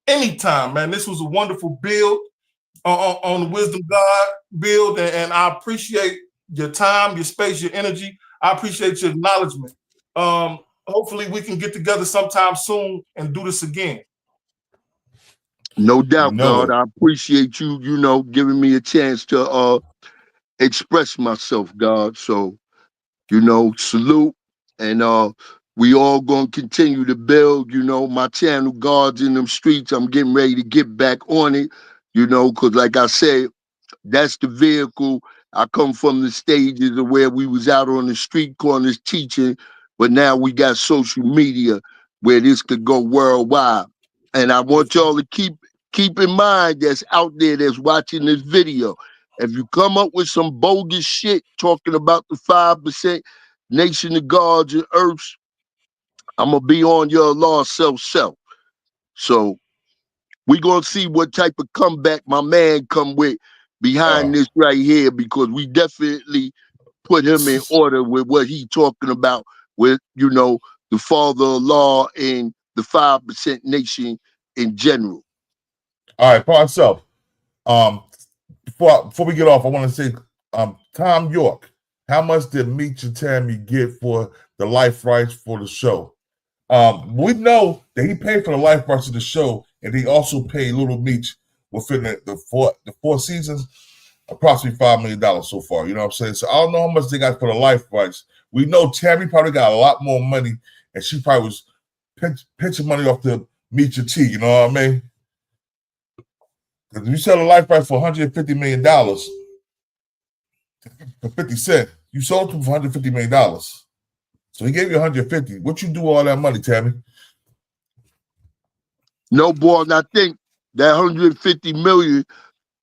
anytime, man. This was a wonderful build on the Wisdom God build, and I appreciate your time, your space, your energy. I appreciate your acknowledgement. Hopefully we can get together sometime soon and do this again. No doubt, God. it. I appreciate you, giving me a chance to express myself, God. So, salute. And we all gonna continue to build, my channel, Gods in them streets. I'm getting ready to get back on it, because like I said, that's the vehicle. I come from the stages of where we was out on the street corners teaching, but now we got social media where this could go worldwide. And I want y'all to keep in mind that's out there that's watching this video. If you come up with some bogus shit talking about the 5% nation of gods and earths, I'm gonna be on your lost self. So we gonna see what type of comeback my man come with behind this right here, because we definitely put him in order with what he talking about with, the father of law and the 5% nation in general. All right, for myself. Before we get off, I want to say, Tom York, how much did Meech and Tammy get for the life rights for the show? We know that he paid for the life rights of the show, and he also paid Little Meech within the four seasons, approximately $5 million so far. You know what I'm saying? So I don't know how much they got for the life rights. We know Tammy probably got a lot more money, and she probably was pitching money off the Meech and T. You know what I mean? If you sell a life rights for $150 million for 50 Cent, you sold them for $150 million. So he gave you 150. What you do with all that money, Tammy? No, boy, and I think that 150 million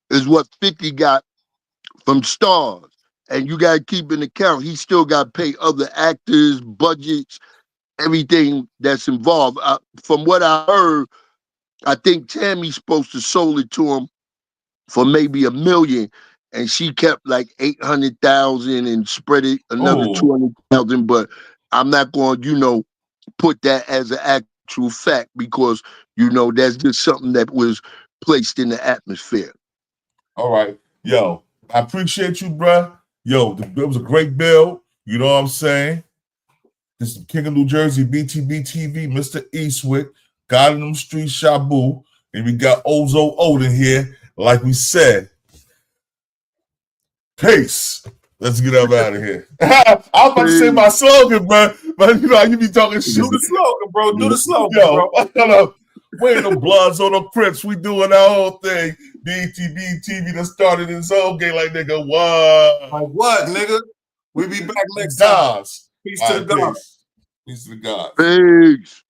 is what 50 got from Stars. And you got to keep in account, he still got to pay other actors, budgets, everything that's involved. From what I heard, I think Tammy's supposed to sold it to him for maybe $1 million, and she kept like 800,000 and spread it another 200,000. But I'm not going to, put that as an actual fact, because that's just something that was placed in the atmosphere. All right, yo, I appreciate you, bruh. Yo, it was a great build. You know what I'm saying? This is King of New Jersey, BTB TV, Mr. Eastwick, God in them streets, Shabu, and we got Ozo Odin here. Like we said, peace. Let's get up out of here. I was about to say my slogan, bro, but you be talking shit. Do the slogan, bro. Do the slogan, bro. We ain't no Bloods or no Crips. We doing our whole thing. BTB TV that started his own game, like nigga, what? Like what, nigga? We be back next time. Peace to the gods. Peace to the gods. Peace.